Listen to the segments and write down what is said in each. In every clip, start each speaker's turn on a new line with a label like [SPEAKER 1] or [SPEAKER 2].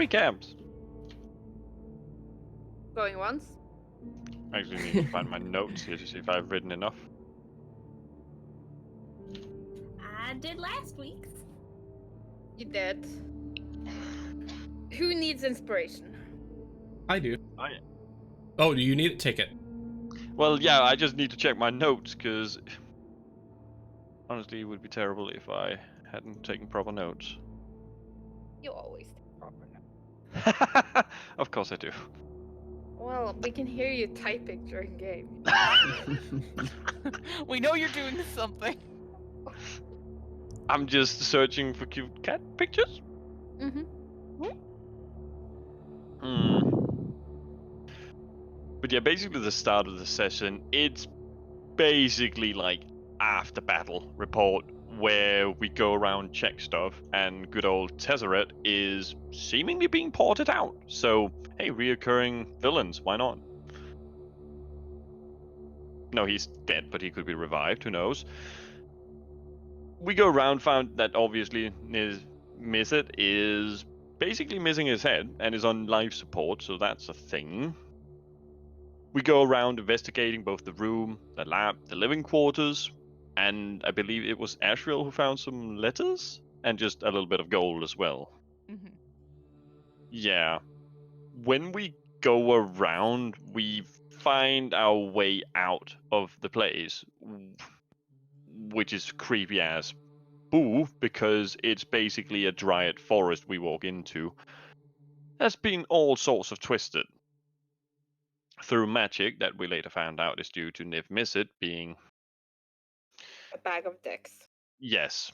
[SPEAKER 1] me cabs.
[SPEAKER 2] Going once?
[SPEAKER 1] I actually need to find my notes here to see if I've written enough.
[SPEAKER 3] I did last week's.
[SPEAKER 2] You did. Who needs inspiration?
[SPEAKER 4] I do.
[SPEAKER 1] Oh, yeah.
[SPEAKER 4] Oh, do you need it? Take it.
[SPEAKER 1] Well, yeah, I just need to check my notes, because honestly, it would be terrible if I hadn't taken proper notes.
[SPEAKER 2] You always take proper notes.
[SPEAKER 1] Of course I do.
[SPEAKER 2] Well, we can hear you typing during game.
[SPEAKER 5] We know you're doing something.
[SPEAKER 1] I'm just searching for cute cat pictures.
[SPEAKER 2] Mm-hmm.
[SPEAKER 1] But yeah, basically the start of the session, it's basically like after battle report, where we go around, check stuff, and good old Tezzeret is seemingly being ported out. So, hey, reoccurring villains, why not? No, he's dead, but he could be revived, who knows? We go around, found that obviously Mizet is basically missing his head and is on life support, so that's a thing. We go around investigating both the room, the lab, the living quarters, and I believe it was Ashriel who found some letters and just a little bit of gold as well.
[SPEAKER 5] Mm-hmm.
[SPEAKER 1] Yeah. When we go around, we find our way out of the place, which is creepy as boo, because it's basically a dryad forest we walk into. Has been all sorts of twisted through magic that we later found out is due to Niv Mizzet being,
[SPEAKER 2] A bag of dicks.
[SPEAKER 1] yes,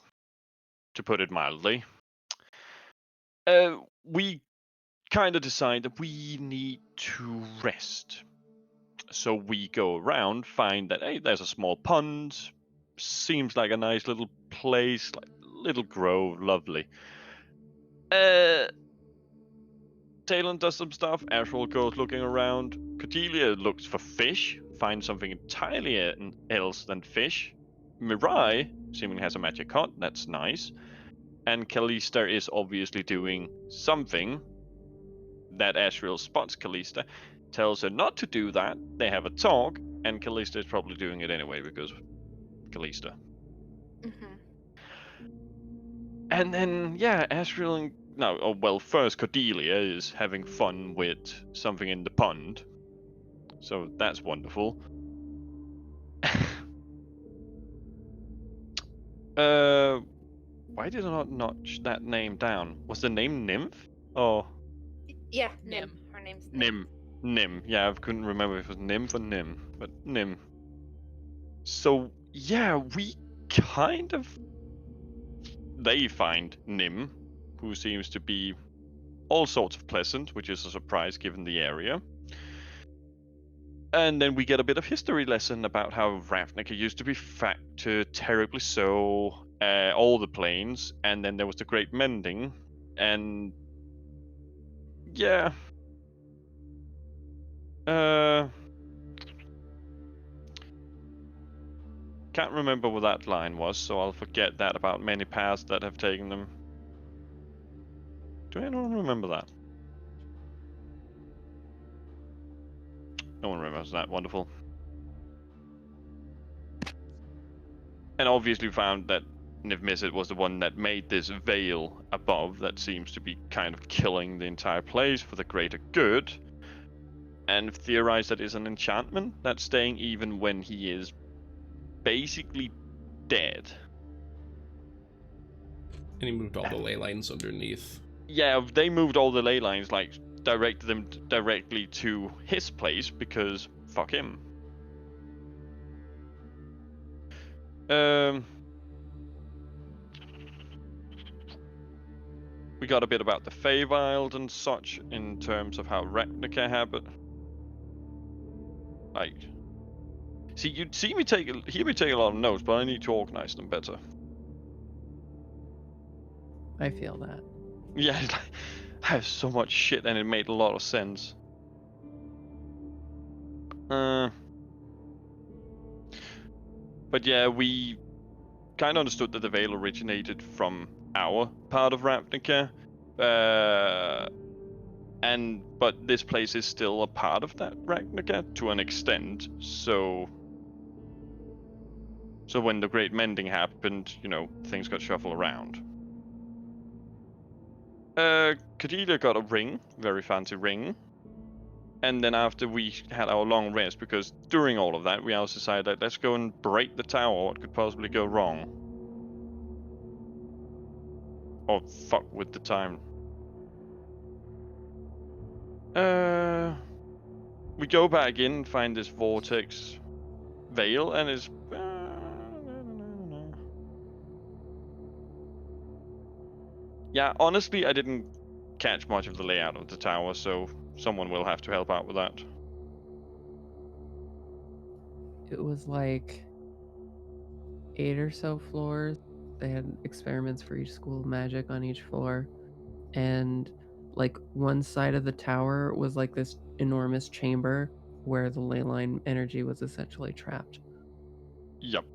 [SPEAKER 1] to put it mildly. We kind of decide that we need to rest. So we go around, find that, hey, there's a small pond, seems like a nice little place, like little grove, lovely. Talon does some stuff, Ashwell goes looking around, Cordelia looks for fish, finds something entirely else than fish. Mirai seemingly has a magic hut, that's nice. And Callista is obviously doing something that Ashriel spots Callista, tells her not to do that, they have a talk, and Callista is probably doing it anyway because Callista.
[SPEAKER 2] Mm-hmm.
[SPEAKER 1] And then, yeah, Ashriel and... No, oh, well, first Cordelia is having fun with something in the pond. So that's wonderful. Why did I not notch that name down? Was the name Nymph? Oh,
[SPEAKER 2] Yeah, Nim. Her name's Nim.
[SPEAKER 1] Nim. Nim. Yeah, I couldn't remember if it was Nymph or Nim, but Nim. So, yeah, we kind of... They find Nim, who seems to be all sorts of pleasant, which is a surprise given the area. And then we get a bit of history lesson about how Ravnica used to be fractured terribly so, all the planes, and then there was the Great Mending, and... Yeah. Can't remember what that line was, so I'll forget that about many paths that have taken them. Do anyone remember that? No one remembers that. Wonderful. And obviously found that Niv Mizzet was the one that made this veil above that seems to be kind of killing the entire place for the greater good. And theorized that it's an enchantment that's staying even when he is basically dead.
[SPEAKER 4] And he moved all the ley lines underneath.
[SPEAKER 1] Yeah, they moved all the ley lines, like, directed them directly to his place, because fuck him. We got a bit about the Feywild and such, in terms of how Ravnica habit. Like, see, you'd hear me take a lot of notes, but I need to organize them better.
[SPEAKER 6] I feel that.
[SPEAKER 1] Yeah, I have so much shit, and it made a lot of sense. But yeah, we kind of understood that the Veil originated from our part of Ravnica. But this place is still a part of that Ravnica to an extent. So when the Great Mending happened, things got shuffled around. Cordelia got a ring, very fancy ring. And then after we had our long rest, because during all of that, we also decided that let's go and break the tower. What could possibly go wrong? Or fuck with the time. We go back in, find this vortex veil, and it's... Yeah, honestly, I didn't catch much of the layout of the tower, so someone will have to help out with that.
[SPEAKER 6] It was like 8 or so floors. They had experiments for each school of magic on each floor. And like one side of the tower was like this enormous chamber where the ley line energy was essentially trapped.
[SPEAKER 1] Yep.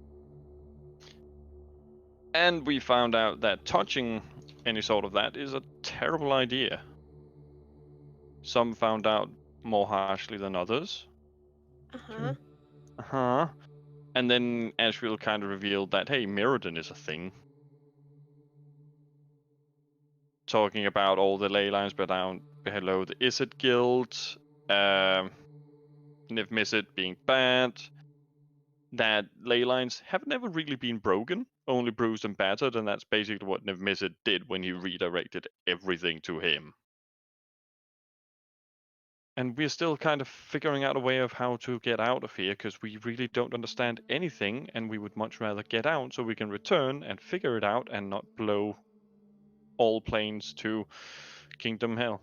[SPEAKER 1] And we found out that touching any sort of that is a terrible idea. Some found out more harshly than others.
[SPEAKER 2] Uh-huh.
[SPEAKER 1] Uh-huh. And then Asheville kind of revealed that, hey, Mirrodin is a thing. Talking about all the ley lines down below the Izzet Guild, Niv Mizzet being bad, that ley lines have never really been broken, only bruised and battered, and that's basically what Niv Mizzet did when he redirected everything to him. And we're still kind of figuring out a way of how to get out of here, because we really don't understand anything, and we would much rather get out so we can return and figure it out and not blow all planes to Kingdom Hell.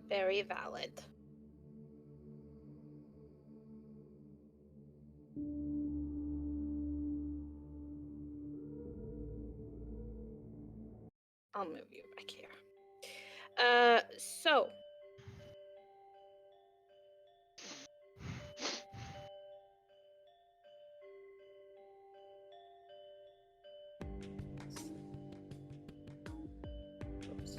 [SPEAKER 2] Very valid. I'll move you back here. So
[SPEAKER 6] Oops.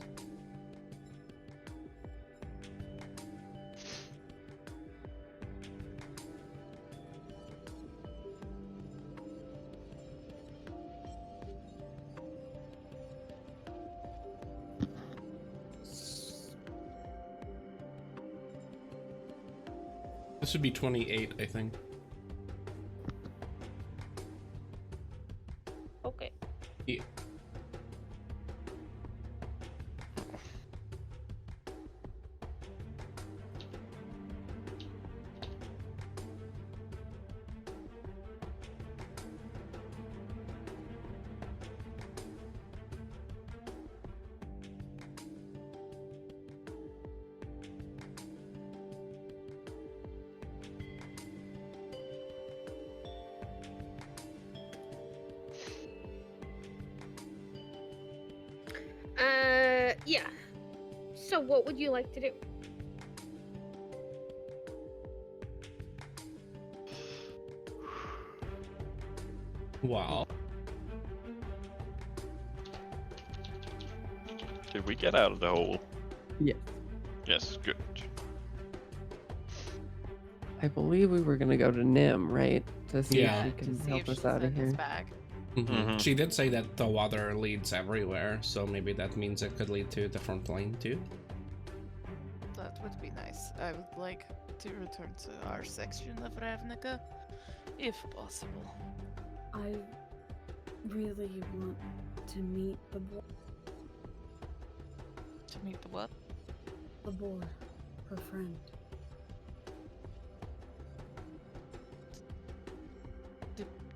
[SPEAKER 4] This would be 28, I think.
[SPEAKER 2] okay.
[SPEAKER 4] Yeah.
[SPEAKER 2] Yeah. So what would you like to do?
[SPEAKER 4] Wow.
[SPEAKER 1] Did we get out of the hole?
[SPEAKER 6] Yes.
[SPEAKER 1] Yes, good.
[SPEAKER 6] I believe we were gonna go to Nim, right? To see
[SPEAKER 4] Yeah.
[SPEAKER 6] if she
[SPEAKER 5] To
[SPEAKER 6] can
[SPEAKER 5] see
[SPEAKER 6] help
[SPEAKER 5] if
[SPEAKER 6] us
[SPEAKER 5] she's
[SPEAKER 6] out of
[SPEAKER 5] in his
[SPEAKER 6] here.
[SPEAKER 5] bag.
[SPEAKER 1] Mhm.
[SPEAKER 4] She did say that the water leads everywhere, so maybe that means it could lead to a different plane too.
[SPEAKER 5] That would be nice. I would like to return to our section of Ravnica, if possible.
[SPEAKER 7] I really want to meet the boar.
[SPEAKER 5] To meet the what?
[SPEAKER 7] The boar, her friend.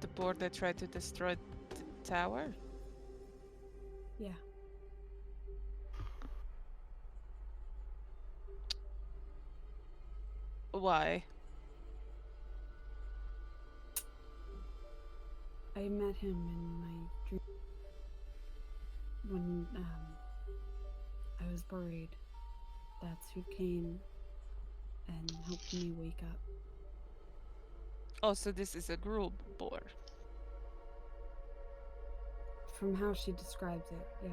[SPEAKER 5] The board that tried to destroy the tower?
[SPEAKER 7] Yeah.
[SPEAKER 5] Why?
[SPEAKER 7] I met him in my dream when I was buried. That's who came and helped me wake up.
[SPEAKER 5] Oh, so this is a gruel boar.
[SPEAKER 7] From how she describes it, yeah.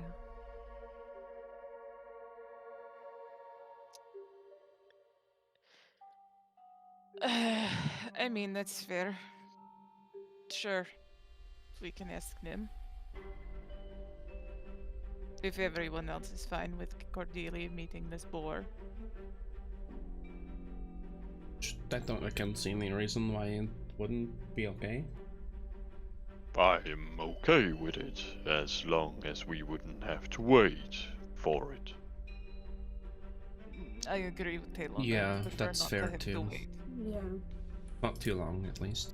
[SPEAKER 5] I mean, that's fair. Sure, we can ask Nim. If everyone else is fine with Cordelia meeting this boar.
[SPEAKER 4] I can't see any reason why it wouldn't be okay.
[SPEAKER 1] I am okay with it, as long as we wouldn't have to wait for it.
[SPEAKER 5] I agree with Taylor.
[SPEAKER 4] Yeah,
[SPEAKER 5] I prefer
[SPEAKER 4] that's
[SPEAKER 5] not
[SPEAKER 4] fair
[SPEAKER 5] to have to
[SPEAKER 4] too.
[SPEAKER 5] wait.
[SPEAKER 7] Yeah.
[SPEAKER 4] Not too long, at least.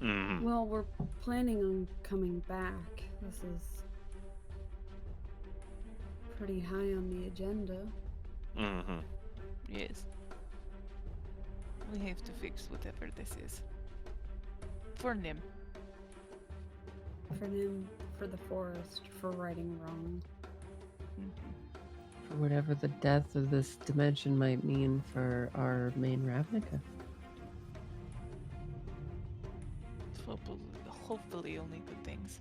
[SPEAKER 1] Mm-hmm.
[SPEAKER 7] Well, we're planning on coming back. This is pretty high on the agenda.
[SPEAKER 1] Mm-hmm.
[SPEAKER 5] Yes. We have to fix whatever this is. For Nim.
[SPEAKER 7] For him, for the forest, for righting wrong.
[SPEAKER 6] For whatever the death of this dimension might mean for our main Ravnica.
[SPEAKER 5] Hopefully only good things.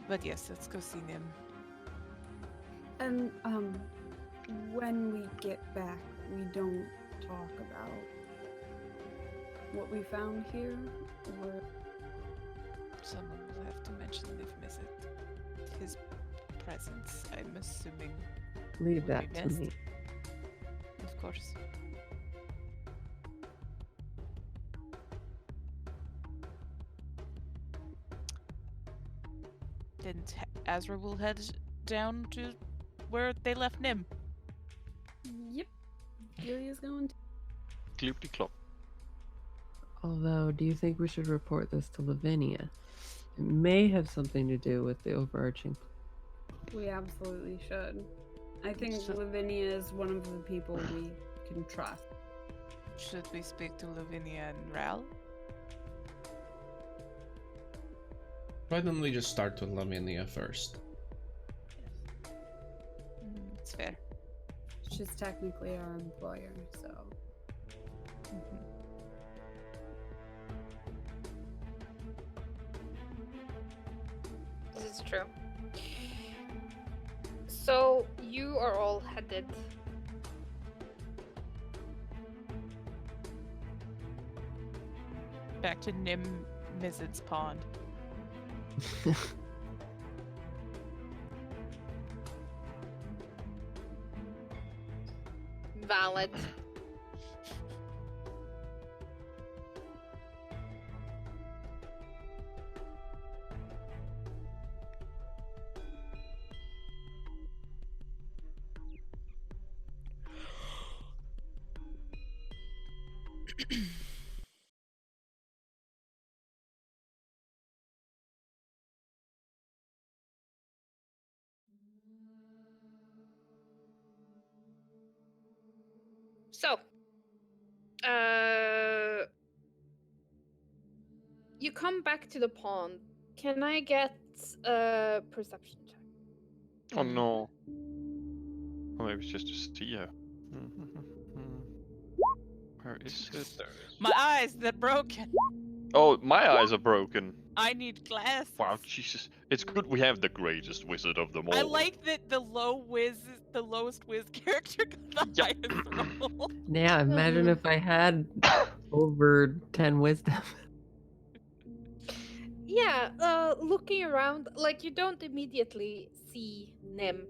[SPEAKER 5] But yes, let's go see Nim.
[SPEAKER 7] And when we get back, we don't talk about what we found here, or
[SPEAKER 5] Someone will have to mention Liv's visit. His presence, I'm assuming.
[SPEAKER 6] Leave
[SPEAKER 5] Would
[SPEAKER 6] that
[SPEAKER 5] be
[SPEAKER 6] to
[SPEAKER 5] missed.
[SPEAKER 6] me.
[SPEAKER 5] Of course. Didn't Azrael head down to where they left Nim?
[SPEAKER 7] yep, Julia's going to.
[SPEAKER 1] Clippity clop.
[SPEAKER 6] Although, do you think we should report this to Lavinia? It may have something to do with the overarching.
[SPEAKER 7] We absolutely should. I think
[SPEAKER 5] So-
[SPEAKER 7] Lavinia is one of the people we can trust.
[SPEAKER 5] Should we speak to Lavinia and Ral?
[SPEAKER 4] Why don't we just start with Lavinia first?
[SPEAKER 5] It's fair.
[SPEAKER 7] She's technically our employer, so.
[SPEAKER 2] This is true. So you are all headed.
[SPEAKER 5] Back to Nim Mizzard's pond.
[SPEAKER 2] Valid. So, you come back to the pond. Can I get a perception check?
[SPEAKER 1] Oh no. Or maybe it's just to see her. Where is it? There it is.
[SPEAKER 5] My eyes, they're broken.
[SPEAKER 1] Oh, my eyes are broken.
[SPEAKER 5] I need glasses.
[SPEAKER 1] Wow, Jesus. It's good we have the greatest wizard of them all.
[SPEAKER 5] I like that the lowest whiz character got the highest roll.
[SPEAKER 6] Yeah, imagine if I had over 10 wisdom.
[SPEAKER 2] Yeah, looking around, like you don't immediately see Nim.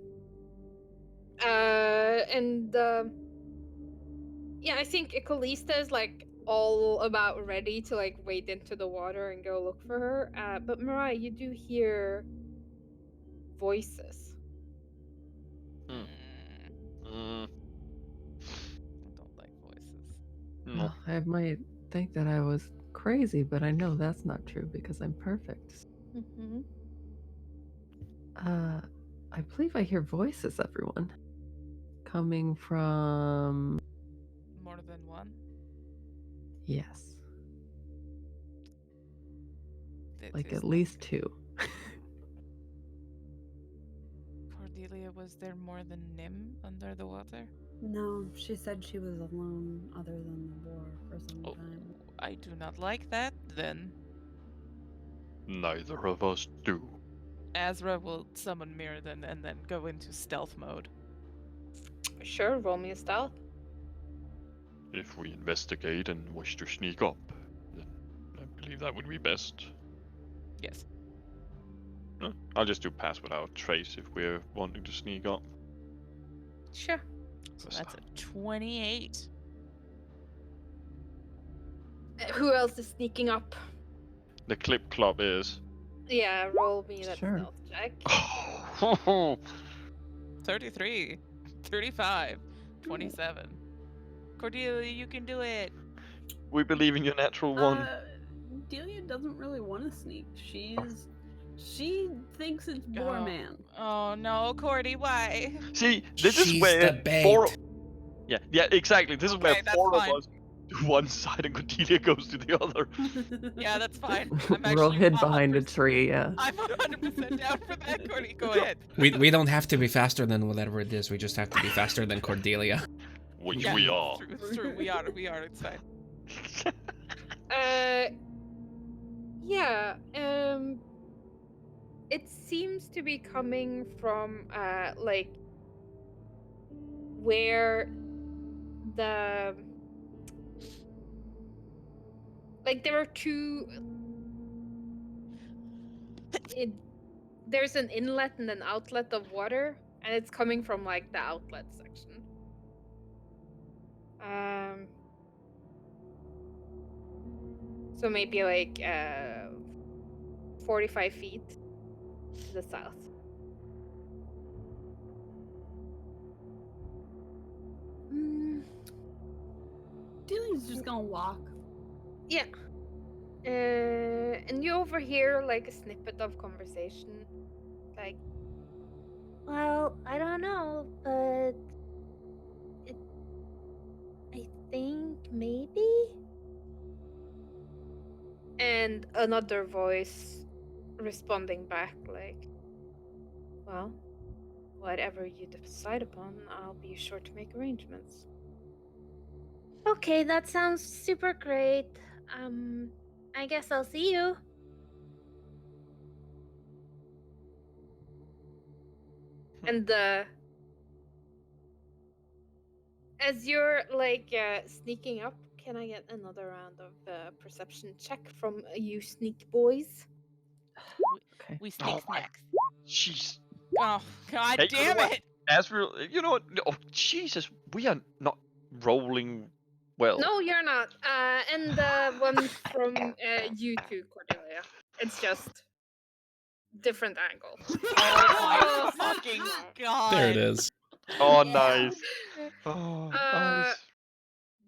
[SPEAKER 2] Yeah, I think Ecolista is like all about ready to like wade into the water and go look for her. But Mariah, you do hear voices.
[SPEAKER 1] Mm.
[SPEAKER 5] I don't like voices.
[SPEAKER 1] No.
[SPEAKER 6] Well, I might think that I was crazy, but I know that's not true because I'm perfect.
[SPEAKER 2] Mm-hmm.
[SPEAKER 6] I believe I hear voices, everyone. Coming from...
[SPEAKER 5] More than one.
[SPEAKER 6] Yes,
[SPEAKER 5] That
[SPEAKER 6] like
[SPEAKER 5] is
[SPEAKER 6] at
[SPEAKER 5] not
[SPEAKER 6] least
[SPEAKER 5] good.
[SPEAKER 6] 2.
[SPEAKER 5] Cordelia, was there more than Nim under the water?
[SPEAKER 7] No, she said she was alone other than the war for some
[SPEAKER 5] Oh,
[SPEAKER 7] time.
[SPEAKER 5] I do not like that. Then
[SPEAKER 1] Neither of us do.
[SPEAKER 5] Azra will summon Mirrodin and then go into stealth mode.
[SPEAKER 2] Sure, roll me a stealth.
[SPEAKER 1] If we investigate and wish to sneak up, then I believe that would be best.
[SPEAKER 5] Yes.
[SPEAKER 1] No, I'll just do pass without trace if we're wanting to sneak up.
[SPEAKER 2] Sure.
[SPEAKER 5] So that's a 28.
[SPEAKER 2] Who else is sneaking up?
[SPEAKER 1] The clip club is.
[SPEAKER 2] Yeah, roll me that
[SPEAKER 6] Sure.
[SPEAKER 2] stealth check.
[SPEAKER 5] 33. 35. 27. Cordelia, you can do it.
[SPEAKER 1] We believe in your natural one.
[SPEAKER 7] Delia doesn't really want to sneak. She thinks it's Boar
[SPEAKER 5] Oh.
[SPEAKER 7] Man.
[SPEAKER 5] Oh no, Cordy, why?
[SPEAKER 1] See, this is
[SPEAKER 4] She's
[SPEAKER 1] where
[SPEAKER 4] the bait.
[SPEAKER 1] Yeah, exactly. This is
[SPEAKER 5] Okay,
[SPEAKER 1] where
[SPEAKER 5] that's
[SPEAKER 1] 4
[SPEAKER 5] fine.
[SPEAKER 1] of us do one side and Cordelia goes to the other.
[SPEAKER 5] Yeah, that's fine. I'm
[SPEAKER 6] We're all
[SPEAKER 5] actually
[SPEAKER 6] hid behind a
[SPEAKER 5] 100%
[SPEAKER 6] tree, yeah.
[SPEAKER 5] I'm 100% down for that, Cordy. Go ahead.
[SPEAKER 4] We don't have to be faster than whatever it is. We just have to be faster than Cordelia.
[SPEAKER 1] Which
[SPEAKER 5] Yeah,
[SPEAKER 1] we are.
[SPEAKER 5] It's true. We are. It's fine.
[SPEAKER 2] Yeah, it seems to be coming from, like, where the, like, there are two, there's an inlet and an outlet of water, and it's coming from, like, the outlet section. 'So maybe, like, 45 feet to the south.
[SPEAKER 7] Delia's just gonna walk.
[SPEAKER 2] Yeah. And you overhear, like, a snippet of conversation. Like, well, I don't know, but I think maybe? And another voice responding back, like, well, whatever you decide upon, I'll be sure to make arrangements. Okay, that sounds super great. I guess I'll see you. And as you're, like, sneaking up, can I get another round of perception check from you sneak boys?
[SPEAKER 6] Okay.
[SPEAKER 5] We sneak
[SPEAKER 1] Oh my-
[SPEAKER 5] snacks.
[SPEAKER 1] Jeez.
[SPEAKER 5] Oh God
[SPEAKER 1] Hey, you know
[SPEAKER 5] damn
[SPEAKER 1] what?
[SPEAKER 5] it!
[SPEAKER 1] As you know what? Oh, Jesus, we are not rolling well.
[SPEAKER 2] No, you're not. And the one from you two, Cordelia. It's just different angle.
[SPEAKER 5] Oh my fucking God!
[SPEAKER 4] There it is.
[SPEAKER 1] Oh,
[SPEAKER 7] Yeah.
[SPEAKER 1] nice. Oh,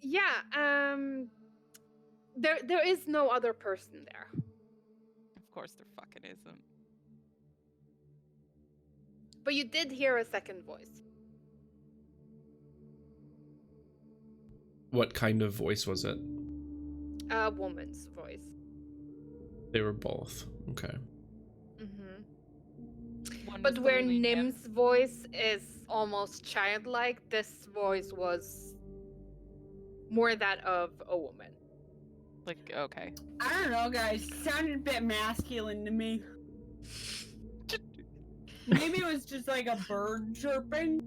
[SPEAKER 2] Yeah. There is no other person there.
[SPEAKER 5] Of course there fucking isn't.
[SPEAKER 2] But you did hear a second voice.
[SPEAKER 4] What kind of voice was it?
[SPEAKER 2] A woman's voice.
[SPEAKER 4] They were both. Okay.
[SPEAKER 5] One
[SPEAKER 2] But
[SPEAKER 5] was
[SPEAKER 2] where
[SPEAKER 5] clearly Nim.
[SPEAKER 2] Nim's voice is almost childlike, this voice was more that of a woman.
[SPEAKER 5] Like, okay.
[SPEAKER 7] I don't know, guys. Sounded a bit masculine to me. Maybe it was just like a bird chirping.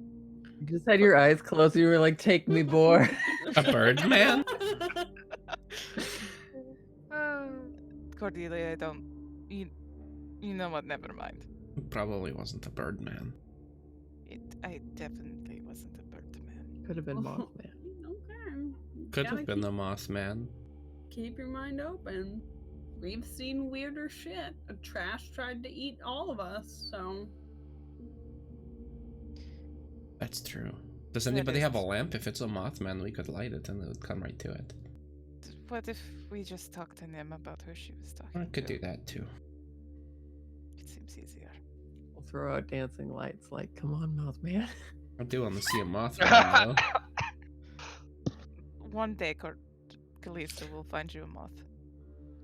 [SPEAKER 6] You just had your eyes closed. You were like, "Take me, boar."
[SPEAKER 4] A bird man?
[SPEAKER 5] Cordelia, I don't. You know what? Never mind.
[SPEAKER 4] Probably wasn't a bird man.
[SPEAKER 5] I definitely wasn't a bird man.
[SPEAKER 6] Could have been Mothman.
[SPEAKER 7] Okay.
[SPEAKER 4] Could
[SPEAKER 7] Gotta
[SPEAKER 4] have been the Mothman.
[SPEAKER 7] Keep your mind open. We've seen weirder shit. A trash tried to eat all of us, so.
[SPEAKER 4] That's true. Does
[SPEAKER 5] That
[SPEAKER 4] anybody
[SPEAKER 5] is
[SPEAKER 4] have a lamp? If it's a Mothman, we could light it and it would come right to it.
[SPEAKER 5] What if we just talked to Nim about who she was talking
[SPEAKER 4] I
[SPEAKER 5] to?
[SPEAKER 4] could do that too.
[SPEAKER 5] It seems easier.
[SPEAKER 6] We'll throw out dancing lights. Like, come on, Mothman.
[SPEAKER 4] I do want to see a Mothman though.
[SPEAKER 5] One day, Calista will find you a moth.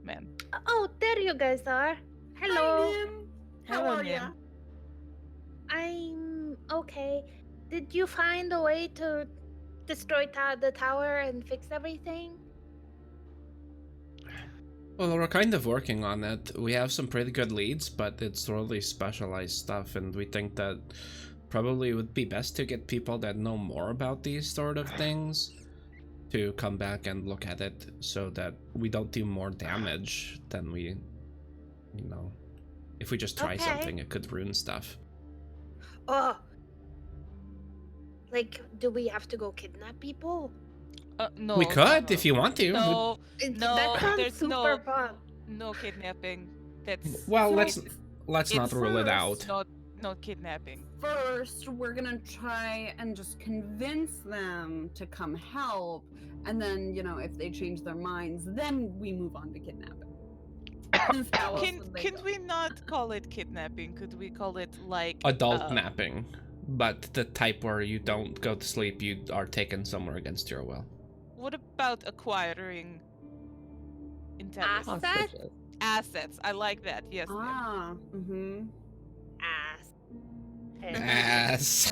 [SPEAKER 5] Man.
[SPEAKER 2] Oh, there you guys are. Hello.
[SPEAKER 7] Hi, Nim. How
[SPEAKER 5] Hello,
[SPEAKER 7] are ya?
[SPEAKER 5] Nim.
[SPEAKER 2] I'm okay. Did you find a way to destroy the tower and fix everything?
[SPEAKER 4] Well, we're kind of working on it. We have some pretty good leads, but it's really specialized stuff, and we think that probably it would be best to get people that know more about these sort of things to come back and look at it so that we don't do more damage than we, you know, if we just try
[SPEAKER 8] Okay.
[SPEAKER 4] something, it could ruin stuff.
[SPEAKER 8] Oh. Like, do we have to go kidnap people?
[SPEAKER 5] No.
[SPEAKER 4] We could
[SPEAKER 5] no.
[SPEAKER 4] if you want to.
[SPEAKER 5] No, no,
[SPEAKER 8] That sounds
[SPEAKER 5] there's
[SPEAKER 8] super fun.
[SPEAKER 5] no kidnapping. That's
[SPEAKER 4] Well,
[SPEAKER 8] So-
[SPEAKER 4] let's not
[SPEAKER 5] it's
[SPEAKER 4] rule it
[SPEAKER 7] first,
[SPEAKER 4] out.
[SPEAKER 5] not kidnapping.
[SPEAKER 7] First, we're gonna try and just convince them to come help, and then, you know, if they change their minds, then we move on to kidnapping. 'Cause how else would they
[SPEAKER 5] Can
[SPEAKER 7] go?
[SPEAKER 5] we not call it kidnapping? Could we call it like
[SPEAKER 4] Adult napping, but the type where you don't go to sleep, you are taken somewhere against your will.
[SPEAKER 5] What about acquiring intelligence?
[SPEAKER 8] Asset?
[SPEAKER 6] Hostages.
[SPEAKER 5] Assets. I like that. Yes. Nim.
[SPEAKER 7] Ah, mm-hmm.
[SPEAKER 8] Ass.
[SPEAKER 4] Ass.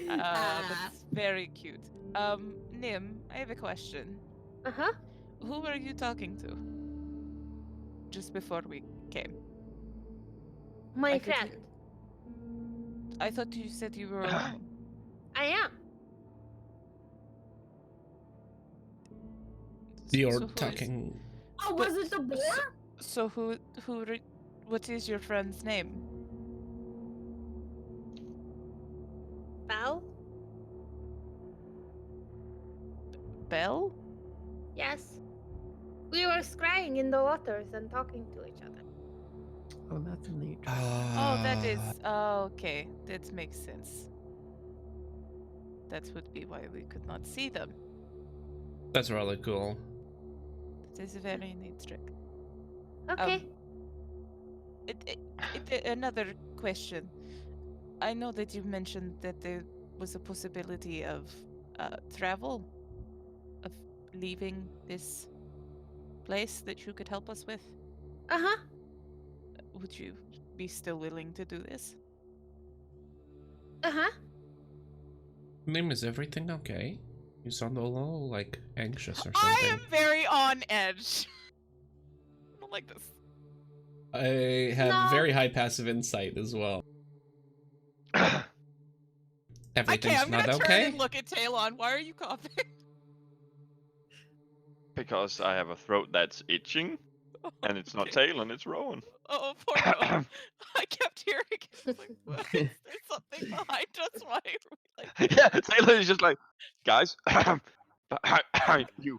[SPEAKER 5] That's very cute. Nim, I have a question.
[SPEAKER 8] Uh-huh.
[SPEAKER 5] Who were you talking to? Just before we came.
[SPEAKER 8] My
[SPEAKER 5] I could
[SPEAKER 8] friend.
[SPEAKER 5] I thought you said you were alone.
[SPEAKER 8] I am.
[SPEAKER 4] You're
[SPEAKER 5] So who is-
[SPEAKER 4] talking.
[SPEAKER 7] Oh, was it the boar?
[SPEAKER 5] So what is your friend's name?
[SPEAKER 8] Belle?
[SPEAKER 5] Belle?
[SPEAKER 8] Yes. We were scrying in the waters and talking to each other.
[SPEAKER 6] Oh, that's a neat.
[SPEAKER 5] Oh, that is. Oh, okay. That makes sense. That would be why we could not see them.
[SPEAKER 4] That's really cool.
[SPEAKER 5] That is a very neat trick.
[SPEAKER 8] Okay.
[SPEAKER 5] Another question. I know that you mentioned that there was a possibility of travel, of leaving this place that you could help us with.
[SPEAKER 8] Uh-huh.
[SPEAKER 5] Would you be still willing to do this?
[SPEAKER 8] Uh-huh.
[SPEAKER 4] Name, is everything okay? You sound a little like anxious or
[SPEAKER 5] I
[SPEAKER 4] something.
[SPEAKER 5] am very on edge. I don't like this.
[SPEAKER 4] I have
[SPEAKER 8] No.
[SPEAKER 4] very high passive insight as well.
[SPEAKER 5] Okay,
[SPEAKER 4] Everything's
[SPEAKER 5] I'm
[SPEAKER 4] not
[SPEAKER 5] gonna turn
[SPEAKER 4] okay?
[SPEAKER 5] and look at Talon. Why are you coughing?
[SPEAKER 1] Because I have a throat that's itching, and it's not
[SPEAKER 5] Okay.
[SPEAKER 1] Talon, it's Rowan.
[SPEAKER 5] Oh, poor Rowan. I kept hearing it. I was like, what? Is there something behind us? Why are we like...
[SPEAKER 1] Yeah, Talon is just like, guys, you.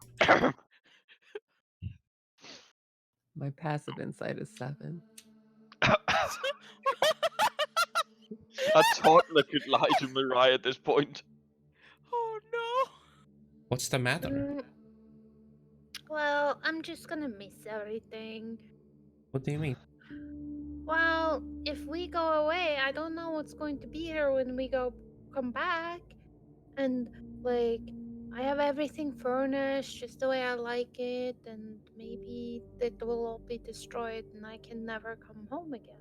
[SPEAKER 6] My passive insight is 7.
[SPEAKER 1] A toddler could lie to Mirai at this point.
[SPEAKER 5] Oh no.
[SPEAKER 4] What's the matter?
[SPEAKER 8] Mm, well, I'm just gonna miss everything.
[SPEAKER 4] What do you mean?
[SPEAKER 8] Well, if we go away, I don't know what's going to be here when we come back. And like, I have everything furnished just the way I like it, and maybe it will all be destroyed and I can never come home again.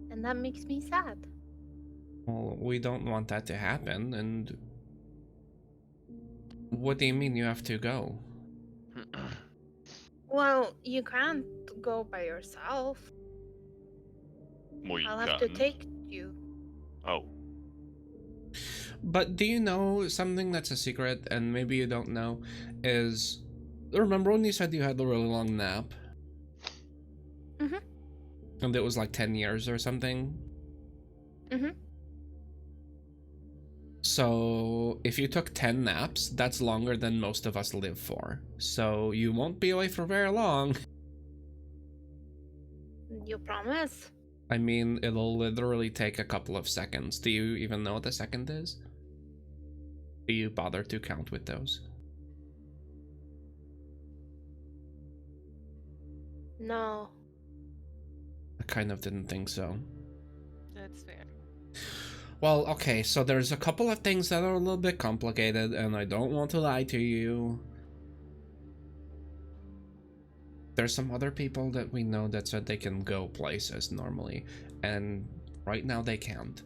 [SPEAKER 8] And that makes me sad.
[SPEAKER 4] Well, we don't want that to happen, and... What do you mean you have to go?
[SPEAKER 8] Well, you can't go by yourself.
[SPEAKER 1] We
[SPEAKER 8] I'll have to
[SPEAKER 1] can.
[SPEAKER 8] take you.
[SPEAKER 1] Oh.
[SPEAKER 4] But do you know something that's a secret, and maybe you don't know, is... Remember when you said you had a really long nap?
[SPEAKER 8] Mhm.
[SPEAKER 4] And it was like 10 years or something?
[SPEAKER 8] Mhm.
[SPEAKER 4] So, if you took 10 naps, that's longer than most of us live for. So, you won't be away for very long.
[SPEAKER 8] You promise?
[SPEAKER 4] I mean, it'll literally take a couple of seconds. Do you even know what a second is? Do you bother to count with those?
[SPEAKER 8] No.
[SPEAKER 4] I kind of didn't think so.
[SPEAKER 5] That's fair.
[SPEAKER 4] Well, okay, so there's a couple of things that are a little bit complicated, and I don't want to lie to you. There's some other people that we know that said they can go places normally, and right now they can't.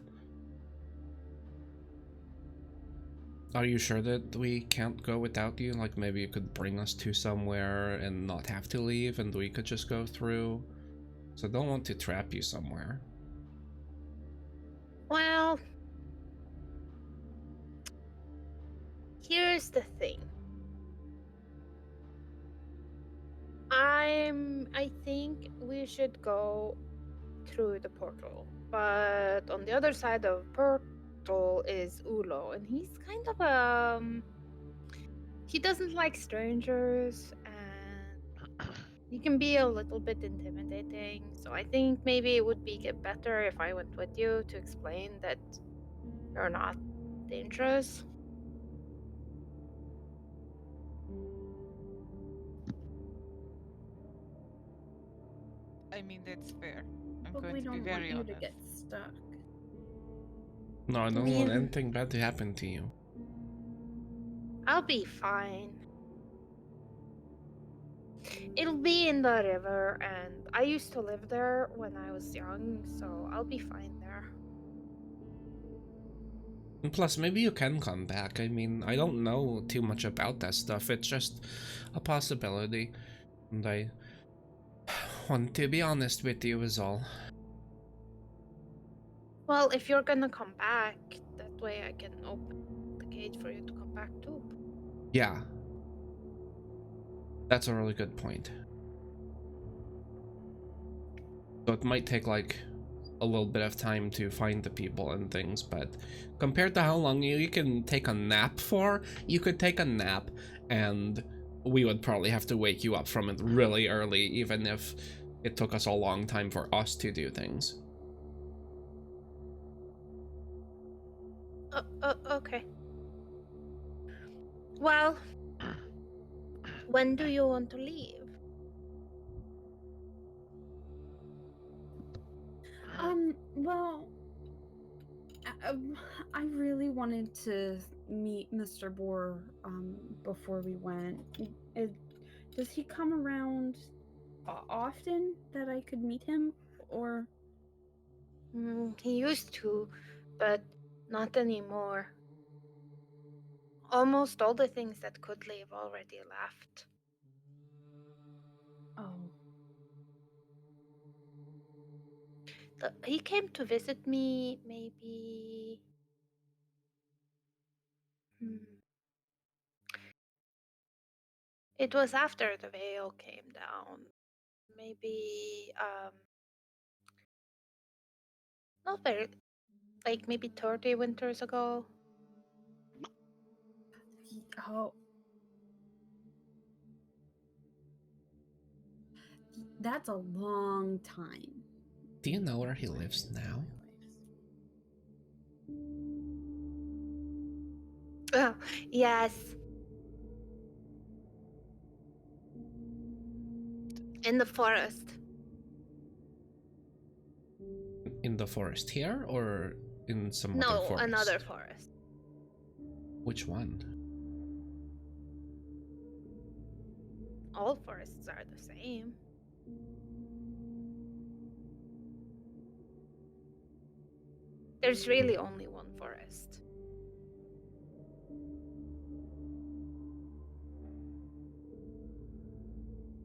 [SPEAKER 4] Are you sure that we can't go without you? Like, maybe you could bring us to somewhere and not have to leave, and we could just go through? So I don't want to trap you somewhere.
[SPEAKER 8] Well, Here's the thing. I think we should go through the portal, but on the other side of the portal is Ulo, and he's kind of he doesn't like strangers, and he can be a little bit intimidating. So I think maybe it would be better if I went with you to explain that you're not dangerous.
[SPEAKER 5] I mean, that's fair. I'm
[SPEAKER 7] But
[SPEAKER 5] going
[SPEAKER 7] we
[SPEAKER 5] to be
[SPEAKER 7] don't want
[SPEAKER 5] very
[SPEAKER 7] you
[SPEAKER 5] honest.
[SPEAKER 7] to get stuck.
[SPEAKER 4] No, I don't
[SPEAKER 8] mean-
[SPEAKER 4] want anything bad to happen to you.
[SPEAKER 8] I'll be fine. It'll be in the river, and I used to live there when I was young, so I'll be fine there.
[SPEAKER 4] And plus, maybe you can come back. I mean, I don't know too much about that stuff. It's just a possibility. And I want to be honest with you is all.
[SPEAKER 8] Well, if you're gonna come back, that way I can open the gate for you to come back too.
[SPEAKER 4] Yeah. That's a really good point. So it might take like a little bit of time to find the people and things, but compared to how long you can take a nap for, you could take a nap and we would probably have to wake you up from it really early, even if it took us a long time for us to do things.
[SPEAKER 8] Okay. Well, when do you want to leave?
[SPEAKER 7] Well, I really wanted to meet Mr. Bohr before we went. Does he come around often that I could meet him, or?
[SPEAKER 8] He used to, but not anymore. Almost all the things that could leave already left.
[SPEAKER 7] Oh,
[SPEAKER 8] He came to visit me maybe. It was after the veil came down. Maybe, not very, like maybe 30 winters ago.
[SPEAKER 7] oh, that's a long time.
[SPEAKER 4] Do you know where he lives now?
[SPEAKER 8] Oh, yes. In the forest.
[SPEAKER 4] In the forest here or in some other
[SPEAKER 8] No,
[SPEAKER 4] forest?
[SPEAKER 8] another forest.
[SPEAKER 4] Which one?
[SPEAKER 8] All forests are the same. There's really only one forest.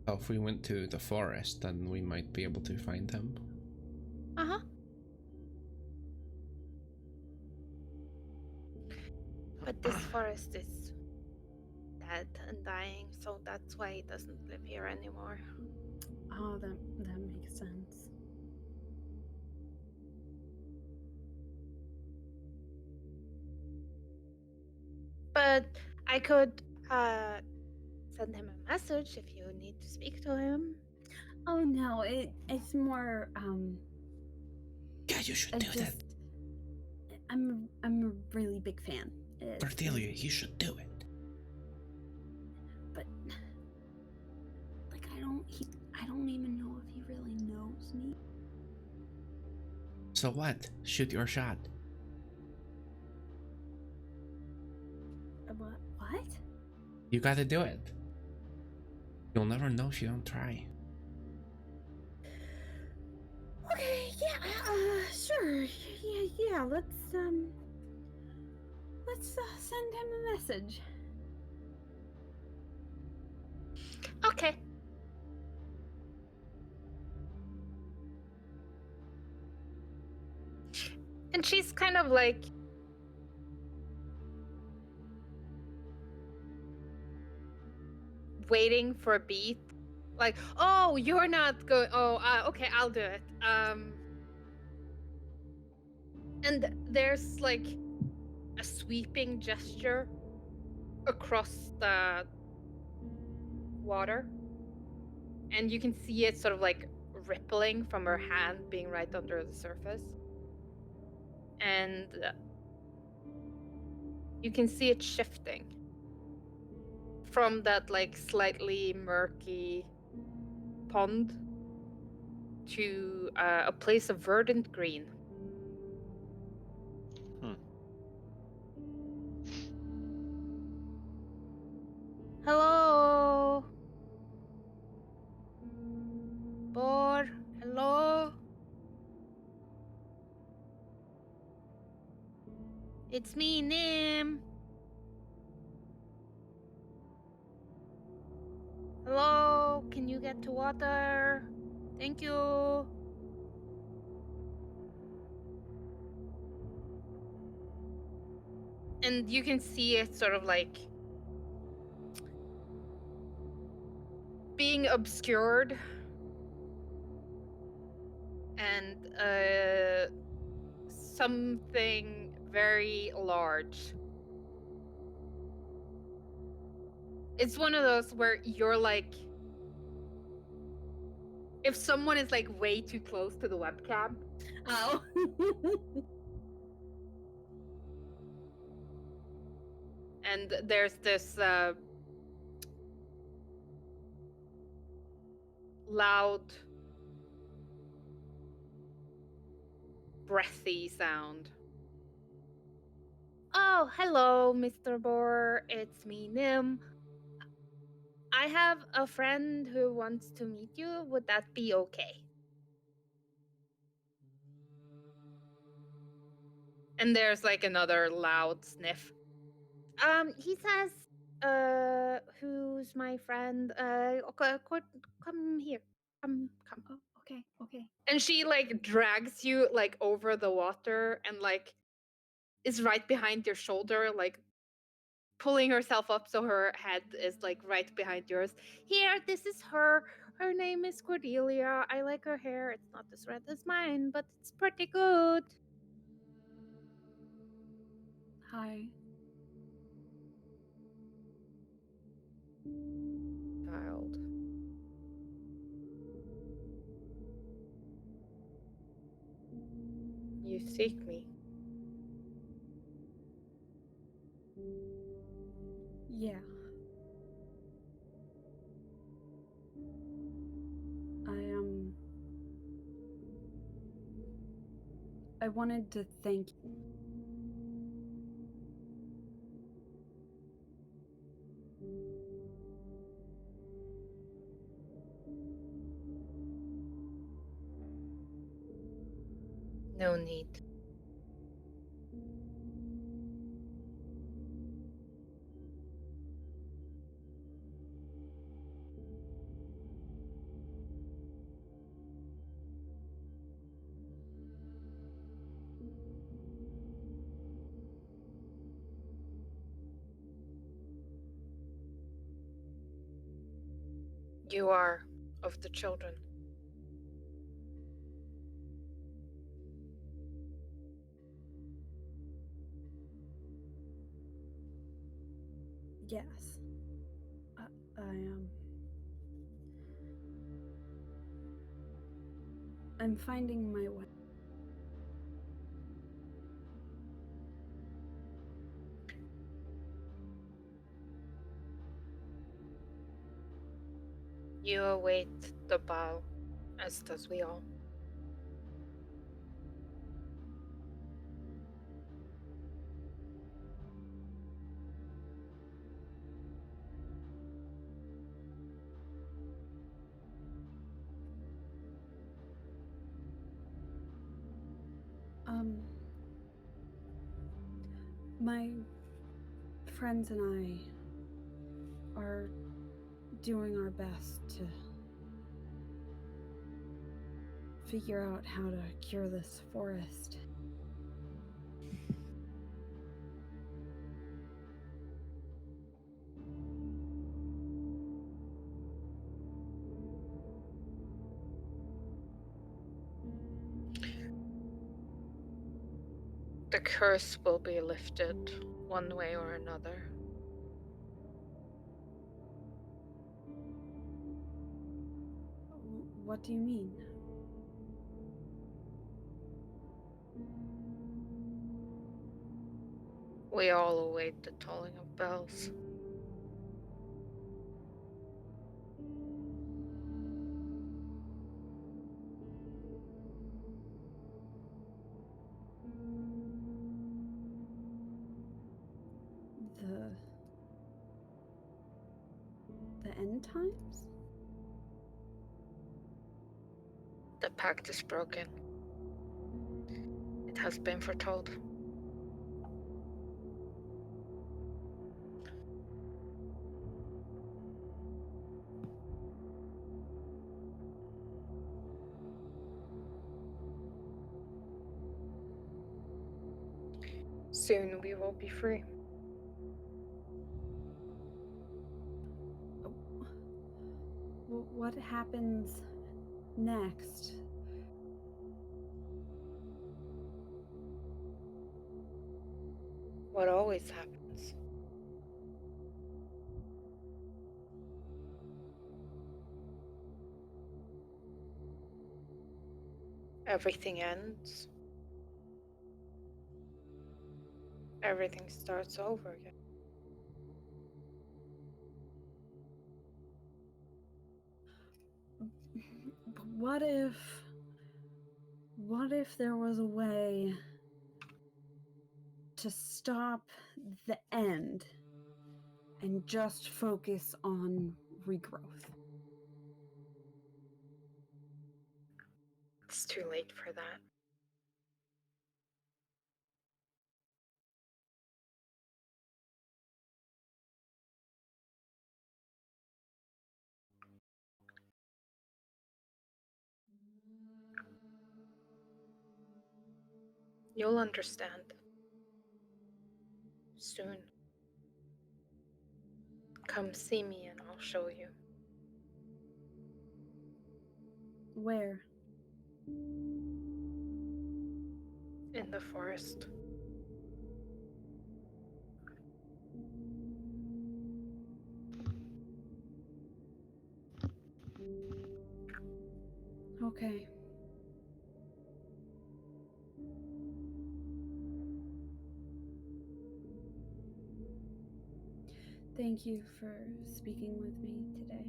[SPEAKER 4] Oh, if we went to the forest, then we might be able to find him.
[SPEAKER 8] Uh-huh. But this forest is dead and dying, so that's why he doesn't live here anymore.
[SPEAKER 7] Oh, that makes sense.
[SPEAKER 8] But I could send him a message if you need to speak to him.
[SPEAKER 7] Oh no, it's more
[SPEAKER 4] Yeah, you should
[SPEAKER 7] I
[SPEAKER 4] do that.
[SPEAKER 7] just I'm a really big fan.
[SPEAKER 4] Cordelia, you should do it.
[SPEAKER 7] But like I don't even know if he really knows me.
[SPEAKER 4] So what? Shoot your shot.
[SPEAKER 7] What?
[SPEAKER 4] You gotta do it. You'll never know if you don't try.
[SPEAKER 7] Okay, yeah, sure. Yeah, let's send him a message.
[SPEAKER 8] Okay. And she's kind of like
[SPEAKER 2] waiting for a beat. Like, oh, you're not going. Oh, okay, I'll do it. And there's like a sweeping gesture across the water, and you can see it sort of like rippling from her hand being right under the surface, and you can see it shifting from that like slightly murky pond to a place of verdant green. Hello? Bor? Hello? It's me, Nim. Hello? Can you get to water? Thank you. And you can see it sort of like being obscured, and something very large. It's one of those where you're like, if someone is like way too close to the webcam.
[SPEAKER 7] Oh.
[SPEAKER 2] And there's this loud, breathy sound. Oh, hello, Mr. Boar. It's me, Nim. I have a friend who wants to meet you. Would that be okay? And there's like another loud sniff. He says, who's my friend? Okay, come here. Come.
[SPEAKER 7] Oh, okay.
[SPEAKER 2] And she like drags you like over the water and like is right behind your shoulder, like pulling herself up so her head is like right behind yours. Here, this is her. Her name is Cordelia. I like her hair. It's not as red as mine, but it's pretty good.
[SPEAKER 7] Hi.
[SPEAKER 2] Child. You seek me.
[SPEAKER 7] Yeah. I wanted to thank you.
[SPEAKER 2] No need. You are of the children.
[SPEAKER 7] Yes. I'm finding my way.
[SPEAKER 2] You await the ball, as does we all.
[SPEAKER 7] My friends and I are doing our best to figure out how to cure this forest.
[SPEAKER 8] The curse will be lifted one way or another.
[SPEAKER 7] What do you mean?
[SPEAKER 8] We all await the tolling of bells.
[SPEAKER 7] The end times?
[SPEAKER 8] The pact is broken. It has been foretold. Soon we will be free.
[SPEAKER 7] What happens next?
[SPEAKER 8] What always happens. Everything ends. Everything starts over again.
[SPEAKER 7] What if there was a way to stop the end and just focus on regrowth?
[SPEAKER 8] It's too late for that. You'll understand. Soon. Come see me and I'll show you.
[SPEAKER 7] Where?
[SPEAKER 8] In the forest.
[SPEAKER 7] Okay. Thank you for speaking with me today.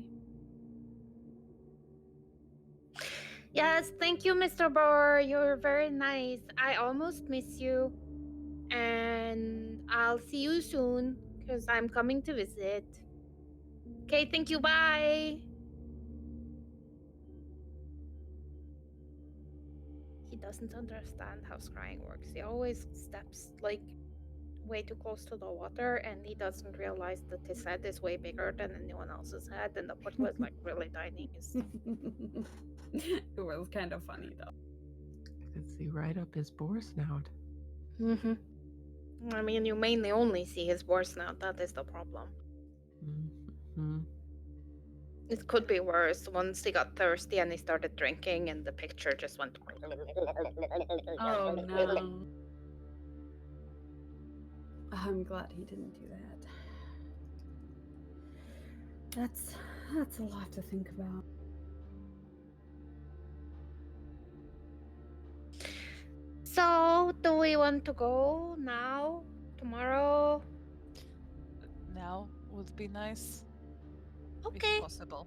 [SPEAKER 8] Yes, thank you, Mr. Bohr. You're very nice. I almost miss you. And I'll see you soon, because I'm coming to visit. Okay, thank you, bye. He doesn't understand how scrying works. He always steps, like, way too close to the water, and he doesn't realize that his head is way bigger than anyone else's head, and the portal is, like, really tiny.
[SPEAKER 7] It was kind of funny, though.
[SPEAKER 6] I could see right up his bore snout.
[SPEAKER 8] Mm-hmm. I mean, you mainly only see his boar snout. That is the problem.
[SPEAKER 6] Mm-hmm.
[SPEAKER 8] It could be worse. Once he got thirsty and he started drinking, and the picture just went.
[SPEAKER 7] Oh no. I'm glad he didn't do that. That's a lot to think about.
[SPEAKER 8] So, do we want to go now? Tomorrow?
[SPEAKER 5] Now would be nice,
[SPEAKER 8] Okay.
[SPEAKER 5] if possible.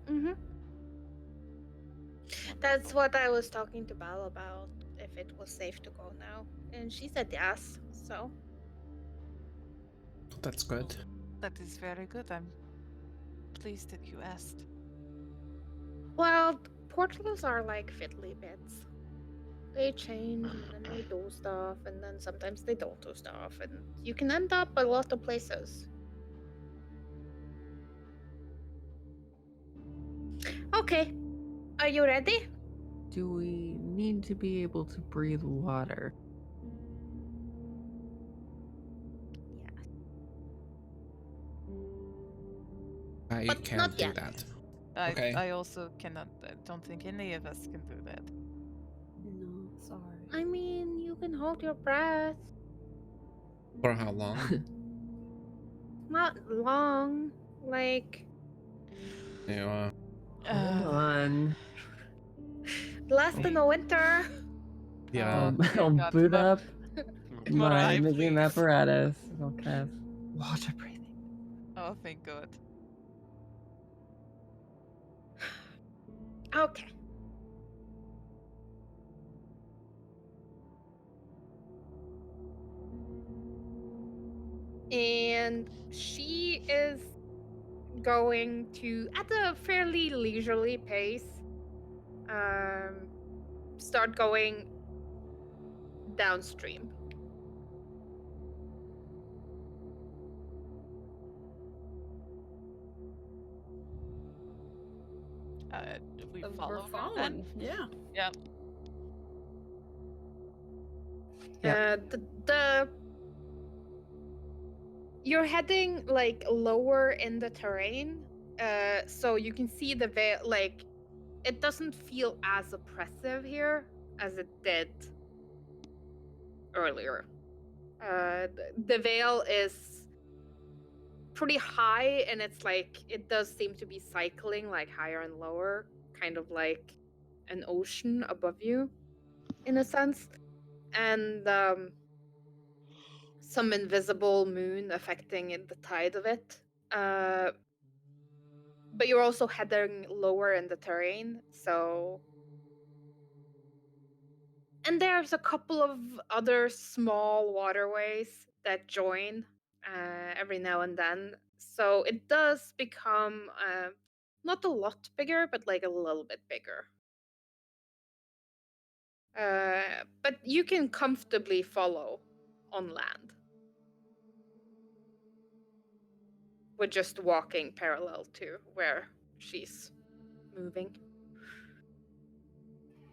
[SPEAKER 8] Mm-hmm. That's what I was talking to Belle about, if it was safe to go now. And she said yes, so.
[SPEAKER 4] That's good.
[SPEAKER 5] That is very good. I'm pleased that you asked.
[SPEAKER 8] Well, portals are like fiddly bits. They change and then they do stuff, and then sometimes they don't do stuff, and you can end up a lot of places. Okay, are you ready?
[SPEAKER 6] Do we need to be able to breathe water?
[SPEAKER 4] I
[SPEAKER 8] But
[SPEAKER 4] can't
[SPEAKER 8] not
[SPEAKER 4] do
[SPEAKER 8] yet.
[SPEAKER 4] that. Okay.
[SPEAKER 5] I also cannot. I don't think any of us can do that.
[SPEAKER 7] No,
[SPEAKER 8] I mean, you can hold your breath.
[SPEAKER 4] For how long?
[SPEAKER 8] Not long. Like,
[SPEAKER 4] Yeah.
[SPEAKER 6] Hold on.
[SPEAKER 8] less than the winter.
[SPEAKER 4] Yeah.
[SPEAKER 5] dear
[SPEAKER 6] I'll
[SPEAKER 5] God,
[SPEAKER 6] boot up my
[SPEAKER 5] Mariah,
[SPEAKER 6] imaging
[SPEAKER 5] please.
[SPEAKER 6] apparatus. I'll cast water breathing.
[SPEAKER 5] Oh, thank God.
[SPEAKER 8] Okay. And she is going to, at a fairly leisurely pace, start going downstream.
[SPEAKER 5] Do we
[SPEAKER 7] We're
[SPEAKER 5] follow her
[SPEAKER 7] following.
[SPEAKER 5] then?
[SPEAKER 7] Yeah.
[SPEAKER 5] Yep.
[SPEAKER 2] The you're heading like lower in the terrain, so you can see the veil. Like, it doesn't feel as oppressive here as it did earlier. The veil is pretty high, and it's like it does seem to be cycling like higher and lower, kind of like an ocean above you, in a sense, and some invisible moon affecting the tide of it. But you're also heading lower in the terrain, so. And there's a couple of other small waterways that join every now and then. So it does become not a lot bigger, but like a little bit bigger. But you can comfortably follow on land with just walking parallel to where she's moving.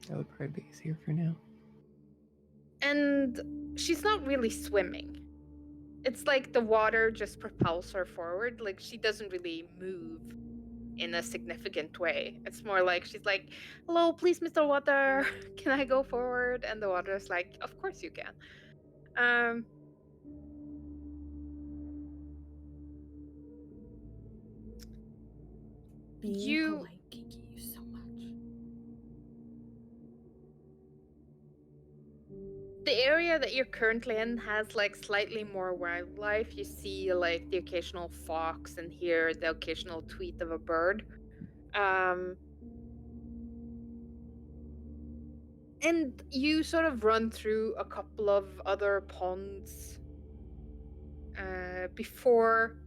[SPEAKER 6] That would probably be easier for now.
[SPEAKER 2] And she's not really swimming. It's like the water just propels her forward. Like, she doesn't really move in a significant way. It's more like she's like, "Hello, please, Mr. Water, can I go forward?" And the water's like, "Of course you can."
[SPEAKER 7] Being
[SPEAKER 2] You-
[SPEAKER 7] polite can get you so much.
[SPEAKER 2] The area that you're currently in has like slightly more wildlife. You see like the occasional fox and hear the occasional tweet of a bird. And you sort of run through a couple of other ponds before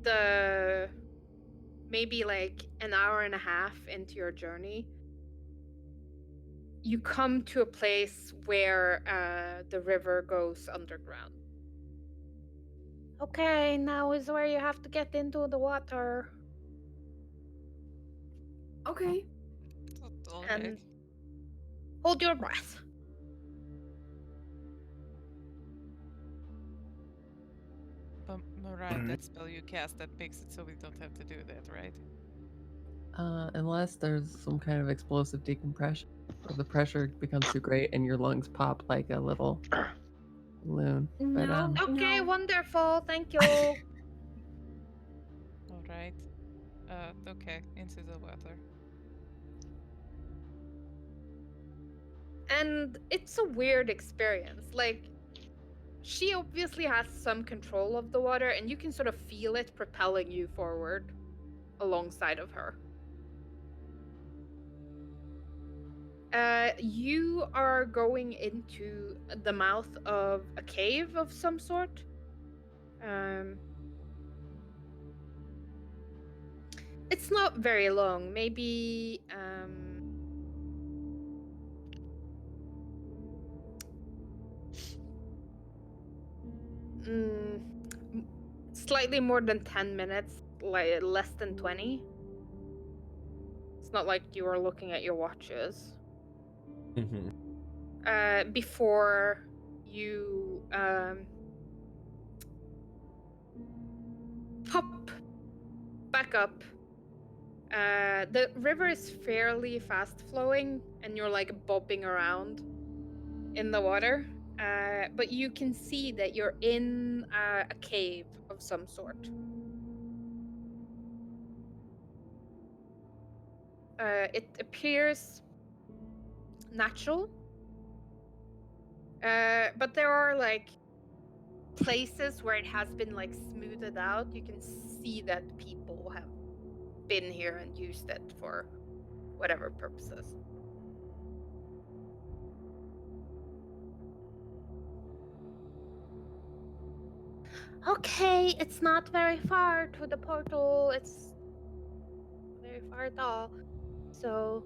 [SPEAKER 2] the maybe like an hour and a half into your journey, you come to a place where the river goes underground. Okay, now is where you have to get into the water.
[SPEAKER 7] Okay.
[SPEAKER 5] All
[SPEAKER 2] And
[SPEAKER 5] right.
[SPEAKER 2] hold your breath.
[SPEAKER 5] But Mariah,
[SPEAKER 4] Alright.
[SPEAKER 5] that spell you cast, that makes it so we don't have to do that, right?
[SPEAKER 6] Unless there's some kind of explosive decompression, or the pressure becomes too great and your lungs pop like a little balloon. But
[SPEAKER 7] No.
[SPEAKER 2] Okay,
[SPEAKER 7] No.
[SPEAKER 2] wonderful. Thank you.
[SPEAKER 5] All right. Okay, into the water.
[SPEAKER 2] And it's a weird experience. Like, she obviously has some control of the water, and you can sort of feel it propelling you forward alongside of her. You are going into the mouth of a cave of some sort. It's not very long, maybe slightly more than 10 minutes, like less than 20. It's not like you are looking at your watches.
[SPEAKER 4] Mm-hmm.
[SPEAKER 2] Before you pop back up The river is fairly fast flowing, and you're like bobbing around in the water. But you can see that you're in a cave of some sort. It appears natural, but there are like places where it has been like smoothed out. You can see that people have been here and used it for whatever purposes.
[SPEAKER 8] Okay, it's not very far to the portal. It's very far at all. So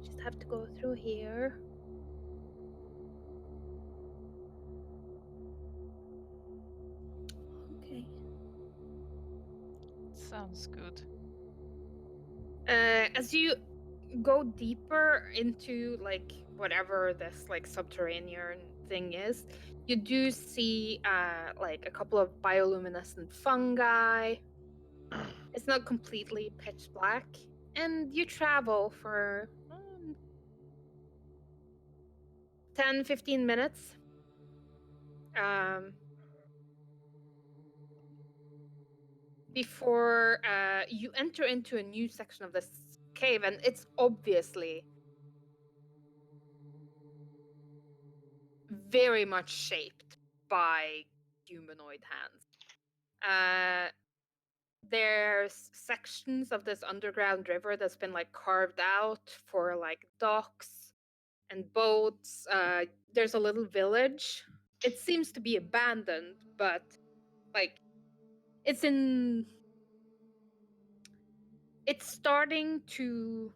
[SPEAKER 8] just have to go through here.
[SPEAKER 3] Okay.
[SPEAKER 5] Sounds good.
[SPEAKER 2] As you go deeper into like whatever this like subterranean thing is, you do see like a couple of bioluminescent fungi. It's not completely pitch black, and you travel for 10-15 minutes. Before you enter into a new section of this cave, and it's obviously very much shaped by humanoid hands. There's sections of this underground river that's been like carved out for like docks and boats. There's a little village. It seems to be abandoned, but like it's starting to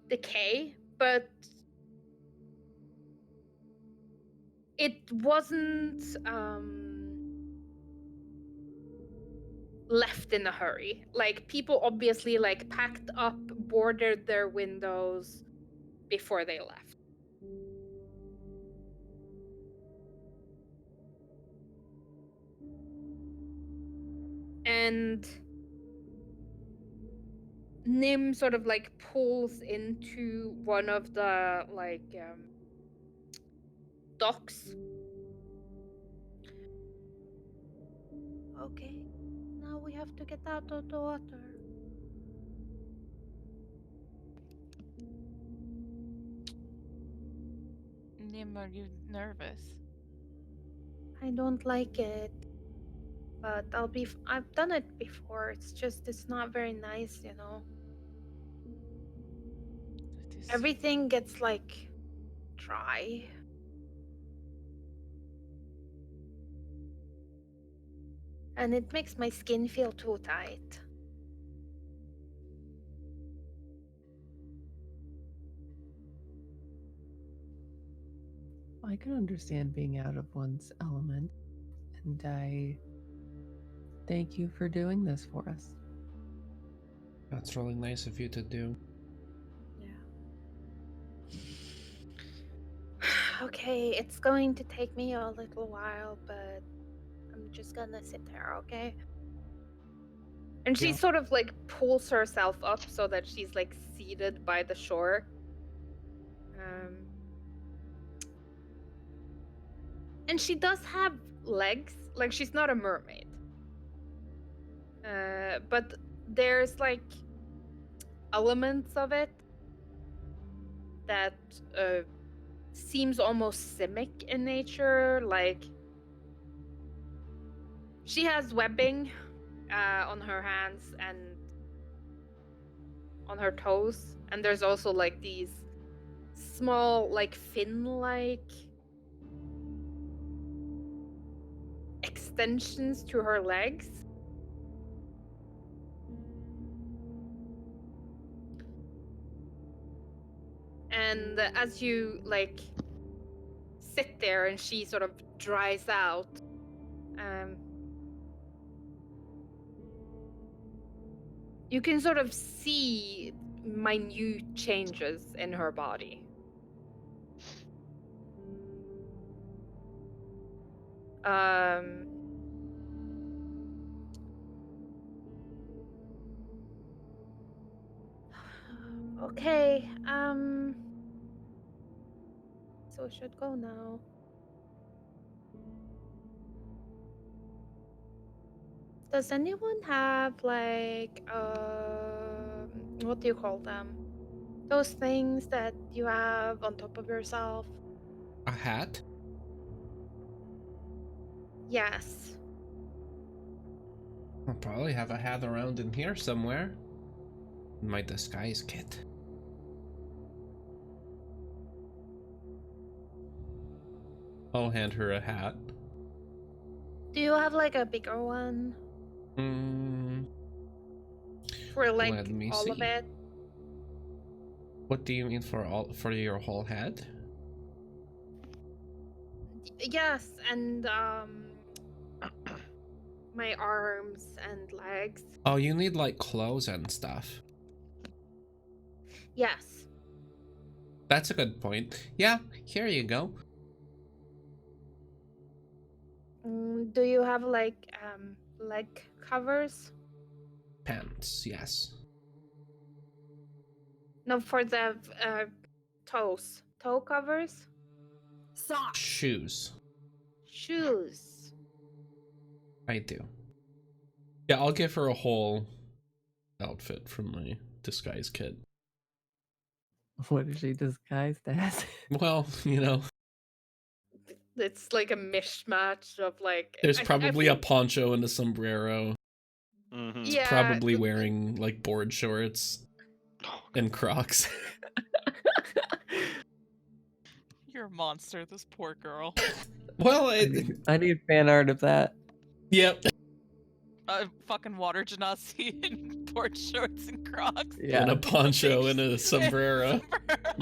[SPEAKER 2] decay, but it wasn't left in a hurry. Like people obviously like packed up, boarded their windows before they left. And Nim sort of like pulls into one of the like docks.
[SPEAKER 8] Okay, now we have to get out of the water.
[SPEAKER 5] Nim, are you nervous?
[SPEAKER 8] I don't like it, but I've done it before. It's not very nice, you know.
[SPEAKER 5] It is.
[SPEAKER 8] Everything gets like dry. And it makes my skin feel too tight.
[SPEAKER 6] I can understand being out of one's element, and I thank you for doing this for us.
[SPEAKER 4] That's really nice of you to do.
[SPEAKER 8] Okay, it's going to take me a little while, but I'm just gonna sit there, okay?
[SPEAKER 2] And she
[SPEAKER 4] Yeah.
[SPEAKER 2] sort of like pulls herself up so that she's like seated by the shore. And she does have legs. Like she's not a mermaid. But there's like elements of it that seems almost simic in nature. Like she has webbing on her hands and on her toes, and there's also like these small like fin-like extensions to her legs. And as you like sit there and she sort of dries out, you can sort of see minute changes in her body.
[SPEAKER 8] Okay, so we should go now. Does anyone have like what do you call them? Those things that you have on top of yourself?
[SPEAKER 4] A hat?
[SPEAKER 8] Yes.
[SPEAKER 4] I'll probably have a hat around in here somewhere. My disguise kit. I'll hand her a hat.
[SPEAKER 8] Do you have like a bigger one for like
[SPEAKER 4] Let me
[SPEAKER 8] all of
[SPEAKER 4] see.
[SPEAKER 8] it?
[SPEAKER 4] What do you mean for your whole head?
[SPEAKER 8] Yes, and my arms and legs.
[SPEAKER 4] Oh, you need like clothes and stuff.
[SPEAKER 8] Yes.
[SPEAKER 4] That's a good point. Yeah, here you go.
[SPEAKER 8] Do you have like leg covers?
[SPEAKER 4] Pants, yes.
[SPEAKER 8] No, for the toes. Toe covers?
[SPEAKER 7] Socks.
[SPEAKER 4] Shoes.
[SPEAKER 8] Shoes.
[SPEAKER 4] I do. Yeah, I'll give her a whole outfit from my disguise kit.
[SPEAKER 6] What is she disguised as?
[SPEAKER 4] Well, you know,
[SPEAKER 8] It's like a mishmash of like.
[SPEAKER 4] there's
[SPEAKER 8] I
[SPEAKER 4] probably a
[SPEAKER 8] think,
[SPEAKER 4] poncho and a sombrero.
[SPEAKER 1] Mm-hmm.
[SPEAKER 8] yeah,
[SPEAKER 4] Probably wearing like board shorts
[SPEAKER 1] Oh,
[SPEAKER 4] and Crocs.
[SPEAKER 5] You're a monster, this poor girl.
[SPEAKER 4] Well,
[SPEAKER 6] I need fan art of that.
[SPEAKER 4] yep.
[SPEAKER 5] Fucking water genasi and board shorts and Crocs.
[SPEAKER 6] Yeah.
[SPEAKER 4] And a poncho and a
[SPEAKER 5] Big
[SPEAKER 4] sombrero.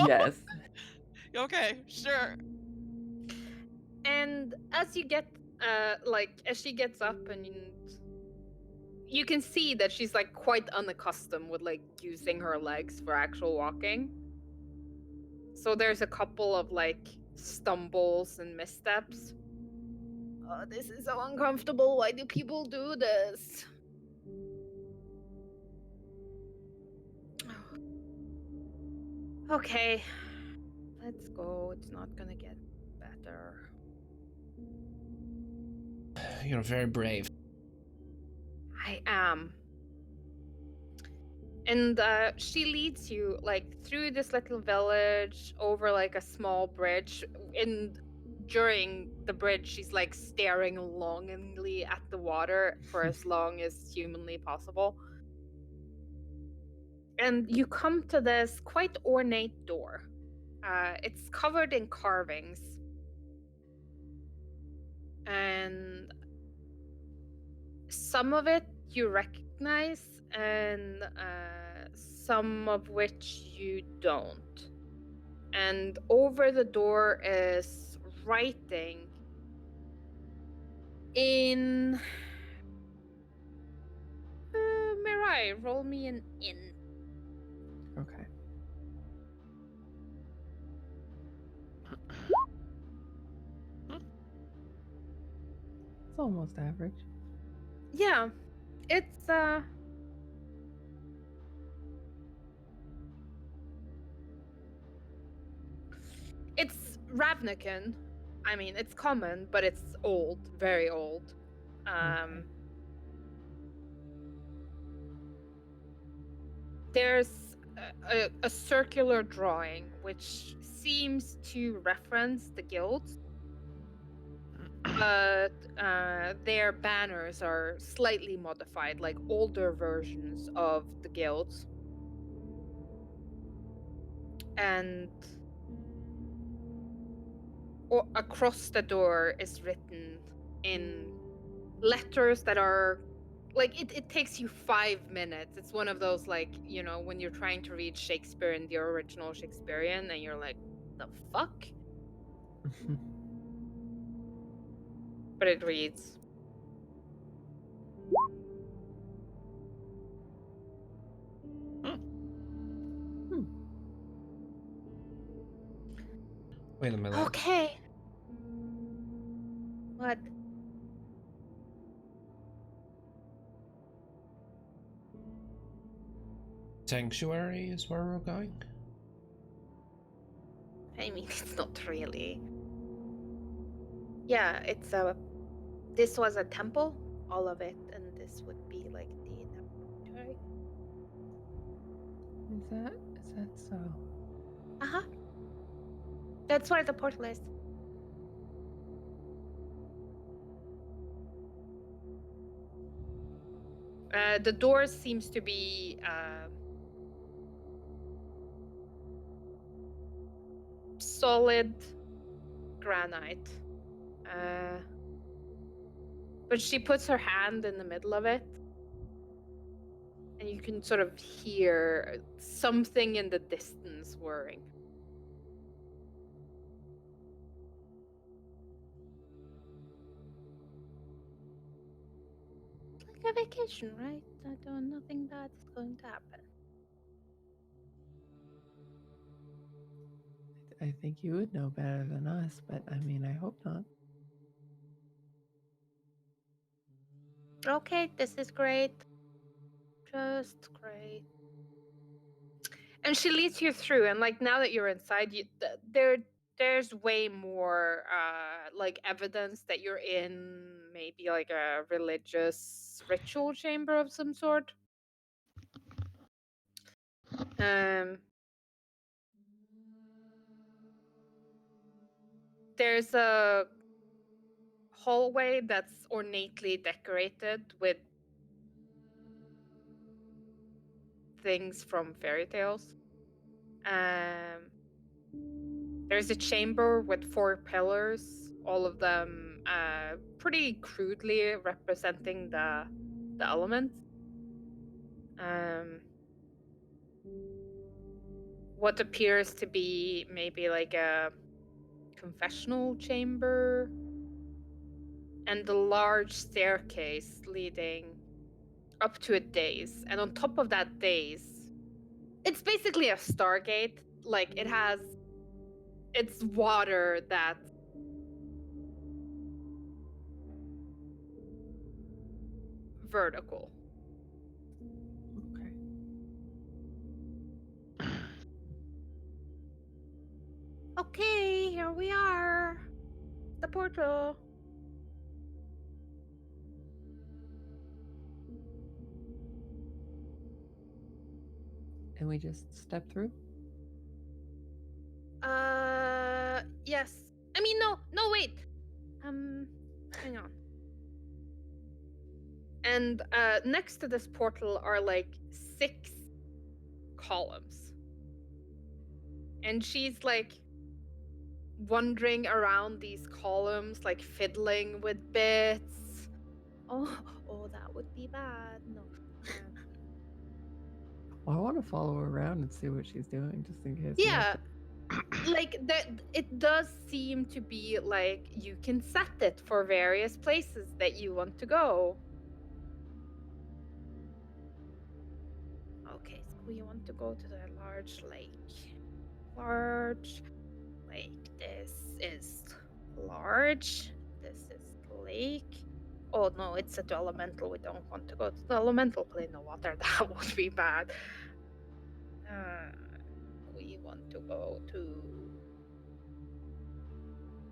[SPEAKER 6] Yes.
[SPEAKER 5] Okay, sure.
[SPEAKER 8] and as you get like as she gets up and you can see that she's like quite unaccustomed with like using her legs for actual walking. So there's a couple of like stumbles and missteps. Oh, this is so uncomfortable. Why do people do this? Okay, let's go. It's not gonna get better.
[SPEAKER 4] You're very brave.
[SPEAKER 8] I am. And she leads you like through this little village over like a small bridge. And during the bridge, she's like staring longingly at the water for as long as humanly possible. And you come to this quite ornate door. It's covered in carvings. And some of it you recognize, and some of which you don't. And over the door is writing in. Mirai, roll me an in.
[SPEAKER 6] Okay. It's almost average.
[SPEAKER 8] Yeah, it's it's Ravnican. I mean, it's common, but it's old, very old.
[SPEAKER 6] Okay.
[SPEAKER 8] There's a circular drawing which seems to reference the guilds, but their banners are slightly modified, like older versions of the guilds. And across the door is written in letters that are like it takes you 5 minutes. It's one of those, like, you know, when you're trying to read Shakespeare in the original Shakespearean and you're like, the fuck? But it reads,
[SPEAKER 4] Wait a minute.
[SPEAKER 8] okay. What?
[SPEAKER 4] Sanctuary is where we're going?
[SPEAKER 8] I mean, it's not really. Yeah, it's a. This was a temple, all of it, and this would be like the sanctuary.
[SPEAKER 6] Is that so?
[SPEAKER 8] Uh-huh. That's where the portal is. The door seems to be solid granite. But she puts her hand in the middle of it, and you can sort of hear something in the distance whirring. It's like a vacation, right? Nothing bad is going to happen.
[SPEAKER 6] I think you would know better than us, but I mean, I hope not.
[SPEAKER 8] Okay, this is great. Just great. And she leads you through, and like now that you're inside, there's way more like evidence that you're in maybe like a religious ritual chamber of some sort. There's a hallway that's ornately decorated with things from fairy tales. There's a chamber with 4 pillars, all of them pretty crudely representing the elements. What appears to be maybe like a confessional chamber, and the large staircase leading up to a dais. And on top of that dais, it's basically a stargate. Like it's water that's vertical.
[SPEAKER 6] Okay.
[SPEAKER 8] Okay, here we are. The portal.
[SPEAKER 6] And we just step through?
[SPEAKER 8] Yes. I mean, no, wait. Hang on. And next to this portal are like 6 columns. And she's like wandering around these columns, like fiddling with bits. Oh, that would be bad. No.
[SPEAKER 6] Well, I want to follow her around and see what she's doing, just in case.
[SPEAKER 8] Yeah. Like it does seem to be like you can set it for various places that you want to go. Okay, so we want to go to the large lake. This is large. This is lake. Oh no, it's at elemental. We don't want to go to the elemental plane of water. That would be bad. We want to go to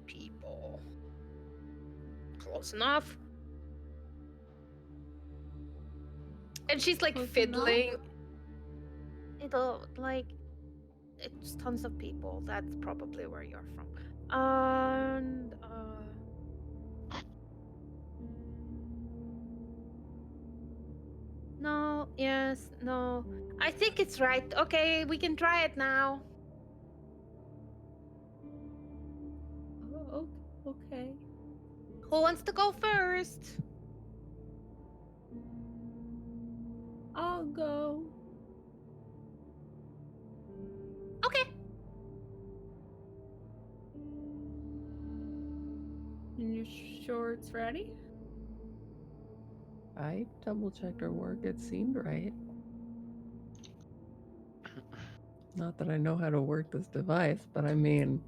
[SPEAKER 8] people. Close enough. And she's like
[SPEAKER 7] Close
[SPEAKER 8] fiddling.
[SPEAKER 7] enough?
[SPEAKER 8] It'll like it's tons of people. That's probably where you're from. And no, yes, no. I think it's right. Okay, we can try it now.
[SPEAKER 7] Oh, okay.
[SPEAKER 8] Who wants to go first?
[SPEAKER 7] I'll go.
[SPEAKER 8] Okay.
[SPEAKER 7] And you sure it's ready?
[SPEAKER 6] I double checked her work. It seemed right. Not that I know how to work this device, but I mean.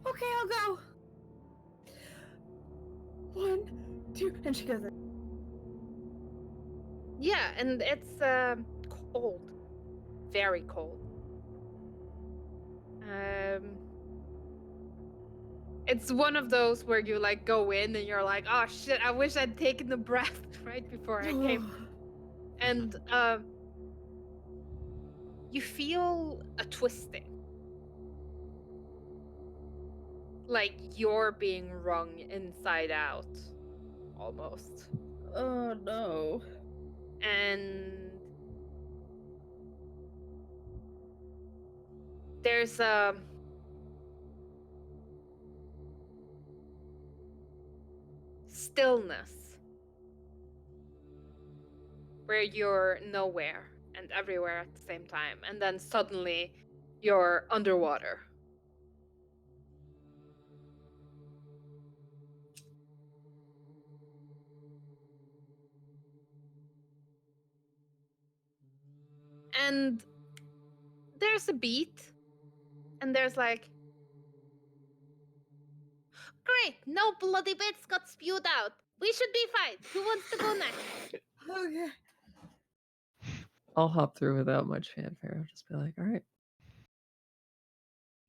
[SPEAKER 7] Okay, I'll go. 1, 2, and she goes.
[SPEAKER 2] Yeah, and it's cold. Very cold. It's one of those where you like go in and you're like, oh shit, I wish I'd taken the breath right before I came. And you feel a twisting. Like you're being wrung inside out. Almost.
[SPEAKER 7] Oh no.
[SPEAKER 2] And there's a stillness where you're nowhere and everywhere at the same time, and then suddenly you're underwater. And there's a beat, and there's like, great, no bloody bits got spewed out. We should be fine. Who wants to go next?
[SPEAKER 7] Okay.
[SPEAKER 6] I'll hop through without much fanfare. I'll just be like, all right.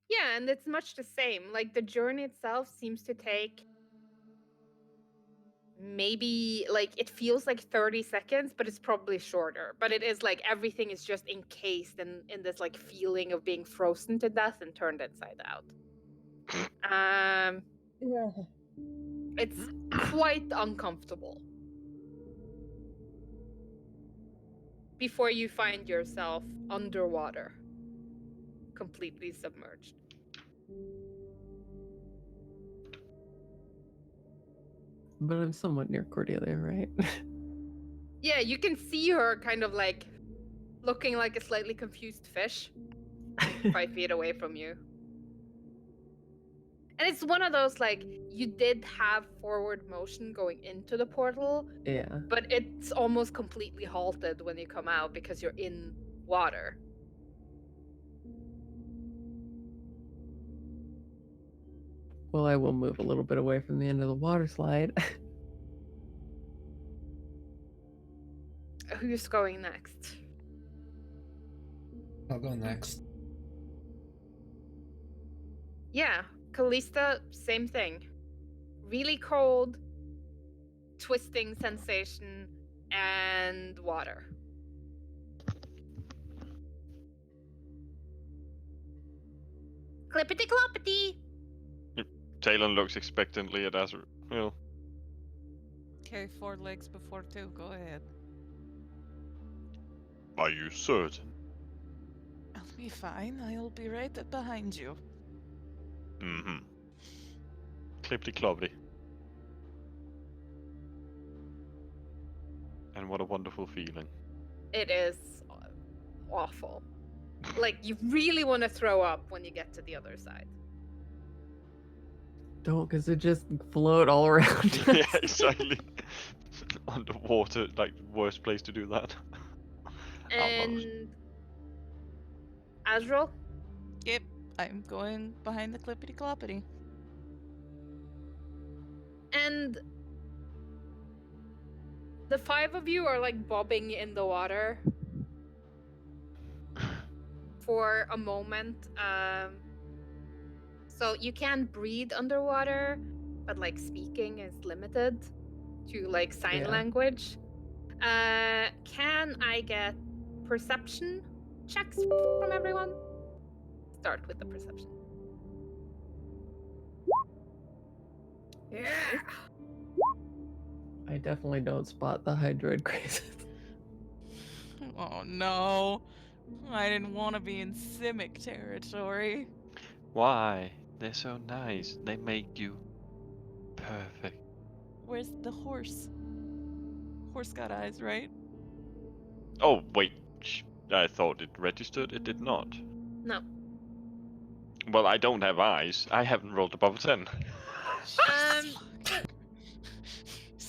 [SPEAKER 2] Yeah, and it's much the same. Like the journey itself seems to take maybe like it feels like 30 seconds, but it's probably shorter. But it is like everything is just encased in this like feeling of being frozen to death and turned inside out.
[SPEAKER 7] Yeah.
[SPEAKER 2] It's quite uncomfortable. Before you find yourself underwater, completely submerged.
[SPEAKER 6] But I'm somewhat near Cordelia, right?
[SPEAKER 2] Yeah, you can see her kind of like looking like a slightly confused fish 5 feet away from you. And it's one of those like you did have forward motion going into the portal,
[SPEAKER 6] Yeah.
[SPEAKER 2] but it's almost completely halted when you come out because you're in water.
[SPEAKER 6] Well, I will move a little bit away from the end of the water slide.
[SPEAKER 2] Who's going next?
[SPEAKER 4] I'll go next.
[SPEAKER 2] Yeah, Callista, same thing. Really cold, twisting sensation, and water. Clippity cloppity!
[SPEAKER 1] Talon looks expectantly at Azrael.
[SPEAKER 5] Okay, 4 legs before 2. Go ahead.
[SPEAKER 1] Are you certain?
[SPEAKER 5] I'll be fine. I'll be right behind you.
[SPEAKER 1] Mm-hmm. Clippity cloppity. And what a wonderful feeling.
[SPEAKER 2] It is awful. Like, you really want to throw up when you get to the other side.
[SPEAKER 6] Don't, because it just float all around.
[SPEAKER 1] Yeah,
[SPEAKER 6] us.
[SPEAKER 1] exactly. Underwater, like, worst place to do that.
[SPEAKER 2] And Azrael?
[SPEAKER 5] Yep, I'm going behind the clippity cloppity.
[SPEAKER 2] And the 5 of you are like bobbing in the water for a moment. So you can breathe underwater, but like speaking is limited to like sign
[SPEAKER 6] Yeah.
[SPEAKER 2] language. Can I get perception checks from everyone? Start with the perception.
[SPEAKER 7] Yeah.
[SPEAKER 6] I definitely don't spot the hydroid crisis.
[SPEAKER 5] Oh no. I didn't want to be in Simic territory.
[SPEAKER 1] Why? They're so nice. They make you perfect.
[SPEAKER 5] Where's the horse? Horse got eyes, right?
[SPEAKER 1] Oh, wait. I thought it registered. It did not.
[SPEAKER 2] No.
[SPEAKER 1] Well, I don't have eyes. I haven't rolled above 10.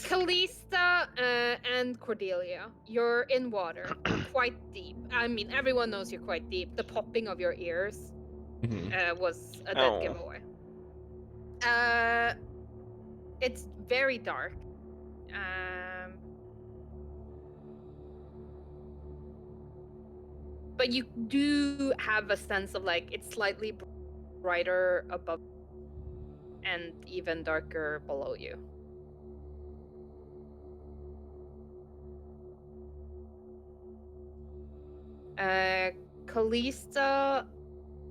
[SPEAKER 2] Callista and Cordelia, you're in water. You're quite deep. I mean, everyone knows you're quite deep. The popping of your ears was a dead
[SPEAKER 1] Oh.
[SPEAKER 2] giveaway. It's very dark. But you do have a sense of like it's slightly brighter above and even darker below you. Callista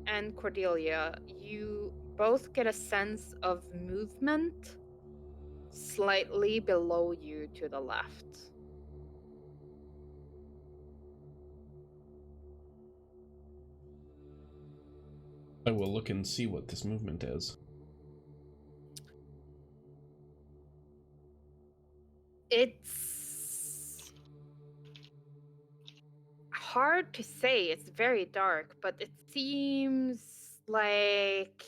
[SPEAKER 2] and Cordelia, you both get a sense of movement slightly below you to the left.
[SPEAKER 4] I will look and see what this movement is.
[SPEAKER 2] It's hard to say. It's very dark, but it seems like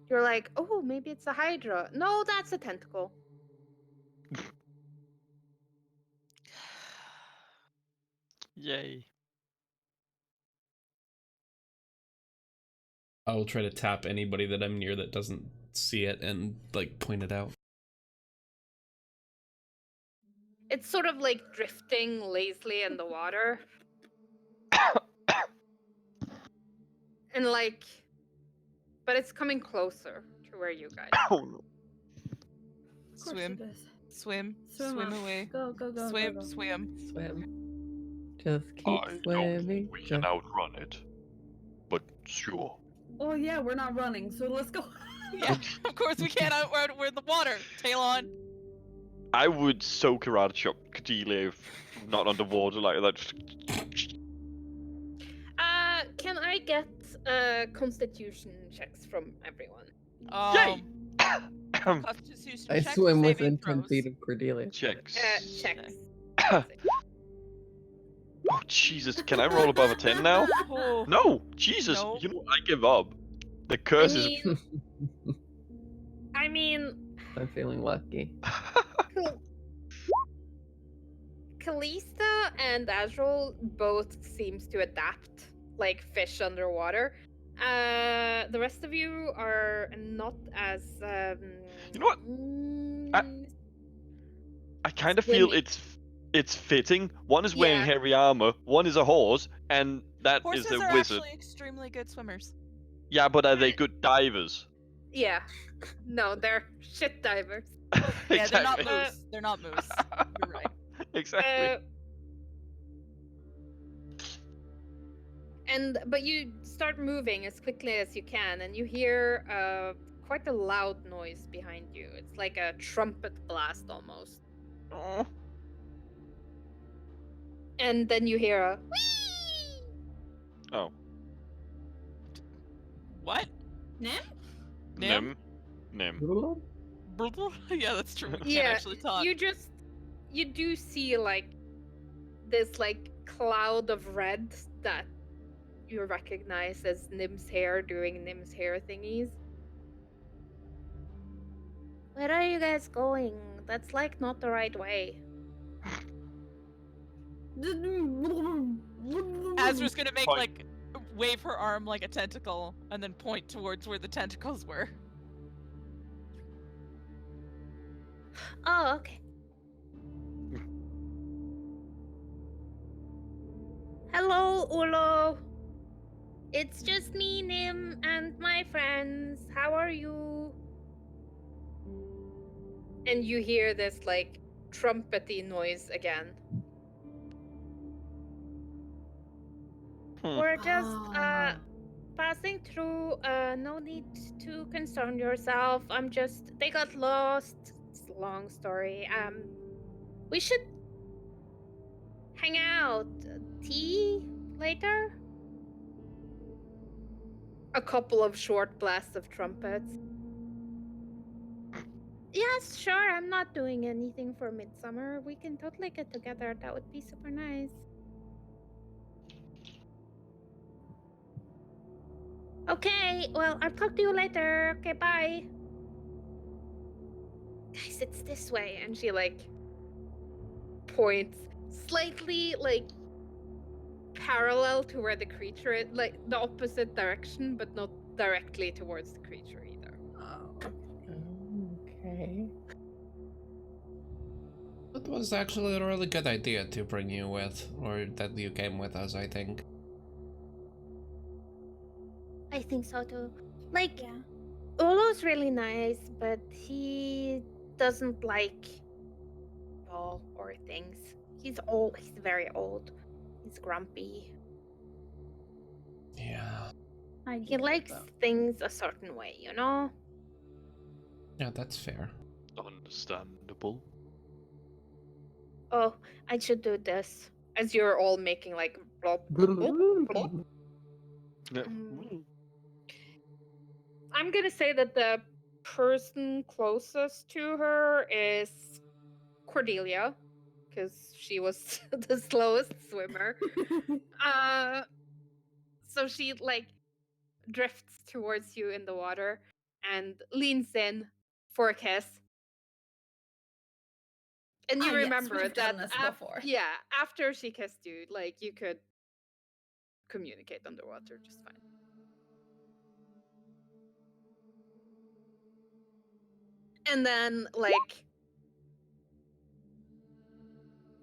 [SPEAKER 2] you're like, oh, maybe it's a hydra. No, that's a tentacle.
[SPEAKER 1] Yay.
[SPEAKER 4] I will try to tap anybody that I'm near that doesn't see it and like point it out.
[SPEAKER 2] It's sort of like drifting lazily in the water. And like, but it's coming closer to where you guys are.
[SPEAKER 1] Oh no.
[SPEAKER 7] Of course
[SPEAKER 5] Swim.
[SPEAKER 7] it is.
[SPEAKER 5] Swim
[SPEAKER 7] Swim off.
[SPEAKER 5] away.
[SPEAKER 7] Go, go, go,
[SPEAKER 5] Swim,
[SPEAKER 7] go, go.
[SPEAKER 5] swim.
[SPEAKER 6] Swim. Just keep
[SPEAKER 1] I don't
[SPEAKER 6] swimming.
[SPEAKER 1] think we can
[SPEAKER 6] Just...
[SPEAKER 1] outrun it. But sure.
[SPEAKER 7] Oh yeah, we're not running, so let's go.
[SPEAKER 5] Yeah, of course we can't outrun. We're in the water. Tail on.
[SPEAKER 1] I would so karate chop Cordelia if not underwater like that.
[SPEAKER 2] Can I get constitution checks from everyone?
[SPEAKER 1] Yay!
[SPEAKER 5] Constitution
[SPEAKER 6] I
[SPEAKER 5] checks,
[SPEAKER 6] swim
[SPEAKER 5] saving
[SPEAKER 6] within 10
[SPEAKER 5] throws.
[SPEAKER 6] feet of Cordelia.
[SPEAKER 1] Checks.
[SPEAKER 2] Checks.
[SPEAKER 1] Oh, Jesus, can I roll above a 10 now?
[SPEAKER 5] Oh.
[SPEAKER 1] No! Jesus!
[SPEAKER 5] No.
[SPEAKER 1] You know, I give up. The curse is...
[SPEAKER 2] I mean,
[SPEAKER 6] I'm feeling lucky.
[SPEAKER 2] Callista and Azrael both seems to adapt like fish underwater. The rest of you are not as
[SPEAKER 1] You know what? I kind of feel
[SPEAKER 2] Swimming.
[SPEAKER 1] it's fitting. One is wearing
[SPEAKER 2] Yeah.
[SPEAKER 1] heavy armor, one is a horse, and that
[SPEAKER 5] Horses
[SPEAKER 1] is a
[SPEAKER 5] are
[SPEAKER 1] wizard.
[SPEAKER 5] actually extremely good swimmers.
[SPEAKER 1] Yeah, but are they good divers?
[SPEAKER 2] Yeah. No, they're shit divers.
[SPEAKER 5] Yeah, they're not
[SPEAKER 1] Exactly.
[SPEAKER 5] moose. They're not moose. You're right.
[SPEAKER 1] Exactly.
[SPEAKER 2] But you start moving as quickly as you can, and you hear quite a loud noise behind you. It's like a trumpet blast almost.
[SPEAKER 1] Oh.
[SPEAKER 2] And then you hear a whee!
[SPEAKER 1] Oh.
[SPEAKER 5] What?
[SPEAKER 7] Nim?
[SPEAKER 1] Nim. Nim.
[SPEAKER 5] Yeah, that's true. We can't
[SPEAKER 2] Yeah,
[SPEAKER 5] actually talk.
[SPEAKER 2] you do see like this like cloud of red that you recognize as Nim's hair doing Nim's hair thingies. Where are you guys going? That's like not the right way.
[SPEAKER 5] Azra's gonna make
[SPEAKER 1] Point.
[SPEAKER 5] like wave her arm like a tentacle and then point towards where the tentacles were.
[SPEAKER 8] Oh, okay. Hello, Ulo. It's just me, Nim, and my friends. How are you?
[SPEAKER 2] And you hear this like trumpety noise again.
[SPEAKER 8] We're just passing through. No need to concern yourself. They got lost. It's a long story. We should hang out. Tea later?
[SPEAKER 2] A couple of short blasts of trumpets.
[SPEAKER 8] Yes, sure. I'm not doing anything for midsummer. We can totally get together. That would be super nice. Okay, well, I'll talk to you later. Okay, bye.
[SPEAKER 2] Guys, it's this way. And she like points slightly like parallel to where the creature is, like the opposite direction, but not directly towards the creature either.
[SPEAKER 6] Okay.
[SPEAKER 4] That was actually a really good idea to bring you with, or that you came with us, I think.
[SPEAKER 8] I think so too. Like,
[SPEAKER 3] Yeah.
[SPEAKER 8] Olo's really nice, but he doesn't like ball or things. He's old. He's very old. He's grumpy.
[SPEAKER 4] Yeah.
[SPEAKER 3] I
[SPEAKER 8] He
[SPEAKER 3] get it,
[SPEAKER 8] likes
[SPEAKER 3] though.
[SPEAKER 8] things a certain way, you know?
[SPEAKER 4] Yeah, that's fair.
[SPEAKER 1] Understandable.
[SPEAKER 8] Oh, I should do this. As you're all making like blop, blop, blop, blop.
[SPEAKER 1] Yeah.
[SPEAKER 2] I'm gonna say that the person closest to her is Cordelia, because she was the slowest swimmer. So she like drifts towards you in the water and leans in for a kiss. And you
[SPEAKER 3] Ah, yes,
[SPEAKER 2] remember
[SPEAKER 3] we've
[SPEAKER 2] that
[SPEAKER 3] done this before.
[SPEAKER 2] yeah, after she kissed you, like you could communicate underwater just fine. And then like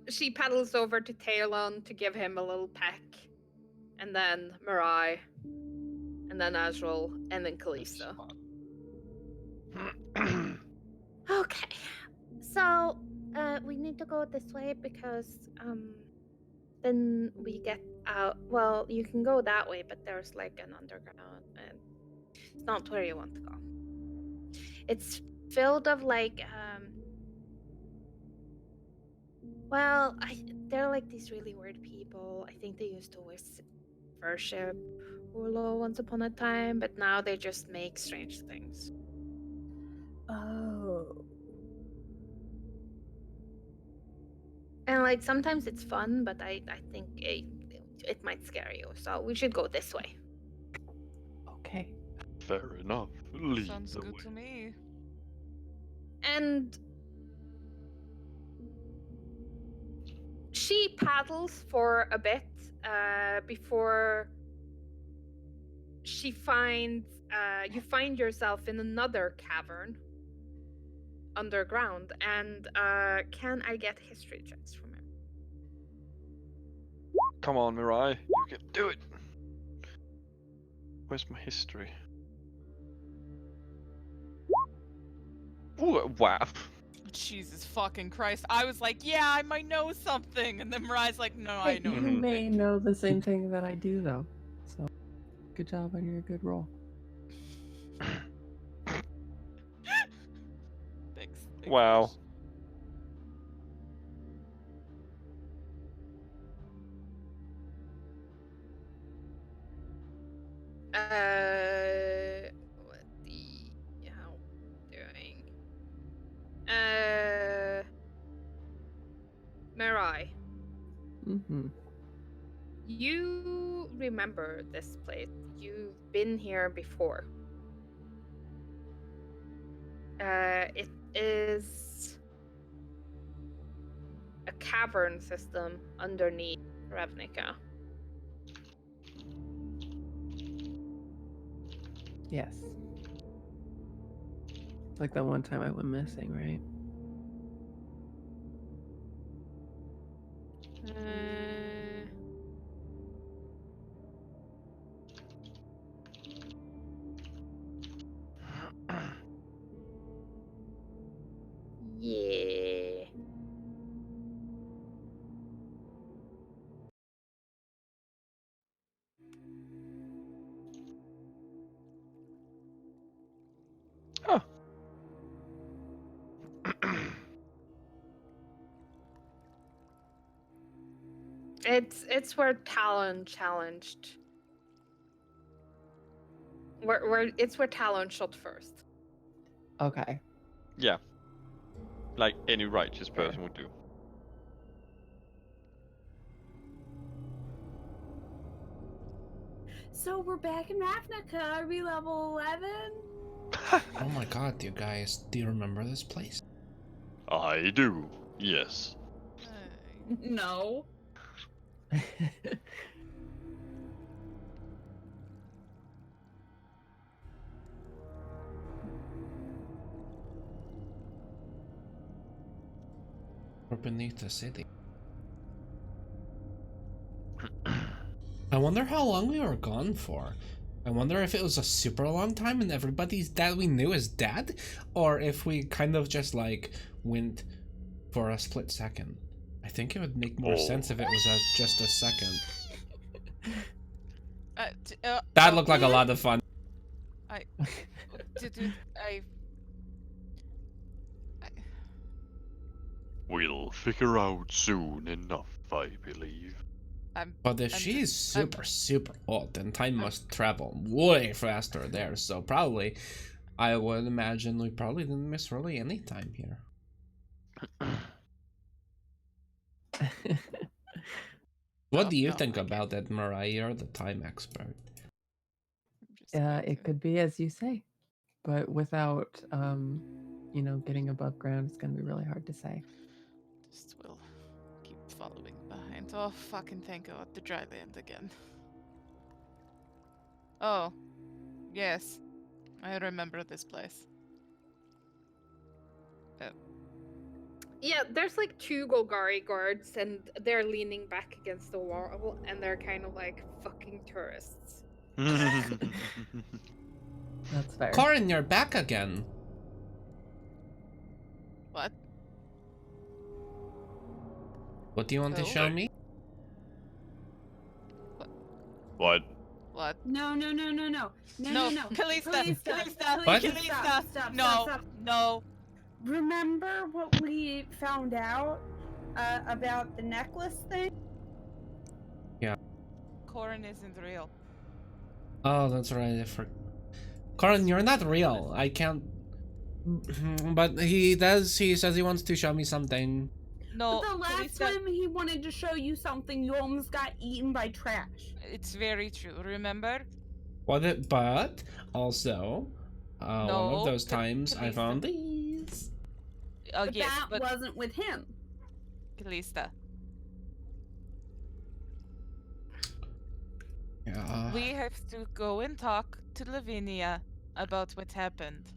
[SPEAKER 2] she paddles over to Talon to give him a little peck. And then Mirai. And then Azrael. And then Callisto.
[SPEAKER 8] Okay. So, we need to go this way because then we get out. Well, you can go that way, but there's like an underground, and it's not where you want to go. It's filled of like well, they're like these really weird people. I think they used to worship Urlo once upon a time, but now they just make strange things.
[SPEAKER 3] Oh.
[SPEAKER 8] And like sometimes it's fun, but I think it might scare you. So we should go this way.
[SPEAKER 6] Okay.
[SPEAKER 1] Fair enough. Lead
[SPEAKER 5] Sounds
[SPEAKER 1] the
[SPEAKER 5] good
[SPEAKER 1] way.
[SPEAKER 5] to me.
[SPEAKER 2] And she paddles for a bit before she finds you find yourself in another cavern underground. And can I get history checks from him?
[SPEAKER 1] Come on, Mirai. You can do it. Where's my history? Ooh, wow.
[SPEAKER 5] Jesus fucking Christ. I was like, yeah, I might know something. And then Mariah's like, no, I
[SPEAKER 6] Hey,
[SPEAKER 5] know
[SPEAKER 6] you
[SPEAKER 1] Mhm.
[SPEAKER 6] may know the same thing that I do, though. So, good job on your good roll.
[SPEAKER 5] Thanks.
[SPEAKER 1] Wow.
[SPEAKER 2] What the hell doing? Mirai,
[SPEAKER 6] Mm-hmm.
[SPEAKER 2] you remember this place. You've been here before. It is a cavern system underneath Ravnica.
[SPEAKER 6] Yes. Like that one time I went missing, right?
[SPEAKER 2] Uh, yeah.
[SPEAKER 1] Huh.
[SPEAKER 2] It's where Talon challenged. Where it's where Talon shot first.
[SPEAKER 6] Okay.
[SPEAKER 1] Yeah. Like any righteous
[SPEAKER 6] Fair.
[SPEAKER 1] person would do.
[SPEAKER 3] So we're back in Ravnica. Are we level 11?
[SPEAKER 4] Oh my god, you guys, do you remember this place?
[SPEAKER 1] I do. Yes.
[SPEAKER 3] No.
[SPEAKER 4] Or beneath the city. I wonder how long we were gone for. I wonder if it was a super long time and everybody's that we knew is dead, or if we kind of just like went for a split second. I think it would make more sense if it was just a second. That looked like a lot of fun.
[SPEAKER 1] We'll figure out soon enough, I believe.
[SPEAKER 4] But if she's super old, then time must travel way faster there. So probably, I would imagine we probably didn't miss really any time here. What do you think about that, Mariah? You're the time expert.
[SPEAKER 6] It could be as you say, but without, you know, getting above ground, it's gonna be really hard to say.
[SPEAKER 5] Just will keep following behind. Oh, fucking thank God, the dry land again. Oh, yes, I remember this place.
[SPEAKER 2] Yeah, there's like 2 Golgari guards, and they're leaning back against the wall, and they're kind of like fucking tourists.
[SPEAKER 6] That's fair.
[SPEAKER 4] Corin, you're back again.
[SPEAKER 5] What?
[SPEAKER 4] What do you want to show me?
[SPEAKER 1] What?
[SPEAKER 5] What?
[SPEAKER 7] No.
[SPEAKER 5] Kalista,
[SPEAKER 4] What?
[SPEAKER 5] Kalista, no, no.
[SPEAKER 7] Remember what we found out about the necklace thing?
[SPEAKER 4] Yeah.
[SPEAKER 5] Corin isn't real.
[SPEAKER 4] Oh, that's right. Corin, you're not real. I can't. But he does. He says he wants to show me something.
[SPEAKER 5] No,
[SPEAKER 7] But the last time he wanted to show you something, you almost got eaten by trash.
[SPEAKER 5] It's very true. Remember?
[SPEAKER 4] But also, one of those times I found these.
[SPEAKER 7] But that wasn't with him.
[SPEAKER 5] Kalista.
[SPEAKER 4] Yeah.
[SPEAKER 5] We have to go and talk to Lavinia about what happened.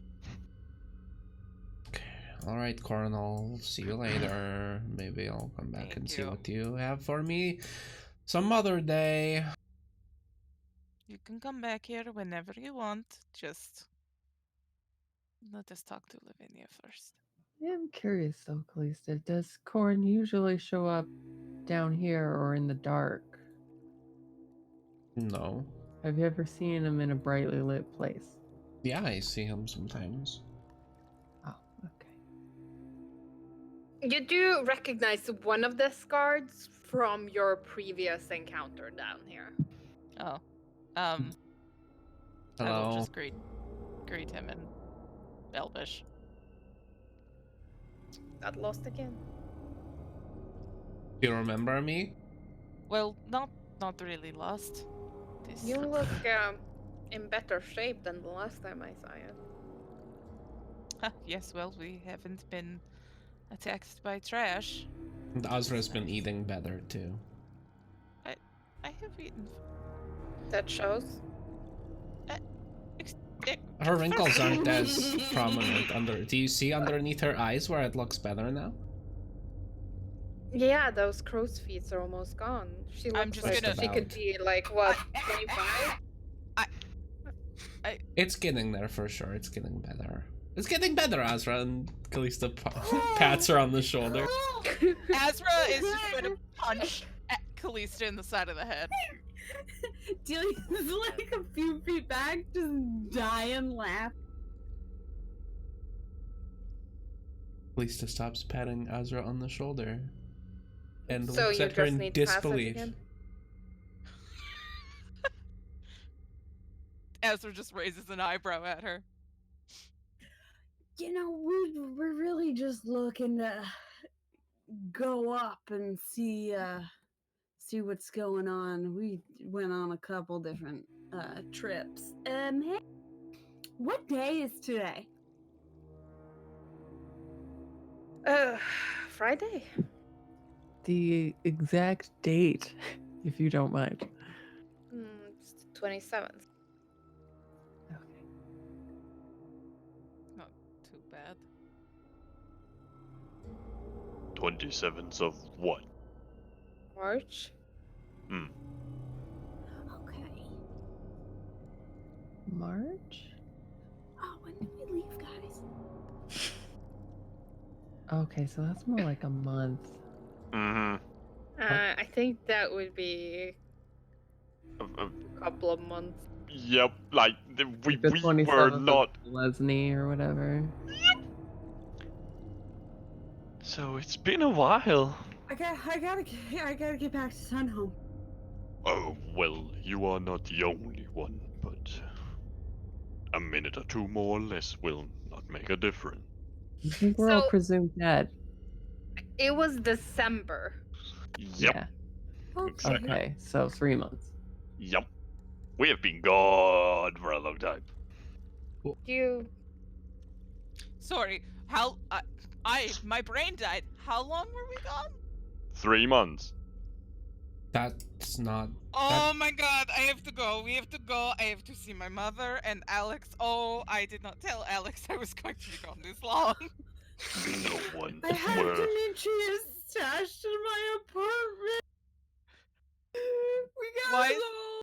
[SPEAKER 4] All right, Corin, I'll see you later. Maybe I'll come back and see what you have for me some other day.
[SPEAKER 5] You can come back here whenever you want. Just let us talk to Lavinia first.
[SPEAKER 6] Yeah, I'm curious though, Calista. Does Corin usually show up down here or in the dark?
[SPEAKER 4] No.
[SPEAKER 6] Have you ever seen him in a brightly lit place?
[SPEAKER 4] Yeah, I see him sometimes.
[SPEAKER 6] Oh, okay.
[SPEAKER 2] You do recognize one of the guards from your previous encounter down here.
[SPEAKER 5] Oh.
[SPEAKER 4] Hello.
[SPEAKER 5] I will just greet him in Elvish.
[SPEAKER 2] Got lost again.
[SPEAKER 4] Do you remember me?
[SPEAKER 5] Well, not really lost.
[SPEAKER 2] You look in better shape than the last time I saw you.
[SPEAKER 5] Yes, well, we haven't been attacked by trash.
[SPEAKER 4] And Azra's been eating better too.
[SPEAKER 5] I have eaten.
[SPEAKER 2] That shows.
[SPEAKER 4] Her wrinkles aren't as prominent under. Do you see underneath her eyes where it looks better now?
[SPEAKER 2] Yeah, those crow's feet are almost gone. She looks like she could be like what, 25?
[SPEAKER 4] It's getting there for sure. It's getting better. It's getting better, Azra. And Kalista pats her on the shoulder.
[SPEAKER 5] Azra is just going to punch at Kalista in the side of the head.
[SPEAKER 7] Delia's like a few feet back, just dying laugh.
[SPEAKER 4] Kalista stops patting Azra on the shoulder and
[SPEAKER 2] So
[SPEAKER 4] looks
[SPEAKER 2] you
[SPEAKER 4] at her
[SPEAKER 2] just
[SPEAKER 4] in
[SPEAKER 2] need passage
[SPEAKER 4] disbelief.
[SPEAKER 2] again?
[SPEAKER 5] Ezra just raises an eyebrow at her.
[SPEAKER 7] You know, we're really just looking to go up and see what's going on. We went on a couple different trips. Hey, what day is today?
[SPEAKER 2] Friday.
[SPEAKER 6] The exact date, if you don't mind.
[SPEAKER 2] It's the 27th.
[SPEAKER 6] Okay.
[SPEAKER 5] Not too bad.
[SPEAKER 1] 27th of what?
[SPEAKER 2] March?
[SPEAKER 3] Okay.
[SPEAKER 6] March?
[SPEAKER 3] Oh, when did we leave, guys?
[SPEAKER 6] Okay, so that's more like a month.
[SPEAKER 1] Mm-hmm.
[SPEAKER 2] I think that would be a couple of months.
[SPEAKER 1] Yep, like, we
[SPEAKER 6] The
[SPEAKER 1] were
[SPEAKER 6] 27th of
[SPEAKER 1] not...
[SPEAKER 6] Lesney or whatever.
[SPEAKER 1] So it's been a while.
[SPEAKER 7] I gotta get back to Sunhome.
[SPEAKER 1] Oh, well, you are not the only one, but a minute or two more or less will not make a difference.
[SPEAKER 6] I think we're all
[SPEAKER 2] So-
[SPEAKER 6] presumed dead.
[SPEAKER 2] It was December.
[SPEAKER 1] Yep,
[SPEAKER 6] Yeah.
[SPEAKER 1] exactly.
[SPEAKER 6] Okay, so 3 months.
[SPEAKER 1] Yep. We have been gone for a long time.
[SPEAKER 2] You
[SPEAKER 5] Sorry, my brain died. How long were we gone?
[SPEAKER 1] 3 months.
[SPEAKER 4] That's not.
[SPEAKER 5] Oh my god, I have to go. We have to go. I have to see my mother and Alex. Oh, I did not tell Alex I was going to be gone this long.
[SPEAKER 1] No one.
[SPEAKER 7] I had
[SPEAKER 1] were-
[SPEAKER 7] Demetrius stashed in my apartment. We got
[SPEAKER 5] Why is-
[SPEAKER 7] along.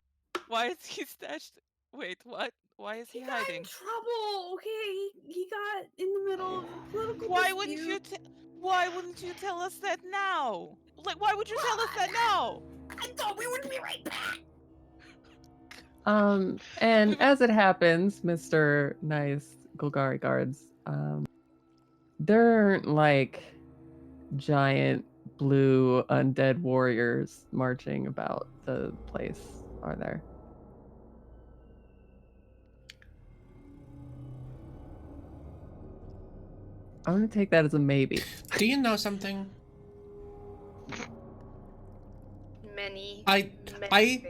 [SPEAKER 5] Why is he stashed? Wait, what? Why is he
[SPEAKER 3] He got in
[SPEAKER 5] hiding?
[SPEAKER 3] trouble. Okay, he got in the middle of a political
[SPEAKER 5] Why
[SPEAKER 3] dispute.
[SPEAKER 5] wouldn't you? Why wouldn't you tell us that now? Like, why would you tell us that now?
[SPEAKER 3] I thought we would be right back.
[SPEAKER 6] And as it happens, Mr. Nice Golgari guards, there aren't like giant blue undead warriors marching about the place, are there? I'm gonna take that as a maybe.
[SPEAKER 4] Do you know something?
[SPEAKER 2] many
[SPEAKER 4] I
[SPEAKER 2] things.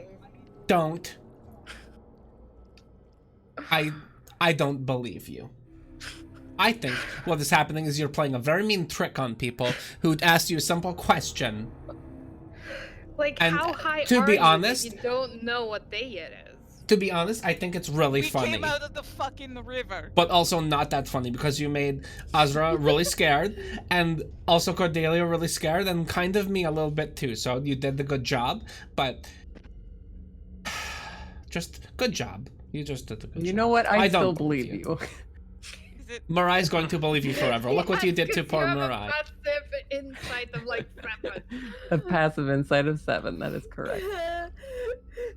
[SPEAKER 4] don't. I don't believe you. I think what is happening is you're playing a very mean trick on people who'd asked you a simple question.
[SPEAKER 2] Like,
[SPEAKER 4] And
[SPEAKER 2] how high
[SPEAKER 4] to
[SPEAKER 2] are
[SPEAKER 4] be
[SPEAKER 2] you
[SPEAKER 4] honest-
[SPEAKER 2] that you don't know what day it is?
[SPEAKER 4] To be honest, I think it's really
[SPEAKER 5] We
[SPEAKER 4] funny.
[SPEAKER 5] came out of the fucking river.
[SPEAKER 4] But also not that funny because you made Azra really scared and also Cordelia really scared and kind of me a little bit too. So you did the good job, but just good job. You just did the good job.
[SPEAKER 6] You know what? I
[SPEAKER 4] don't
[SPEAKER 6] still believe you.
[SPEAKER 5] Is it?
[SPEAKER 4] Marai's going to believe you forever. Look what you did to poor Marai.
[SPEAKER 2] Passive insight of like 7.
[SPEAKER 6] A passive insight of 7, that is correct.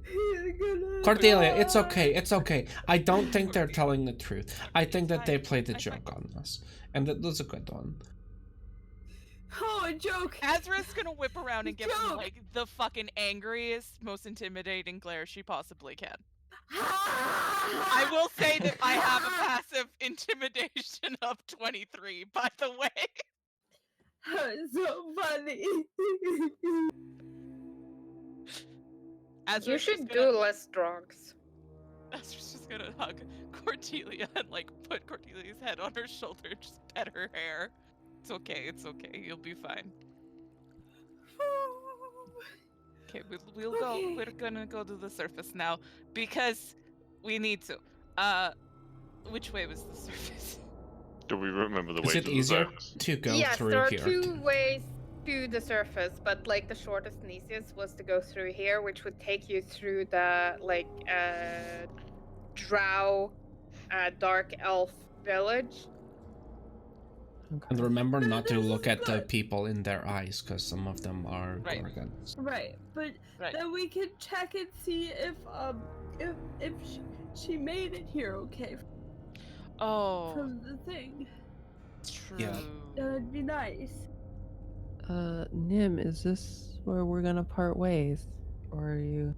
[SPEAKER 7] He's gonna
[SPEAKER 4] Cordelia, it's
[SPEAKER 7] die.
[SPEAKER 4] okay. It's okay. I don't think they're telling the truth. I think that they
[SPEAKER 5] fine.
[SPEAKER 4] played a
[SPEAKER 5] I
[SPEAKER 4] joke
[SPEAKER 5] find-
[SPEAKER 4] on us. And that was a good one.
[SPEAKER 7] Oh, a joke.
[SPEAKER 5] Azra's gonna whip around and give him
[SPEAKER 7] Joke.
[SPEAKER 5] like the fucking angriest, most intimidating glare she possibly can.
[SPEAKER 7] I
[SPEAKER 5] I will say that I have a passive intimidation of 23, by the way.
[SPEAKER 7] So funny.
[SPEAKER 5] Azra's
[SPEAKER 2] You
[SPEAKER 5] just
[SPEAKER 2] should
[SPEAKER 5] gonna,
[SPEAKER 2] do less drugs.
[SPEAKER 5] Azra's just gonna hug Cordelia and like put Cordelia's head on her shoulder, just pet her hair. It's okay, you'll be fine. Okay, we'll go.
[SPEAKER 7] Okay.
[SPEAKER 5] We're gonna go to the surface now because we need to. Which way was the surface?
[SPEAKER 1] Do we remember the
[SPEAKER 4] Is
[SPEAKER 1] way
[SPEAKER 4] it
[SPEAKER 1] to
[SPEAKER 4] easier
[SPEAKER 1] the surface?
[SPEAKER 4] to go
[SPEAKER 2] Yes,
[SPEAKER 4] through
[SPEAKER 2] there are
[SPEAKER 4] here?
[SPEAKER 2] 2 ways to the surface, but like the shortest and easiest was to go through here, which would take you through the like drow dark elf village.
[SPEAKER 4] And remember not to look at the people in their eyes, because some of them are
[SPEAKER 5] Right.
[SPEAKER 4] gorgons.
[SPEAKER 7] Right, but
[SPEAKER 5] Right.
[SPEAKER 7] then we can check and see if she made it here okay
[SPEAKER 5] Oh,
[SPEAKER 7] from the thing.
[SPEAKER 5] true.
[SPEAKER 4] Yeah.
[SPEAKER 7] That'd be nice.
[SPEAKER 6] Nim, is this where we're gonna part ways? Or are you...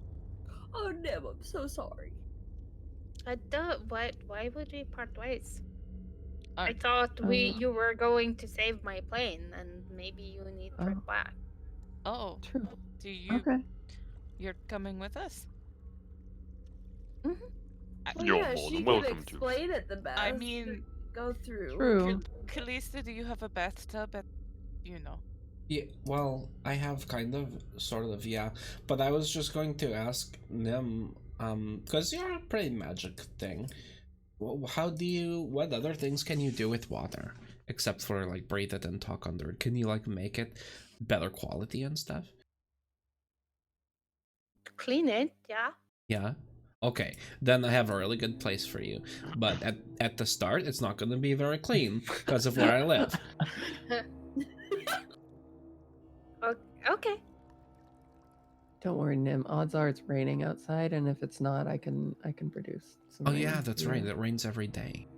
[SPEAKER 7] Oh, Nim, I'm so sorry.
[SPEAKER 8] I don't. Why would we part ways? I
[SPEAKER 5] Alright.
[SPEAKER 8] thought
[SPEAKER 6] Uh,
[SPEAKER 8] you were going to save my plane, and maybe you need to
[SPEAKER 6] Oh.
[SPEAKER 8] back.
[SPEAKER 5] Oh,
[SPEAKER 6] True.
[SPEAKER 5] do you?
[SPEAKER 6] Okay.
[SPEAKER 5] You're coming with us?
[SPEAKER 8] Mhm.
[SPEAKER 7] Well,
[SPEAKER 1] You're
[SPEAKER 7] yeah,
[SPEAKER 1] more
[SPEAKER 7] she
[SPEAKER 1] than
[SPEAKER 7] could
[SPEAKER 1] welcome to.
[SPEAKER 7] explain it the best.
[SPEAKER 5] I mean,
[SPEAKER 7] go through.
[SPEAKER 6] True.
[SPEAKER 5] Kalista, do you have a bathtub at, you know?
[SPEAKER 4] Yeah, well, I have kind of, sort of, yeah. But I was just going to ask Nim, because you're a pretty magic thing. Well, how do you, what other things can you do with water? except for like breathe it and talk under it. Can you like make it better quality and stuff?
[SPEAKER 8] Clean it, yeah.
[SPEAKER 4] Yeah. Okay, then I have a really good place for you. But at the start, it's not going to be very clean because of where I live.
[SPEAKER 8] Okay.
[SPEAKER 6] Don't worry, Nim. Odds are it's raining outside, and if it's not, I can produce some
[SPEAKER 4] Oh
[SPEAKER 6] rain
[SPEAKER 4] yeah, that's
[SPEAKER 6] for
[SPEAKER 4] right.
[SPEAKER 6] you.
[SPEAKER 4] It rains every day.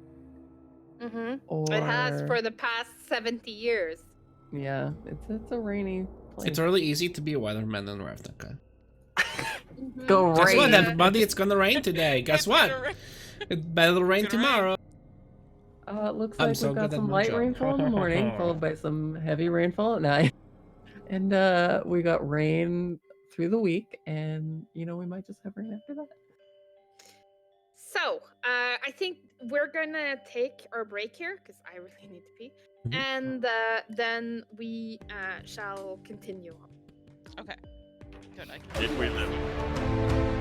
[SPEAKER 6] Or
[SPEAKER 2] It has for the past 70 years.
[SPEAKER 6] yeah, it's a rainy place.
[SPEAKER 4] It's really easy to be a weatherman in Ravnica.
[SPEAKER 6] Go
[SPEAKER 4] Guess what,
[SPEAKER 6] rain.
[SPEAKER 4] everybody? It's gonna rain today. Guess what? It better rain tomorrow.
[SPEAKER 6] It looks
[SPEAKER 4] I'm
[SPEAKER 6] like
[SPEAKER 4] so
[SPEAKER 6] we've got
[SPEAKER 4] good at
[SPEAKER 6] some
[SPEAKER 4] my
[SPEAKER 6] light
[SPEAKER 4] job.
[SPEAKER 6] rainfall in the morning, followed by some heavy rainfall at night. And we got rain through the week, and we might just have rain after that.
[SPEAKER 2] So, I think we're gonna take our break here because I really need to pee, and then we shall continue on.
[SPEAKER 5] Okay. Good. I can.
[SPEAKER 1] If we live.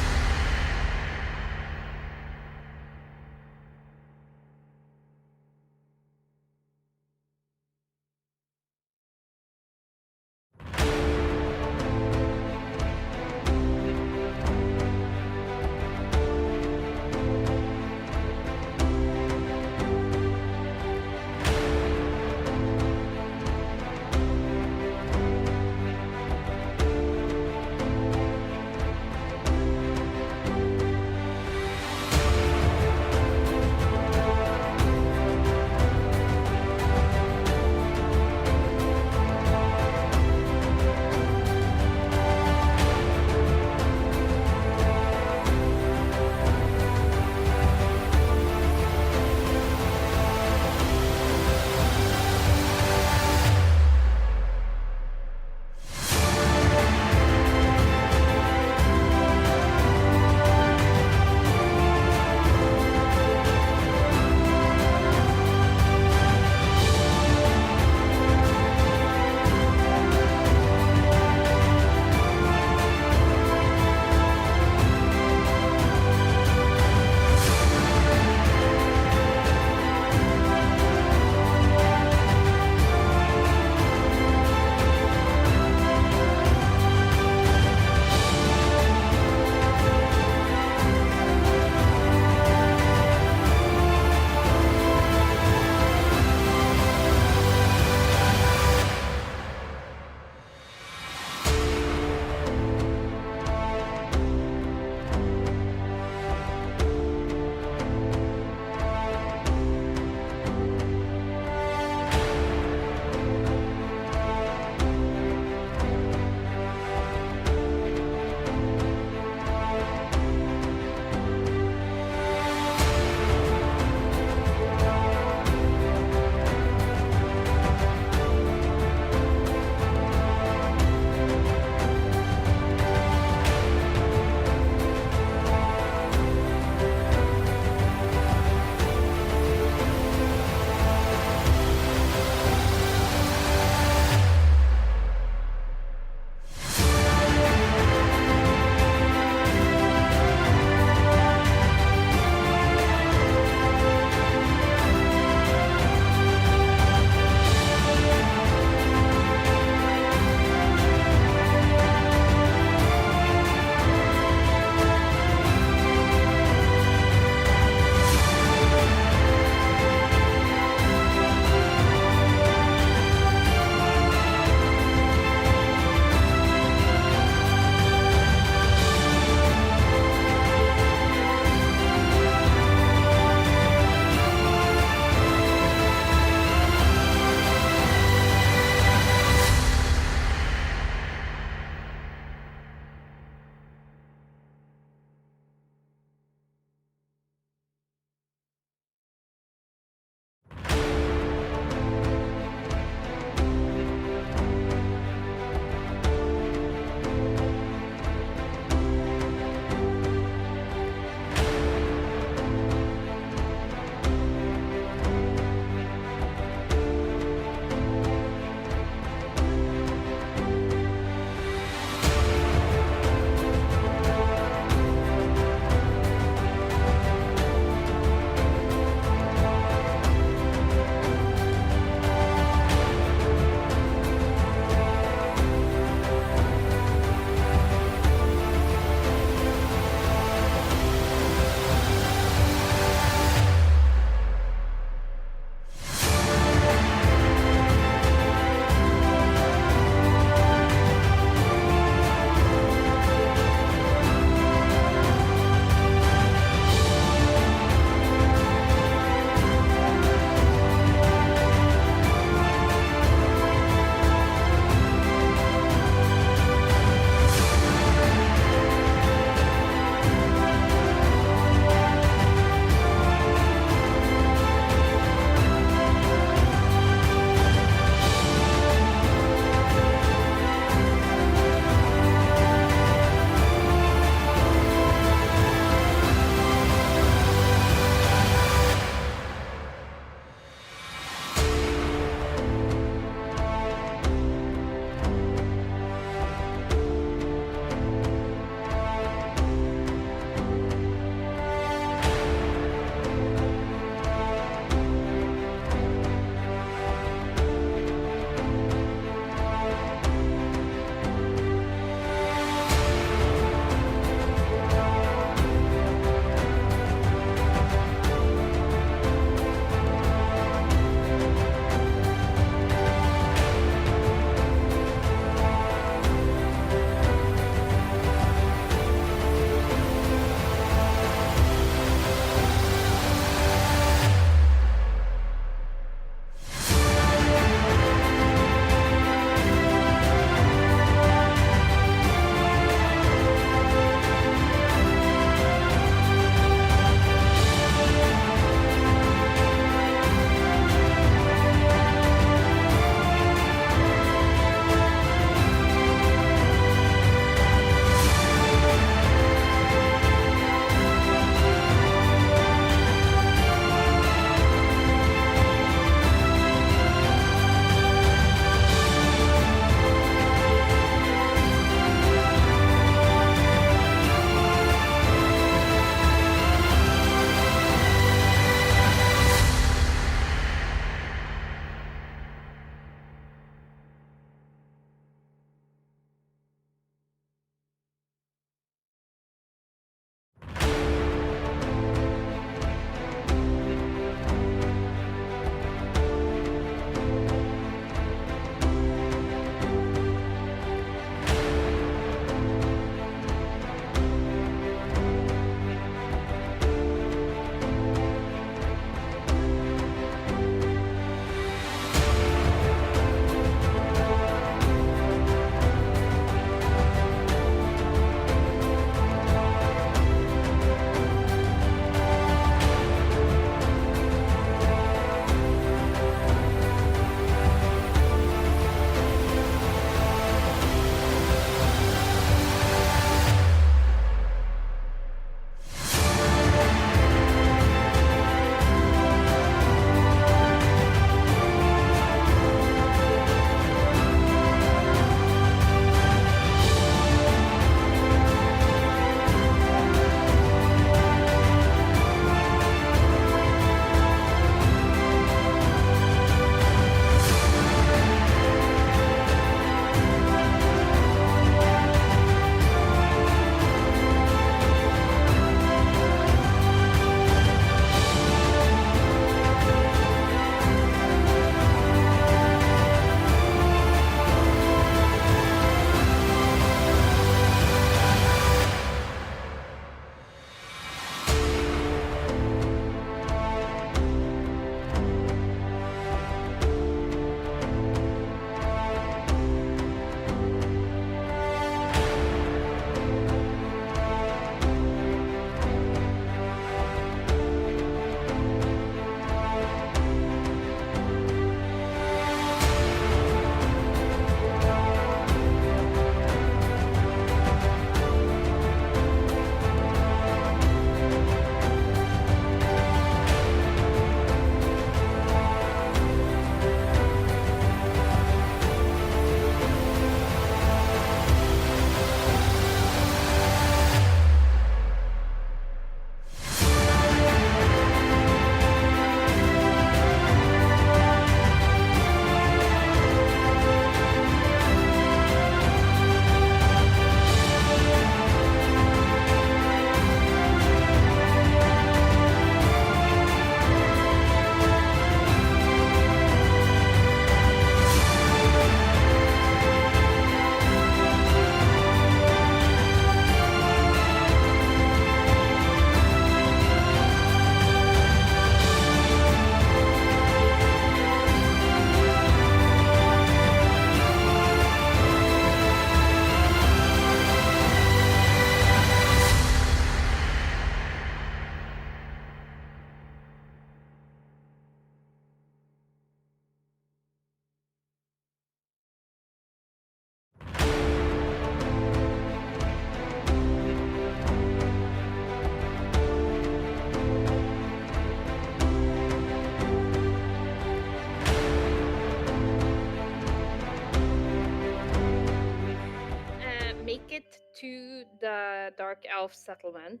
[SPEAKER 2] dark elf settlement,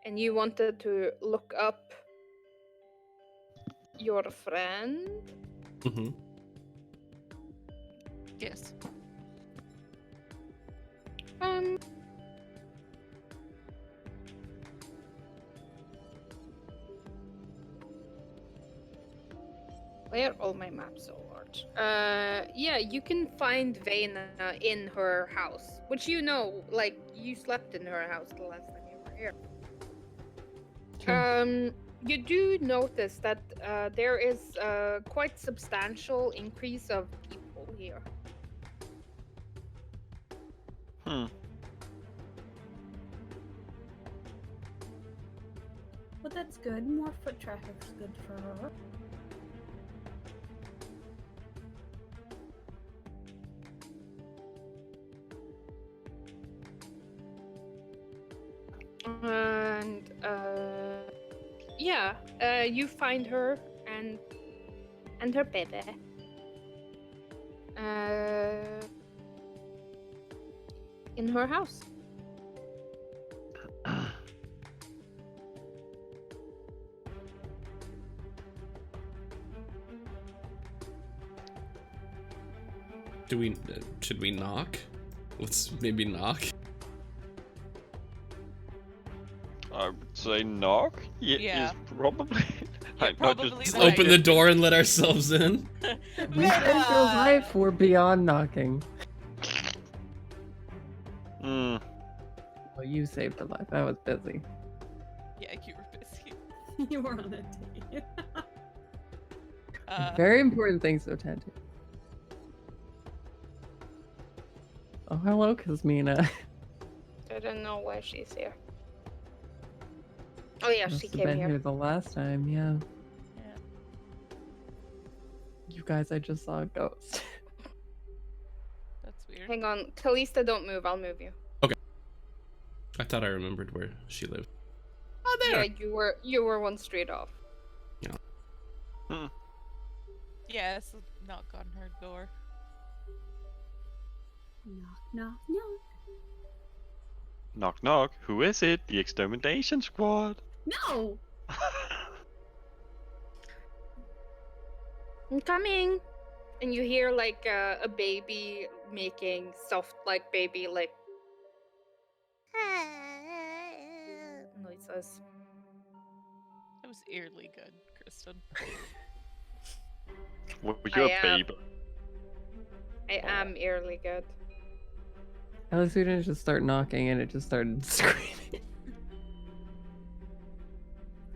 [SPEAKER 2] and you wanted to look up your friend.
[SPEAKER 4] Mm-hmm.
[SPEAKER 5] Yes.
[SPEAKER 2] Why are all my maps so large? Yeah, you can find Vena in her house, which you know, like, you slept in her house the last time you were here.
[SPEAKER 6] Sure.
[SPEAKER 2] You do notice that there is a quite substantial increase of people here.
[SPEAKER 3] Well, that's good. More foot traffic's good for her.
[SPEAKER 2] And yeah, you find her and her baby. In her house.
[SPEAKER 4] Should we knock? Let's maybe knock.
[SPEAKER 1] I would say knock.
[SPEAKER 5] Yeah.
[SPEAKER 1] Is probably.
[SPEAKER 5] Yeah,
[SPEAKER 1] Not
[SPEAKER 5] probably
[SPEAKER 1] just
[SPEAKER 4] Just
[SPEAKER 5] right.
[SPEAKER 4] open the door and let ourselves in.
[SPEAKER 6] We spent your life, we're beyond knocking.
[SPEAKER 1] Hmm.
[SPEAKER 6] Well, you saved her life. I was busy.
[SPEAKER 5] Yeah, you were busy.
[SPEAKER 7] You were on a date.
[SPEAKER 6] Very important things to attend to. Oh, hello, Kazmina.
[SPEAKER 2] I don't know why she's here. Oh yeah,
[SPEAKER 6] Must
[SPEAKER 2] she
[SPEAKER 6] have
[SPEAKER 2] came
[SPEAKER 6] been
[SPEAKER 2] here.
[SPEAKER 6] here the last time, yeah.
[SPEAKER 5] Yeah.
[SPEAKER 6] You guys, I just saw a ghost.
[SPEAKER 5] That's weird.
[SPEAKER 2] Hang on, Kalista, don't move. I'll move you.
[SPEAKER 4] I thought I remembered where she lived. Oh, there.
[SPEAKER 2] Yeah, you were one street off.
[SPEAKER 5] Yeah, so knock on her door.
[SPEAKER 3] Knock, knock, knock.
[SPEAKER 1] Knock knock. Who is it? The extermination squad.
[SPEAKER 3] No!
[SPEAKER 2] I'm coming. And you hear like a baby making soft like baby like noises.
[SPEAKER 5] That was eerily good, Kristen.
[SPEAKER 1] Were you a
[SPEAKER 2] I am.
[SPEAKER 1] baby?
[SPEAKER 2] I am eerily good.
[SPEAKER 6] Alex, we didn't just start knocking and it just started screaming.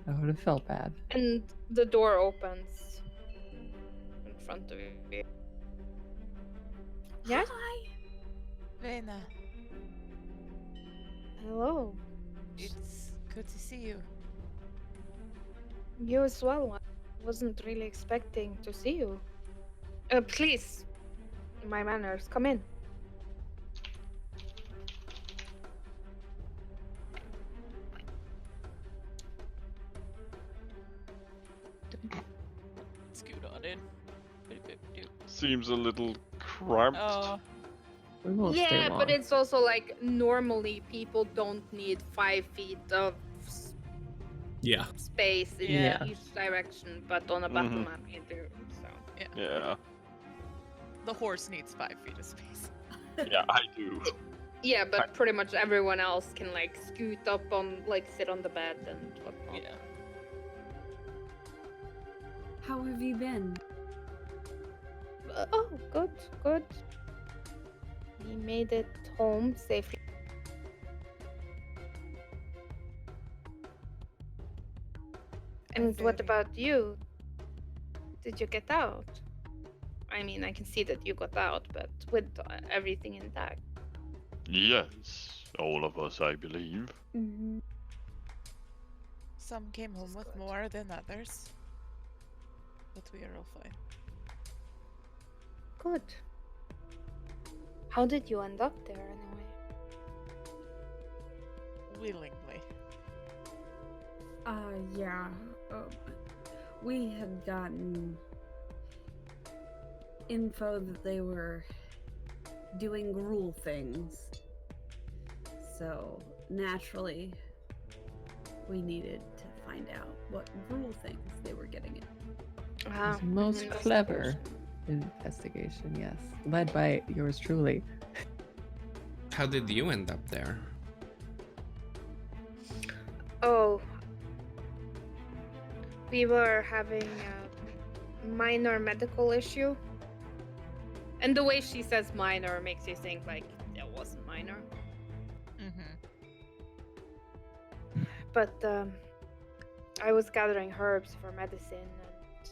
[SPEAKER 6] I would have felt bad.
[SPEAKER 2] And the door opens in front of you. Yes?
[SPEAKER 3] Hi.
[SPEAKER 5] Vena,
[SPEAKER 2] Hello.
[SPEAKER 5] it's good to see you.
[SPEAKER 2] You as well. I wasn't really expecting to see you. Please, my manners, come in.
[SPEAKER 5] Scoot on in.
[SPEAKER 1] Seems a little cramped.
[SPEAKER 5] Oh,
[SPEAKER 6] We won't stay
[SPEAKER 2] Yeah,
[SPEAKER 6] long.
[SPEAKER 2] but it's also like normally people don't need 5 feet of
[SPEAKER 4] Yeah.
[SPEAKER 2] space in
[SPEAKER 5] Yeah.
[SPEAKER 2] each direction, but on a battle
[SPEAKER 1] Mhm.
[SPEAKER 2] map you do. So
[SPEAKER 1] Yeah.
[SPEAKER 5] the horse needs 5 feet of space.
[SPEAKER 1] Yeah, I do.
[SPEAKER 2] yeah, but pretty much everyone else can like scoot up on like sit on the bed and whatnot.
[SPEAKER 5] Yeah.
[SPEAKER 7] How have you been?
[SPEAKER 2] Oh, good, good. We made it home safely. And what
[SPEAKER 7] very-
[SPEAKER 2] about you? Did you get out? I mean, I can see that you got out, but with everything intact.
[SPEAKER 1] Yes, all of us, I believe.
[SPEAKER 7] Mm-hmm.
[SPEAKER 5] Some came home with
[SPEAKER 2] good.
[SPEAKER 5] more than others. But we are all fine.
[SPEAKER 2] Good. How did you end up there anyway?
[SPEAKER 5] Willingly.
[SPEAKER 7] Yeah. We had gotten info that they were doing gruel things. So naturally, we needed to find out what rule things they were getting in.
[SPEAKER 2] Ah,
[SPEAKER 6] It's most clever investigation, yes. Led by yours truly.
[SPEAKER 4] How did you end up there?
[SPEAKER 2] Oh, we were having a minor medical issue. And the way she says minor makes you think like it wasn't minor.
[SPEAKER 5] Mm-hmm.
[SPEAKER 2] But I was gathering herbs for medicine and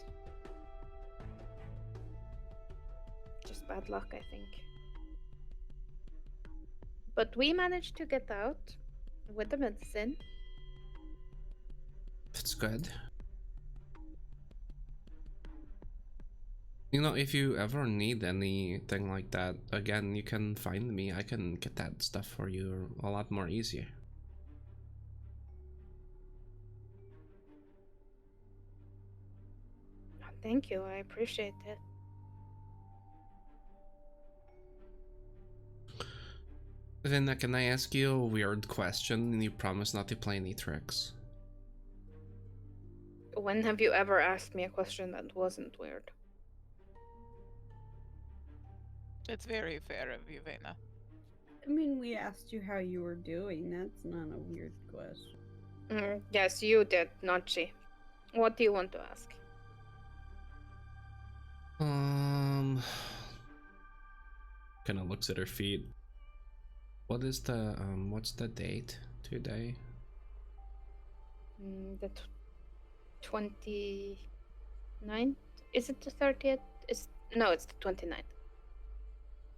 [SPEAKER 2] just bad luck, I think. But we managed to get out with the medicine.
[SPEAKER 4] That's good. You know, if you ever need anything like that, again, you can find me. I can get that stuff for you a lot more easier.
[SPEAKER 2] Thank you, I appreciate it.
[SPEAKER 4] Then can I ask you a weird question and you promise not to play any tricks?
[SPEAKER 2] When have you ever asked me a question that wasn't weird?
[SPEAKER 5] It's very fair of you, Vena.
[SPEAKER 7] I mean, we asked you how you were doing. That's not a weird question.
[SPEAKER 2] Yes, you did, not she. What do you want to ask?
[SPEAKER 4] Kinda looks at her feet. What is the what's the date today?
[SPEAKER 2] The 29th? Is it the 30th? No, it's the 29th.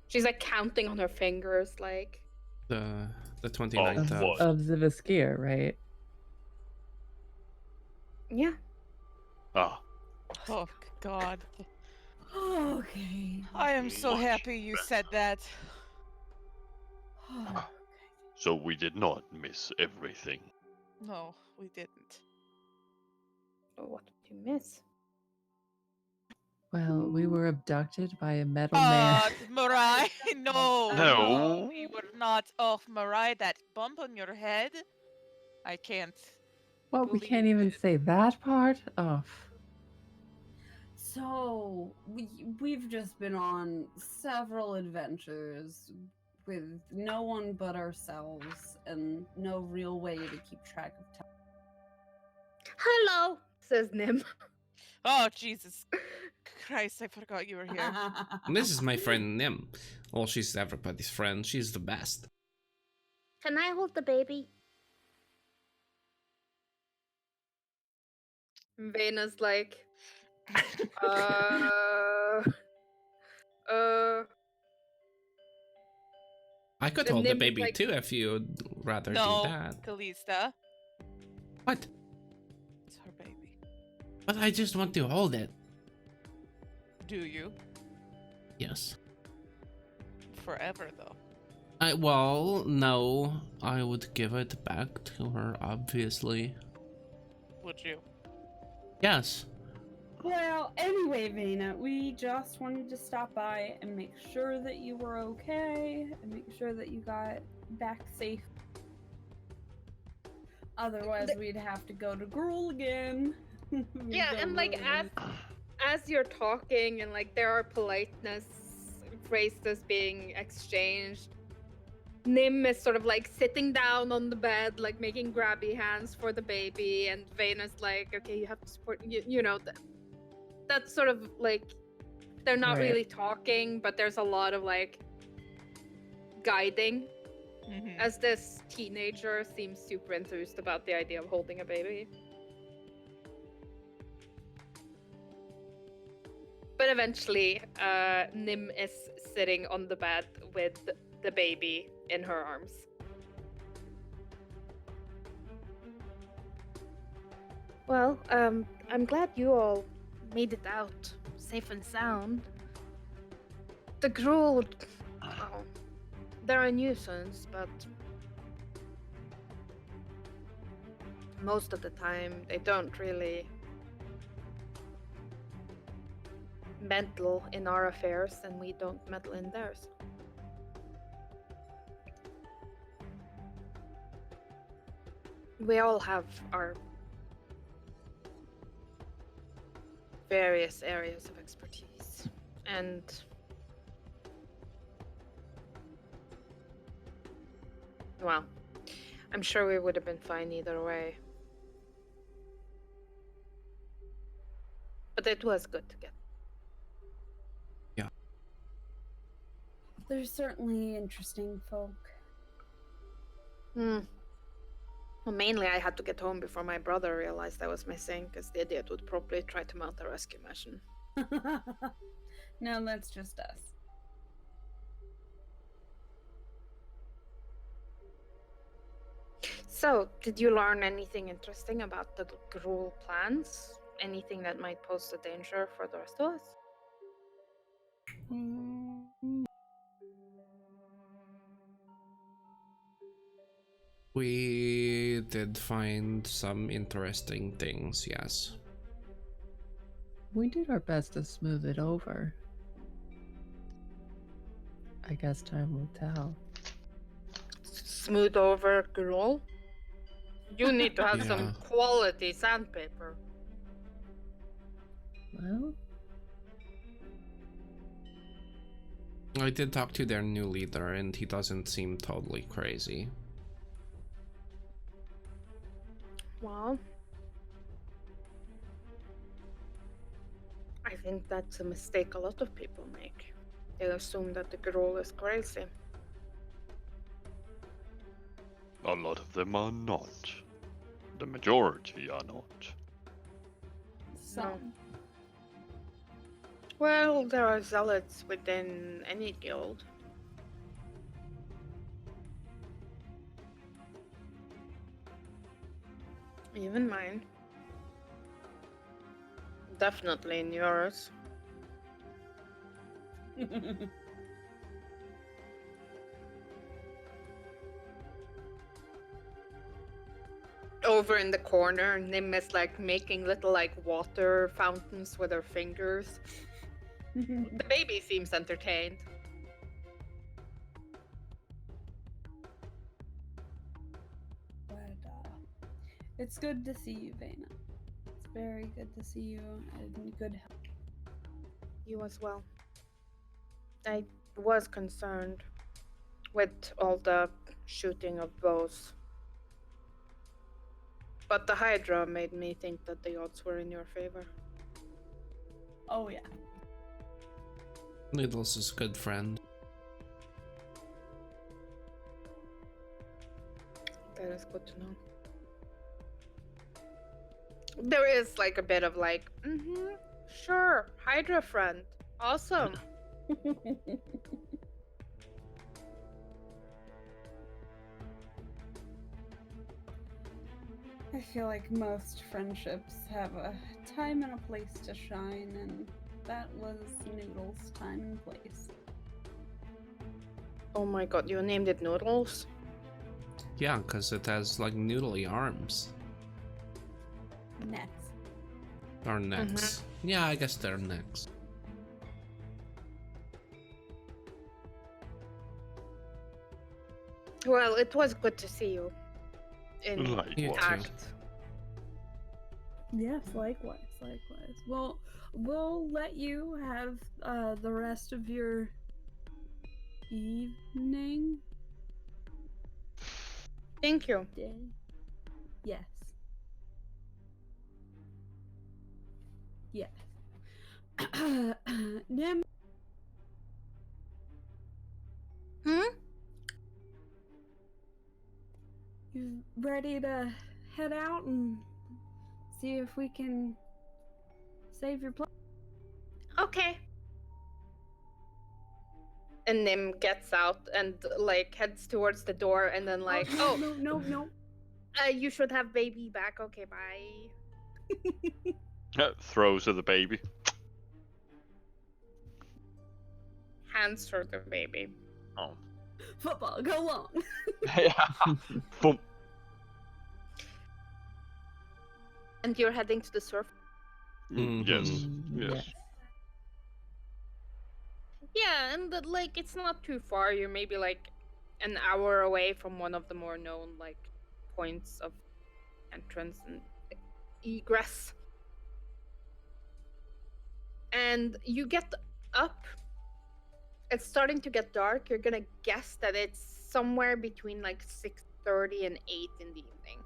[SPEAKER 2] She's like counting on her fingers, like.
[SPEAKER 4] The 29th
[SPEAKER 1] Of what?
[SPEAKER 6] Of Ziviskir, right?
[SPEAKER 2] Yeah.
[SPEAKER 1] Ah,
[SPEAKER 5] Oh, God.
[SPEAKER 7] Okay.
[SPEAKER 5] I am so
[SPEAKER 1] Much
[SPEAKER 5] happy you said that.
[SPEAKER 1] so we did not miss everything.
[SPEAKER 5] No, we didn't.
[SPEAKER 2] What did you miss?
[SPEAKER 6] Well, we were abducted by a metal man.
[SPEAKER 5] Mariah, no.
[SPEAKER 1] No.
[SPEAKER 5] We were not. Oh, Mariah, that bump on your head? I can't.
[SPEAKER 6] Well, we can't
[SPEAKER 5] believe
[SPEAKER 6] even
[SPEAKER 5] it.
[SPEAKER 6] say that part? Oh.
[SPEAKER 7] So we've just been on several adventures with no one but ourselves and no real way to keep track of time.
[SPEAKER 2] Hello, says Nim.
[SPEAKER 5] Oh, Jesus Christ, I forgot you were here.
[SPEAKER 4] This is my friend Nim. Well, she's everybody's friend. She's the best.
[SPEAKER 8] Can I hold the baby?
[SPEAKER 2] Vena's like,
[SPEAKER 4] I could
[SPEAKER 2] And
[SPEAKER 4] hold the
[SPEAKER 2] Nim is
[SPEAKER 4] baby
[SPEAKER 2] like-
[SPEAKER 4] too if you'd rather do
[SPEAKER 5] No,
[SPEAKER 4] that.
[SPEAKER 5] Kalista.
[SPEAKER 4] What?
[SPEAKER 5] It's her baby.
[SPEAKER 4] But I just want to hold it.
[SPEAKER 5] Do you?
[SPEAKER 4] Yes.
[SPEAKER 5] Forever, though.
[SPEAKER 4] Well, no. I would give it back to her, obviously.
[SPEAKER 5] Would you?
[SPEAKER 4] Yes.
[SPEAKER 7] Well, anyway, Vena, we just wanted to stop by and make sure that you were okay and make sure that you got back safe. Otherwise, we'd have to go to Gruul again. We
[SPEAKER 2] Yeah,
[SPEAKER 7] don't
[SPEAKER 2] and like
[SPEAKER 7] really
[SPEAKER 2] as you're talking and like there are politeness phrases being exchanged, Nim is sort of like sitting down on the bed, like making grabby hands for the baby, and Vena's like, okay, you have to support, you know, that's sort of like, they're not
[SPEAKER 6] Right.
[SPEAKER 2] really talking, but there's a lot of like guiding,
[SPEAKER 5] Mm-hmm.
[SPEAKER 2] as this teenager seems super enthused about the idea of holding a baby. But eventually, Nim is sitting on the bed with the baby in her arms. Well, I'm glad you all made it out safe and sound. The Gruul, oh, they're a nuisance, but most of the time they don't really meddle in our affairs, and we don't meddle in theirs. We all have our various areas of expertise. And well, I'm sure we would have been fine either way. But it was good to get.
[SPEAKER 7] They're certainly interesting folk.
[SPEAKER 2] Well, mainly I had to get home before my brother realized I was missing, because the idiot would probably try to mount a rescue mission.
[SPEAKER 7] No, that's just us.
[SPEAKER 2] So, did you learn anything interesting about the Gruul plans? Anything that might pose a danger for the rest of us?
[SPEAKER 4] We did find some interesting things, yes.
[SPEAKER 6] We did our best to smooth it over. I guess time will tell.
[SPEAKER 2] Smooth over Gruul? You need to have
[SPEAKER 4] Yeah.
[SPEAKER 2] some quality sandpaper.
[SPEAKER 6] Well,
[SPEAKER 4] I did talk to their new leader, and he doesn't seem totally crazy.
[SPEAKER 2] Well, I think that's a mistake a lot of people make. They assume that the Gruul is crazy.
[SPEAKER 1] A lot of them are not. The majority are not.
[SPEAKER 7] Some.
[SPEAKER 2] Well, there are zealots within any guild. Even mine. Definitely in yours. Over in the corner, Nim is like making little like water fountains with her fingers. The baby seems entertained.
[SPEAKER 7] But it's good to see you, Vena. It's very good to see you in good health.
[SPEAKER 2] You as well. I was concerned with all the shooting of bows. But the Hydra made me think that the odds were in your favor.
[SPEAKER 7] Oh yeah.
[SPEAKER 4] Needles is a good friend.
[SPEAKER 2] That is good to know. There is like a bit of like, sure, Hydra friend. Awesome.
[SPEAKER 7] I feel like most friendships have a time and a place to shine, and that was Noodle's time and place.
[SPEAKER 2] Oh my god, you named it Noodles?
[SPEAKER 4] Yeah, because it has like noodly arms.
[SPEAKER 7] Next.
[SPEAKER 4] Or necks. Yeah, I guess they're necks.
[SPEAKER 2] Well, it was good to see you.
[SPEAKER 1] Likewise.
[SPEAKER 2] Intact.
[SPEAKER 7] Yes, likewise, likewise. Well, we'll let you have the rest of your evening.
[SPEAKER 2] Thank you.
[SPEAKER 7] Day. Yes. Yes. Nim. You ready to head out and see if we can save your place?
[SPEAKER 2] Okay. And Nim gets out and like heads towards the door and then like,
[SPEAKER 7] No.
[SPEAKER 2] you should have baby back. Okay, bye.
[SPEAKER 1] Throws at the baby.
[SPEAKER 2] Hands her the baby.
[SPEAKER 1] Oh.
[SPEAKER 7] Football, go long.
[SPEAKER 1] Yeah. Boom.
[SPEAKER 2] And you're heading to the surf.
[SPEAKER 1] Yes.
[SPEAKER 6] Mm,
[SPEAKER 1] Yes.
[SPEAKER 2] Yeah, and like it's not too far. You're maybe like an hour away from one of the more known like points of entrance and egress. And you get up. It's starting to get dark. You're gonna guess that it's somewhere between like 6:30 and 8 in the evening.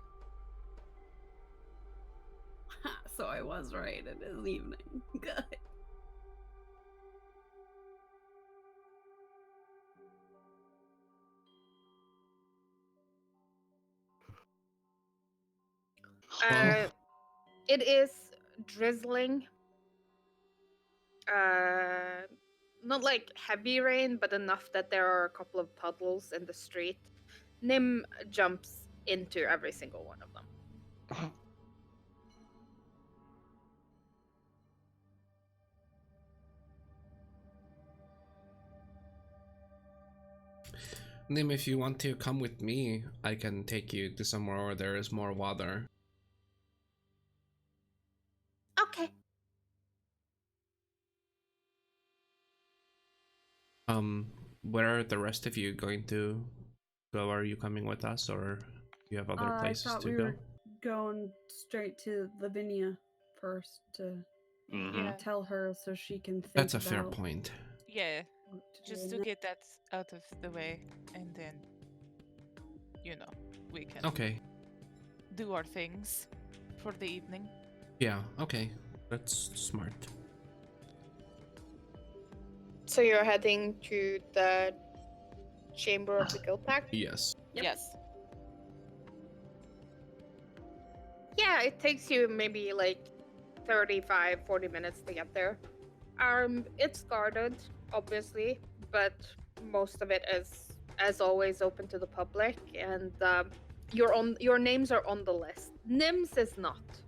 [SPEAKER 7] So I was right. It is evening. Good.
[SPEAKER 2] It is drizzling. Not like heavy rain, but enough that there are a couple of puddles in the street. Nim jumps into every single one of them.
[SPEAKER 4] Nim, if you want to come with me, I can take you to somewhere where there is more water.
[SPEAKER 8] Okay.
[SPEAKER 4] Where are the rest of you going to go? Are you coming with us, or do you have other places
[SPEAKER 7] I thought
[SPEAKER 4] to
[SPEAKER 7] we
[SPEAKER 4] go?
[SPEAKER 7] were going straight to Lavinia first to
[SPEAKER 5] Yeah.
[SPEAKER 7] tell her so she can think
[SPEAKER 4] That's a fair
[SPEAKER 7] about
[SPEAKER 4] point.
[SPEAKER 5] Yeah.
[SPEAKER 7] what to
[SPEAKER 5] Just
[SPEAKER 7] do
[SPEAKER 5] to get that out of the way, and then, we can
[SPEAKER 4] Okay.
[SPEAKER 5] do our things for the evening.
[SPEAKER 4] Yeah, okay. That's smart.
[SPEAKER 2] So you're heading to the Chamber of the Guild Pact?
[SPEAKER 4] Yes.
[SPEAKER 7] Yep.
[SPEAKER 5] Yes.
[SPEAKER 2] Yeah, it takes you maybe like 40 minutes to get there. It's guarded, obviously, but most of it is, as always, open to the public, and your names are on the list. Nim's is not.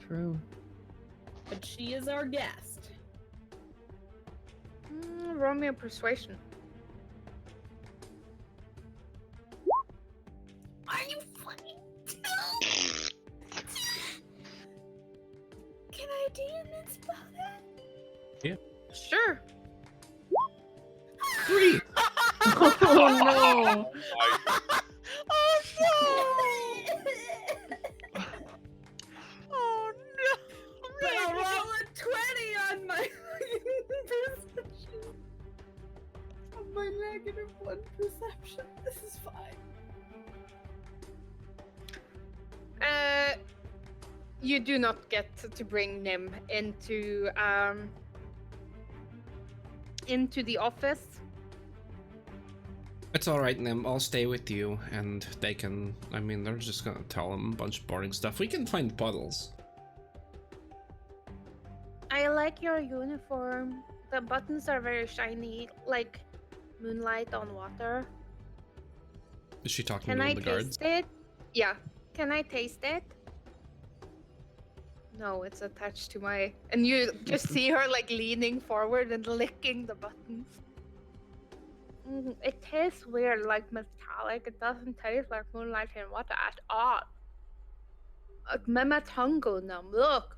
[SPEAKER 6] True.
[SPEAKER 7] But she is our guest.
[SPEAKER 2] Roll me a persuasion.
[SPEAKER 3] Are you fucking? Can I do an spell that?
[SPEAKER 2] Sure.
[SPEAKER 4] 3!
[SPEAKER 6] Oh no!
[SPEAKER 5] Oh no! Oh no!
[SPEAKER 7] But I'll
[SPEAKER 5] Really?
[SPEAKER 7] roll a 20 on my perception. On my -1 perception. This is fine.
[SPEAKER 2] You do not get to bring Nim into the office.
[SPEAKER 4] It's alright, Nim. I'll stay with you, and they can... I mean, they're just gonna tell them a bunch of boring stuff. We can find puddles.
[SPEAKER 2] I like your uniform. The buttons are very shiny, like moonlight on water.
[SPEAKER 4] Is she talking
[SPEAKER 2] Can
[SPEAKER 4] to
[SPEAKER 2] I
[SPEAKER 4] the guards?
[SPEAKER 2] taste it? Yeah. Can I taste it? No, it's attached to my... And you just see her like leaning forward and licking the buttons. It tastes weird, like metallic. It doesn't taste like moonlight in water at all. Like my tongue go numb. Look.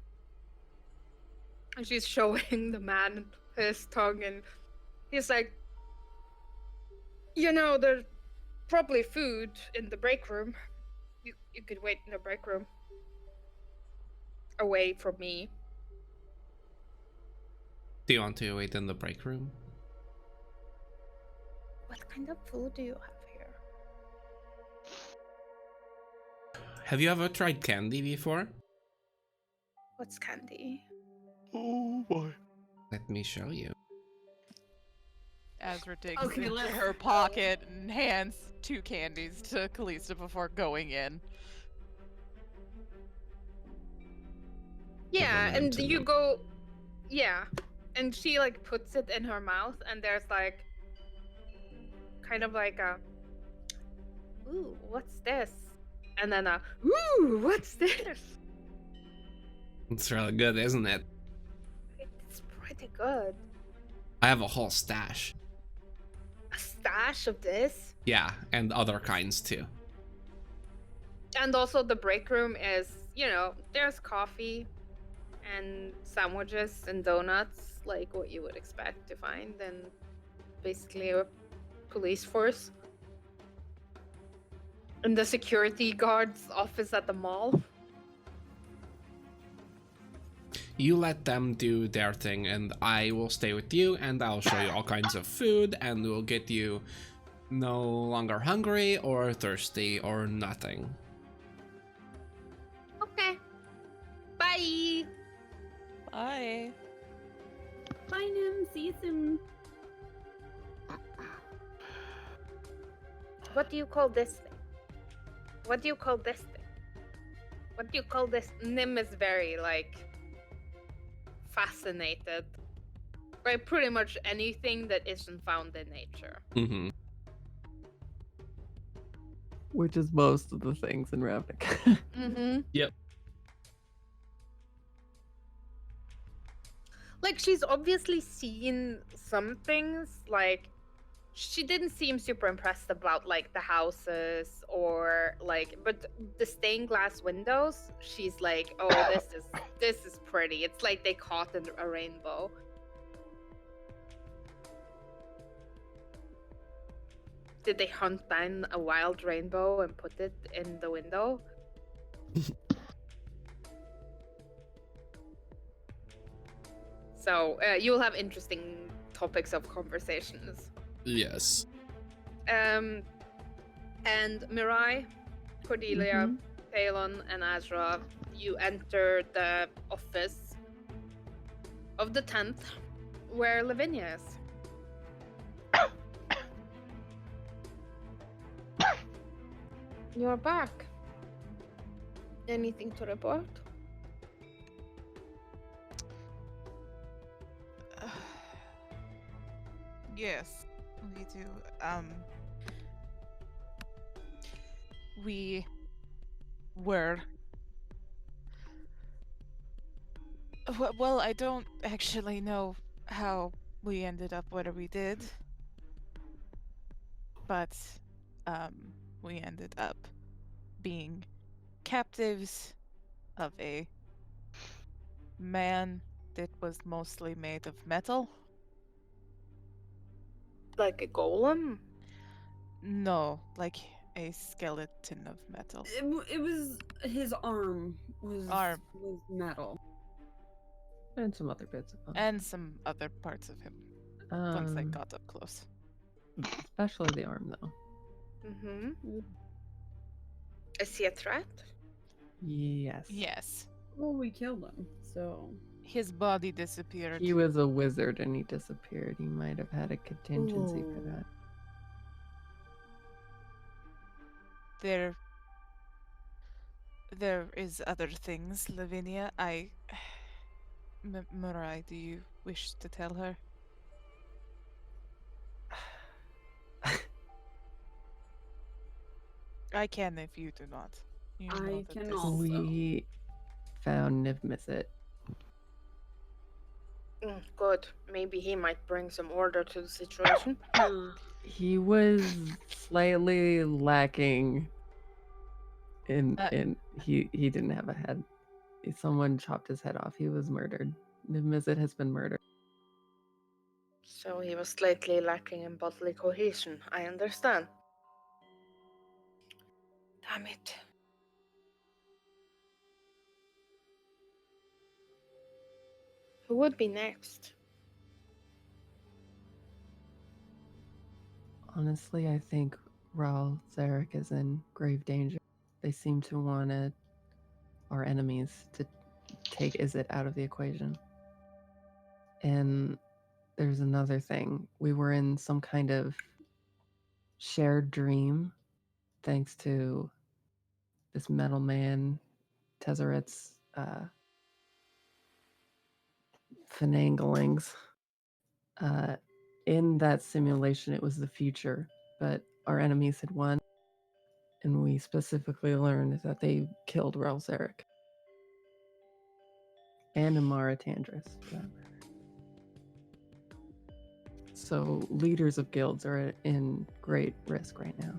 [SPEAKER 2] And she's showing the man his tongue, and he's like, there's probably food in the break room. You could wait in the break room. Away from me.
[SPEAKER 4] Do you want to wait in the break room?
[SPEAKER 2] What kind of food do you have here?
[SPEAKER 4] Have you ever tried candy before?
[SPEAKER 2] What's candy?
[SPEAKER 1] Oh boy.
[SPEAKER 4] Let me show you.
[SPEAKER 5] Azra digs
[SPEAKER 7] Okay,
[SPEAKER 5] into
[SPEAKER 7] let's
[SPEAKER 5] her
[SPEAKER 7] go.
[SPEAKER 5] pocket and hands 2 candies to Kalista before going in.
[SPEAKER 2] Yeah,
[SPEAKER 4] them
[SPEAKER 2] and
[SPEAKER 4] to
[SPEAKER 2] you
[SPEAKER 4] them.
[SPEAKER 2] go... Yeah. And she, like, puts it in her mouth, and there's, like... Kind of like a... Ooh, what's this? And then a... Ooh, what's this?
[SPEAKER 4] It's really good, isn't it?
[SPEAKER 2] It's pretty good.
[SPEAKER 4] I have a whole stash.
[SPEAKER 2] A stash of this?
[SPEAKER 4] Yeah, and other kinds too.
[SPEAKER 2] And also the break room is, there's coffee and sandwiches and donuts, like what you would expect to find in basically a police force. In the security guard's office at the mall?
[SPEAKER 4] You let them do their thing, and I will stay with you, and I'll show you all kinds of food, and we'll get you no longer hungry or thirsty or nothing.
[SPEAKER 8] Okay. Bye.
[SPEAKER 5] Bye.
[SPEAKER 3] Bye, Nim. See you soon.
[SPEAKER 8] What do you call this thing? What do you call this thing? What do you call this?
[SPEAKER 2] Nim is very, like, fascinated by pretty much anything that isn't found in nature.
[SPEAKER 4] Mm-hmm.
[SPEAKER 6] Which is most of the things in Ravnica.
[SPEAKER 2] Mm-hmm.
[SPEAKER 4] Yep.
[SPEAKER 2] Like, she's obviously seen some things, like, she didn't seem super impressed about, like, the houses or, like, but the stained glass windows, she's like, oh, this is pretty. It's like they caught a rainbow. Did they hunt down a wild rainbow and put it in the window? So you'll have interesting topics of conversations.
[SPEAKER 4] Yes.
[SPEAKER 2] And Mirai, Cordelia, Talon, and Azra, you enter the office of the 10th, where Lavinia is. You're back. Anything to report?
[SPEAKER 5] Yes, we do. We were. Well, I don't actually know how we ended up where we did, but we ended up being captives of a man that was mostly made of metal.
[SPEAKER 2] Like a golem?
[SPEAKER 5] No, like a skeleton of metal.
[SPEAKER 7] It was his arm was metal.
[SPEAKER 6] And some other bits of them.
[SPEAKER 5] And some other parts of him once I got up close.
[SPEAKER 6] Especially the arm, though.
[SPEAKER 2] Mm-hmm. Is he a threat?
[SPEAKER 6] Yes.
[SPEAKER 5] Yes.
[SPEAKER 7] Well, we killed him, so
[SPEAKER 5] His body disappeared.
[SPEAKER 6] He was a wizard and he disappeared. He might have had a contingency for
[SPEAKER 2] Ooh.
[SPEAKER 6] that.
[SPEAKER 5] There is other things, Lavinia. Murai, do you wish to tell her? I can if you do not. You know
[SPEAKER 7] I
[SPEAKER 5] that
[SPEAKER 7] can
[SPEAKER 5] this-
[SPEAKER 7] also.
[SPEAKER 6] We found Niv-Mizzet.
[SPEAKER 2] Good. Maybe he might bring some order to the situation.
[SPEAKER 6] He was slightly lacking in he didn't have a head. Someone chopped his head off. He was murdered. Niv-Mizzet has been murdered.
[SPEAKER 2] So he was slightly lacking in bodily cohesion. I understand. Damn it. Who would be next?
[SPEAKER 6] Honestly, I think Raul Zarek is in grave danger. They seem to want our enemies to take Izzet out of the equation. And there's another thing. We were in some kind of shared dream thanks to this metal man, Tezzeret's finanglings. In that simulation, it was the future, but our enemies had won, and we specifically learned that they killed Raul Zarek and Amara Tandris. So leaders of guilds are in great risk right now.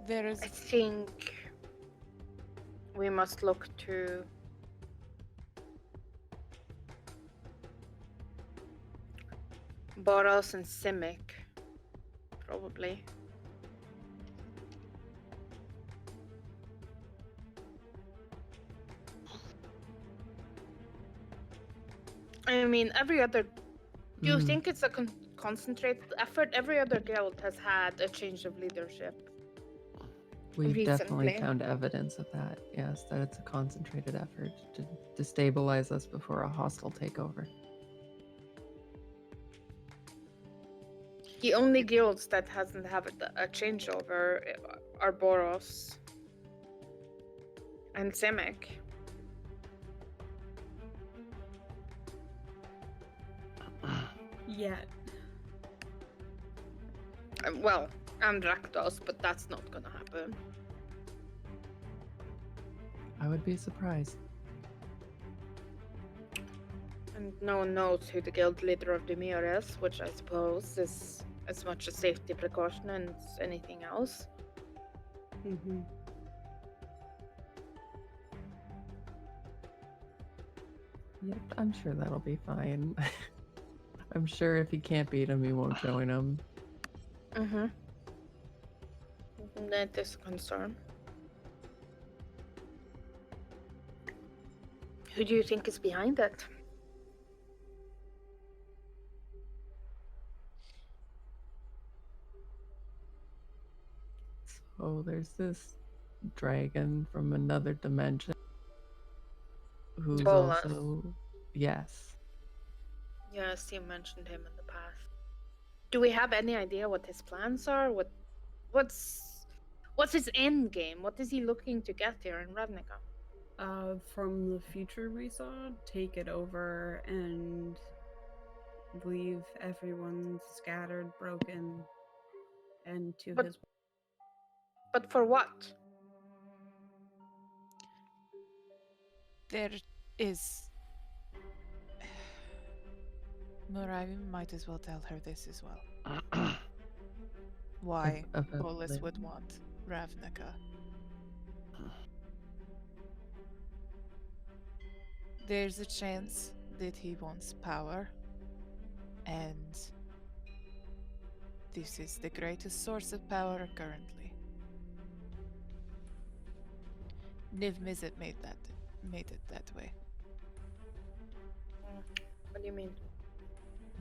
[SPEAKER 5] There is.
[SPEAKER 8] I think we must look to Boros and Simic, probably. I mean, every other. Do you think it's a concentrated effort? Every other guild has had a change of leadership.
[SPEAKER 6] We've definitely
[SPEAKER 8] recently.
[SPEAKER 6] found evidence of that. Yes, that it's a concentrated effort to destabilize us before a hostile takeover.
[SPEAKER 8] The only guilds that hasn't had a changeover are Boros and Simic.
[SPEAKER 7] Yet.
[SPEAKER 8] Well, and Rakdos, but that's not gonna happen.
[SPEAKER 6] I would be surprised.
[SPEAKER 8] And no one knows who the guild leader of Demir is, which I suppose is as much a safety precaution as anything else.
[SPEAKER 7] Mm-hmm.
[SPEAKER 6] Yep, I'm sure that'll be fine. I'm sure if he can't beat him, he won't join him.
[SPEAKER 8] Mm-hmm. That is a concern. Who do you think is behind it?
[SPEAKER 6] So there's this dragon from another dimension who's
[SPEAKER 8] Bolas.
[SPEAKER 6] also yes.
[SPEAKER 8] Yes, you mentioned him in the past. Do we have any idea what his plans are? What's his end game? What is he looking to get here in Ravnica?
[SPEAKER 7] From the future we saw, take it over and leave everyone scattered, broken, and to
[SPEAKER 8] But-
[SPEAKER 7] his.
[SPEAKER 8] But for what?
[SPEAKER 5] There is. Morai, we might as well tell her this as well. Why
[SPEAKER 6] About
[SPEAKER 5] Bolas
[SPEAKER 6] the-
[SPEAKER 5] would want Ravnica. There's a chance that he wants power, and this is the greatest source of power currently. Niv Mizzet made it that way.
[SPEAKER 8] What do you mean?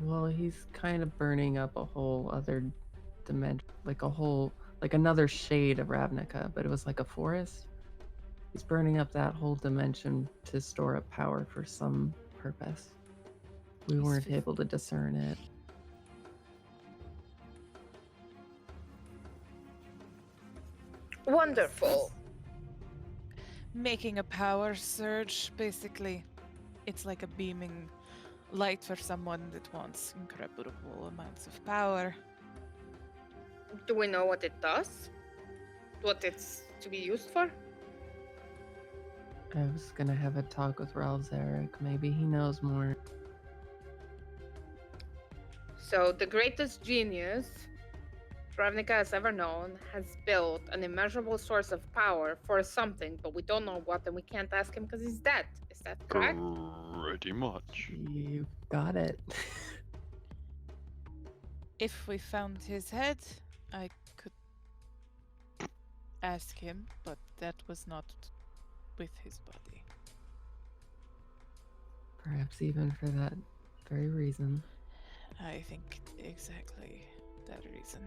[SPEAKER 6] Well, he's kind of burning up a whole other dimension, like another shade of Ravnica, but it was like a forest. He's burning up that whole dimension to store up power for some purpose. We
[SPEAKER 5] He's
[SPEAKER 6] weren't
[SPEAKER 5] fif-
[SPEAKER 6] able to discern it.
[SPEAKER 8] Wonderful.
[SPEAKER 5] Making a power surge, basically. It's like a beaming light for someone that wants incredible amounts of power.
[SPEAKER 8] Do we know what it does? What it's to be used for?
[SPEAKER 6] I was gonna have a talk with Ralph Zarek. Maybe he knows more.
[SPEAKER 8] So the greatest genius Ravnica has ever known has built an immeasurable source of power for something, but we don't know what, and we can't ask him because he's dead. Is that correct?
[SPEAKER 1] Pretty much.
[SPEAKER 6] You got it.
[SPEAKER 5] If we found his head, I could ask him, but that was not with his body.
[SPEAKER 6] Perhaps even for that very reason.
[SPEAKER 5] I think exactly that reason.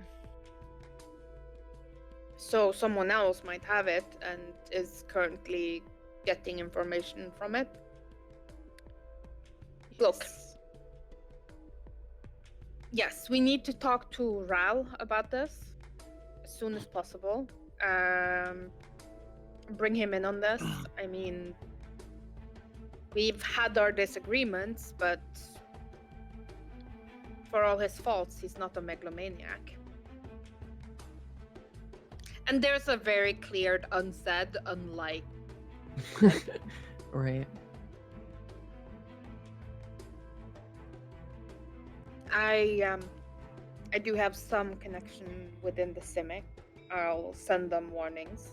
[SPEAKER 8] So someone else might have it and is currently getting information from it. Look. Yes, we need to talk to Ral about this as soon as possible. Bring him in on this. I mean, we've had our disagreements, but for all his faults, he's not a megalomaniac. And there's a very clear unsaid, unlike.
[SPEAKER 6] Right.
[SPEAKER 8] I do have some connection within the Simic.
[SPEAKER 2] I'll send them warnings.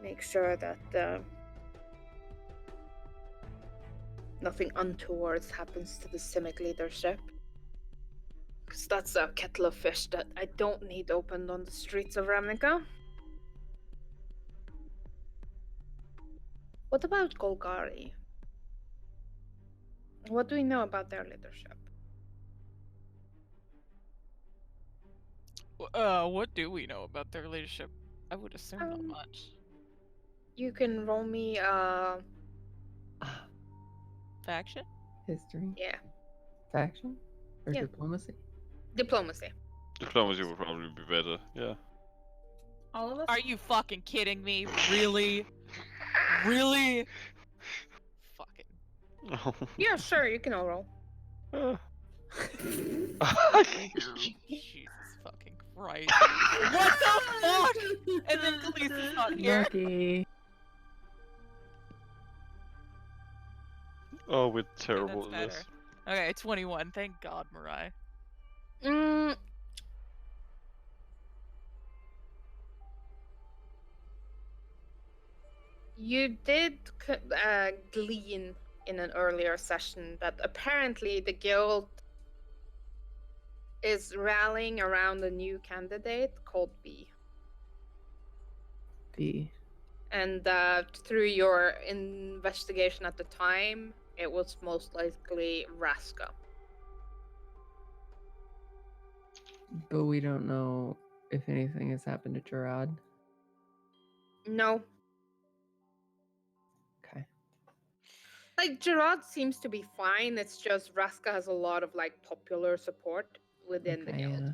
[SPEAKER 2] Make sure that nothing untoward happens to the Simic leadership. Because that's a kettle of fish that I don't need opened on the streets of Ravnica. What about Golgari? What do we know about their leadership?
[SPEAKER 5] What do we know about their leadership? I would assume not much.
[SPEAKER 2] You can roll me
[SPEAKER 5] Faction?
[SPEAKER 6] History?
[SPEAKER 2] yeah,
[SPEAKER 6] Faction? Or
[SPEAKER 2] Yeah.
[SPEAKER 6] diplomacy?
[SPEAKER 2] diplomacy.
[SPEAKER 1] Diplomacy would probably be better. Yeah.
[SPEAKER 7] All of us?
[SPEAKER 5] Are you fucking kidding me? Really? Really? Fucking.
[SPEAKER 2] Yeah, sure, you can all roll.
[SPEAKER 5] Jesus fucking Christ. What the fuck? And then Khaleesi's not here.
[SPEAKER 6] Lucky.
[SPEAKER 1] Oh, we're
[SPEAKER 5] Okay,
[SPEAKER 1] terrible
[SPEAKER 5] that's
[SPEAKER 1] at this.
[SPEAKER 5] better. Okay, 21. Thank God, Mariah.
[SPEAKER 2] You did glean in an earlier session that apparently the guild is rallying around a new candidate called B.
[SPEAKER 6] B.
[SPEAKER 2] And through your investigation at the time, it was most likely Raska.
[SPEAKER 6] But we don't know if anything has happened to Gerard.
[SPEAKER 2] No.
[SPEAKER 6] Okay.
[SPEAKER 2] Like, Gerard seems to be fine. It's just Raska has a lot of, like, popular support within the
[SPEAKER 6] Okay,
[SPEAKER 2] guild.
[SPEAKER 6] yeah.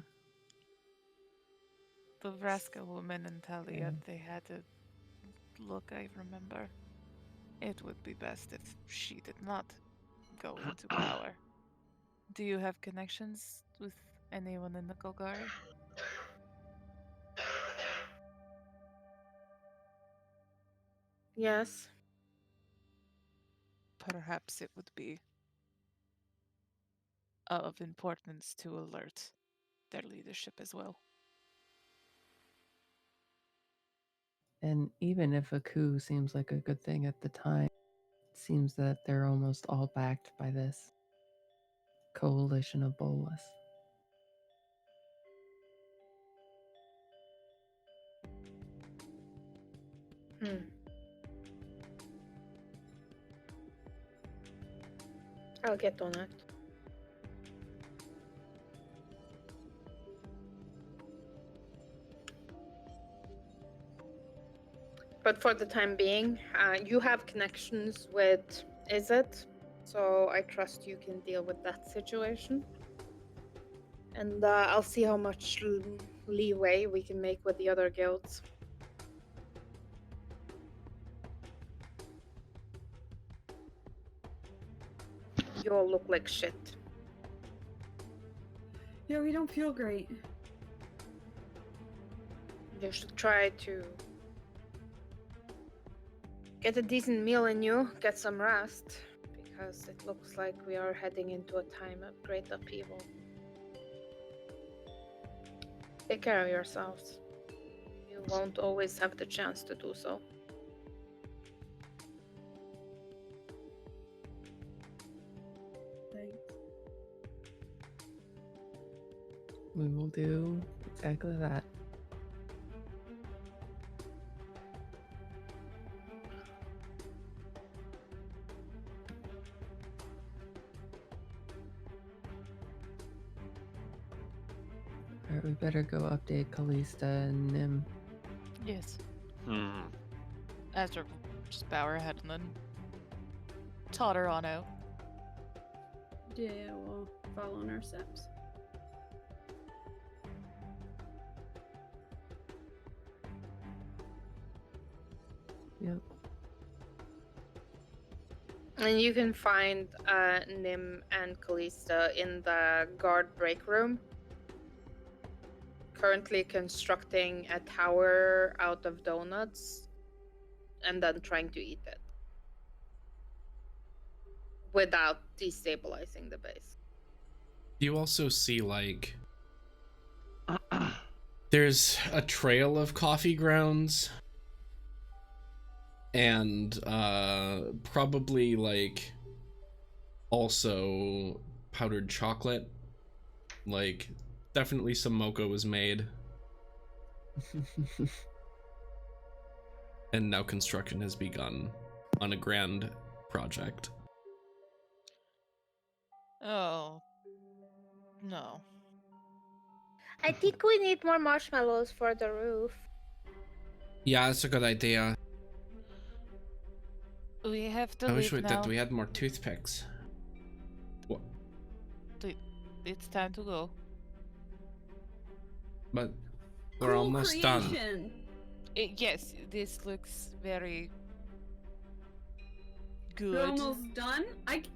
[SPEAKER 5] The Vraska woman and Talia,
[SPEAKER 6] Yeah.
[SPEAKER 5] they had a look, I remember. It would be best if she did not go into power. Do you have connections with anyone in the Golgari?
[SPEAKER 2] Yes.
[SPEAKER 5] Perhaps it would be of importance to alert their leadership as well.
[SPEAKER 6] And even if a coup seems like a good thing at the time, it seems that they're almost all backed by this coalition of Bolas.
[SPEAKER 2] I'll get on it. But for the time being, you have connections with Izzet, so I trust you can deal with that situation. And I'll see how much leeway we can make with the other guilds. You all look like shit.
[SPEAKER 7] Yeah, we don't feel great.
[SPEAKER 2] You should try to get a decent meal in you, get some rest, because it looks like we are heading into a time of great upheaval. Take care of yourselves. You won't always have the chance to do so.
[SPEAKER 7] Thanks.
[SPEAKER 6] We will do exactly that. Alright, we better go update Callista and Nim.
[SPEAKER 5] Yes.
[SPEAKER 1] Hmm.
[SPEAKER 5] Azra will just bow her head and then totter on out.
[SPEAKER 7] Yeah, we'll follow in our steps.
[SPEAKER 6] Yep.
[SPEAKER 2] And you can find Nim and Callista in the guard break room. Currently constructing a tower out of donuts and then trying to eat it without destabilizing the base.
[SPEAKER 4] You also see, like, There's a trail of coffee grounds. And probably like also powdered chocolate. Like definitely some mocha was made. And now construction has begun on a grand project.
[SPEAKER 5] Oh. No.
[SPEAKER 8] I think we need more marshmallows for the roof.
[SPEAKER 4] Yeah, that's a good idea.
[SPEAKER 5] We have to
[SPEAKER 4] I wish
[SPEAKER 5] leave now.
[SPEAKER 4] that we had more toothpicks. What?
[SPEAKER 5] It's time to go.
[SPEAKER 4] But we're
[SPEAKER 7] Cool
[SPEAKER 4] almost done.
[SPEAKER 7] creation.
[SPEAKER 5] Yes, this looks very
[SPEAKER 7] You're
[SPEAKER 5] good.
[SPEAKER 7] almost done?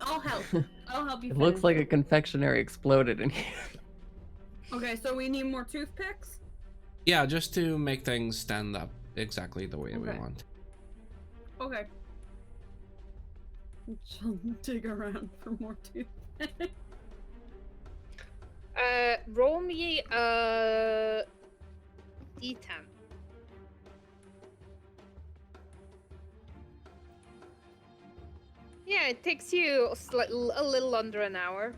[SPEAKER 7] I'll help. I'll help you
[SPEAKER 6] It looks
[SPEAKER 7] finish.
[SPEAKER 6] like a confectionery exploded in here.
[SPEAKER 7] Okay, so we need more toothpicks?
[SPEAKER 4] Yeah, just to make things stand up exactly the way we
[SPEAKER 7] Okay.
[SPEAKER 4] want.
[SPEAKER 7] Okay. She'll dig around for more toothpicks.
[SPEAKER 2] Roll me D10. Yeah, it takes you a little under an hour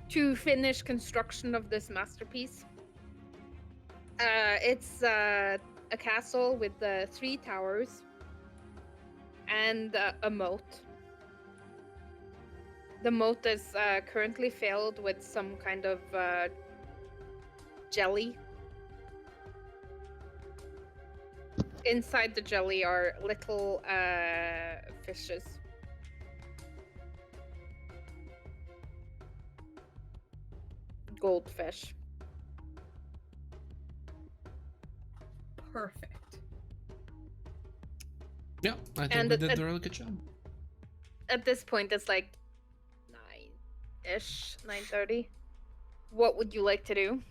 [SPEAKER 2] to finish construction of this masterpiece. It's a castle with 3 towers and a moat. The moat is currently filled with some kind of jelly. Inside the jelly are little fishes. Goldfish.
[SPEAKER 7] Perfect.
[SPEAKER 4] Yeah, I think
[SPEAKER 2] And
[SPEAKER 4] we
[SPEAKER 2] it-
[SPEAKER 4] did
[SPEAKER 2] it-
[SPEAKER 4] a really good job.
[SPEAKER 2] At this point, it's like 9-ish, 9:30. What would you like to do?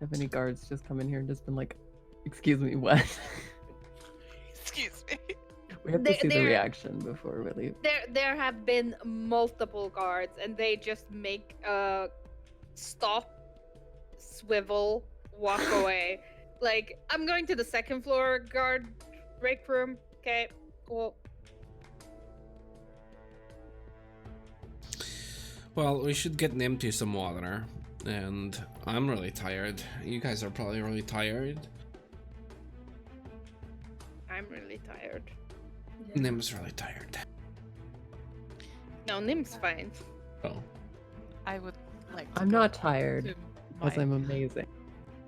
[SPEAKER 6] Have any guards just come in here and just been like, excuse me, what?
[SPEAKER 5] Excuse me.
[SPEAKER 6] We have to see the
[SPEAKER 2] They're-
[SPEAKER 6] reaction before we leave.
[SPEAKER 2] There have been multiple guards, and they just make a stop, swivel, walk away. Like, I'm going to the second floor guard break room. Okay, cool.
[SPEAKER 4] Well, we should get Nim some water. And I'm really tired. You guys are probably really tired.
[SPEAKER 2] I'm really tired.
[SPEAKER 4] Nim's really tired.
[SPEAKER 2] No, Nim's fine.
[SPEAKER 4] Oh.
[SPEAKER 5] I would like to
[SPEAKER 6] I'm
[SPEAKER 5] go
[SPEAKER 6] not tired
[SPEAKER 5] to
[SPEAKER 6] because
[SPEAKER 5] my-
[SPEAKER 6] I'm amazing.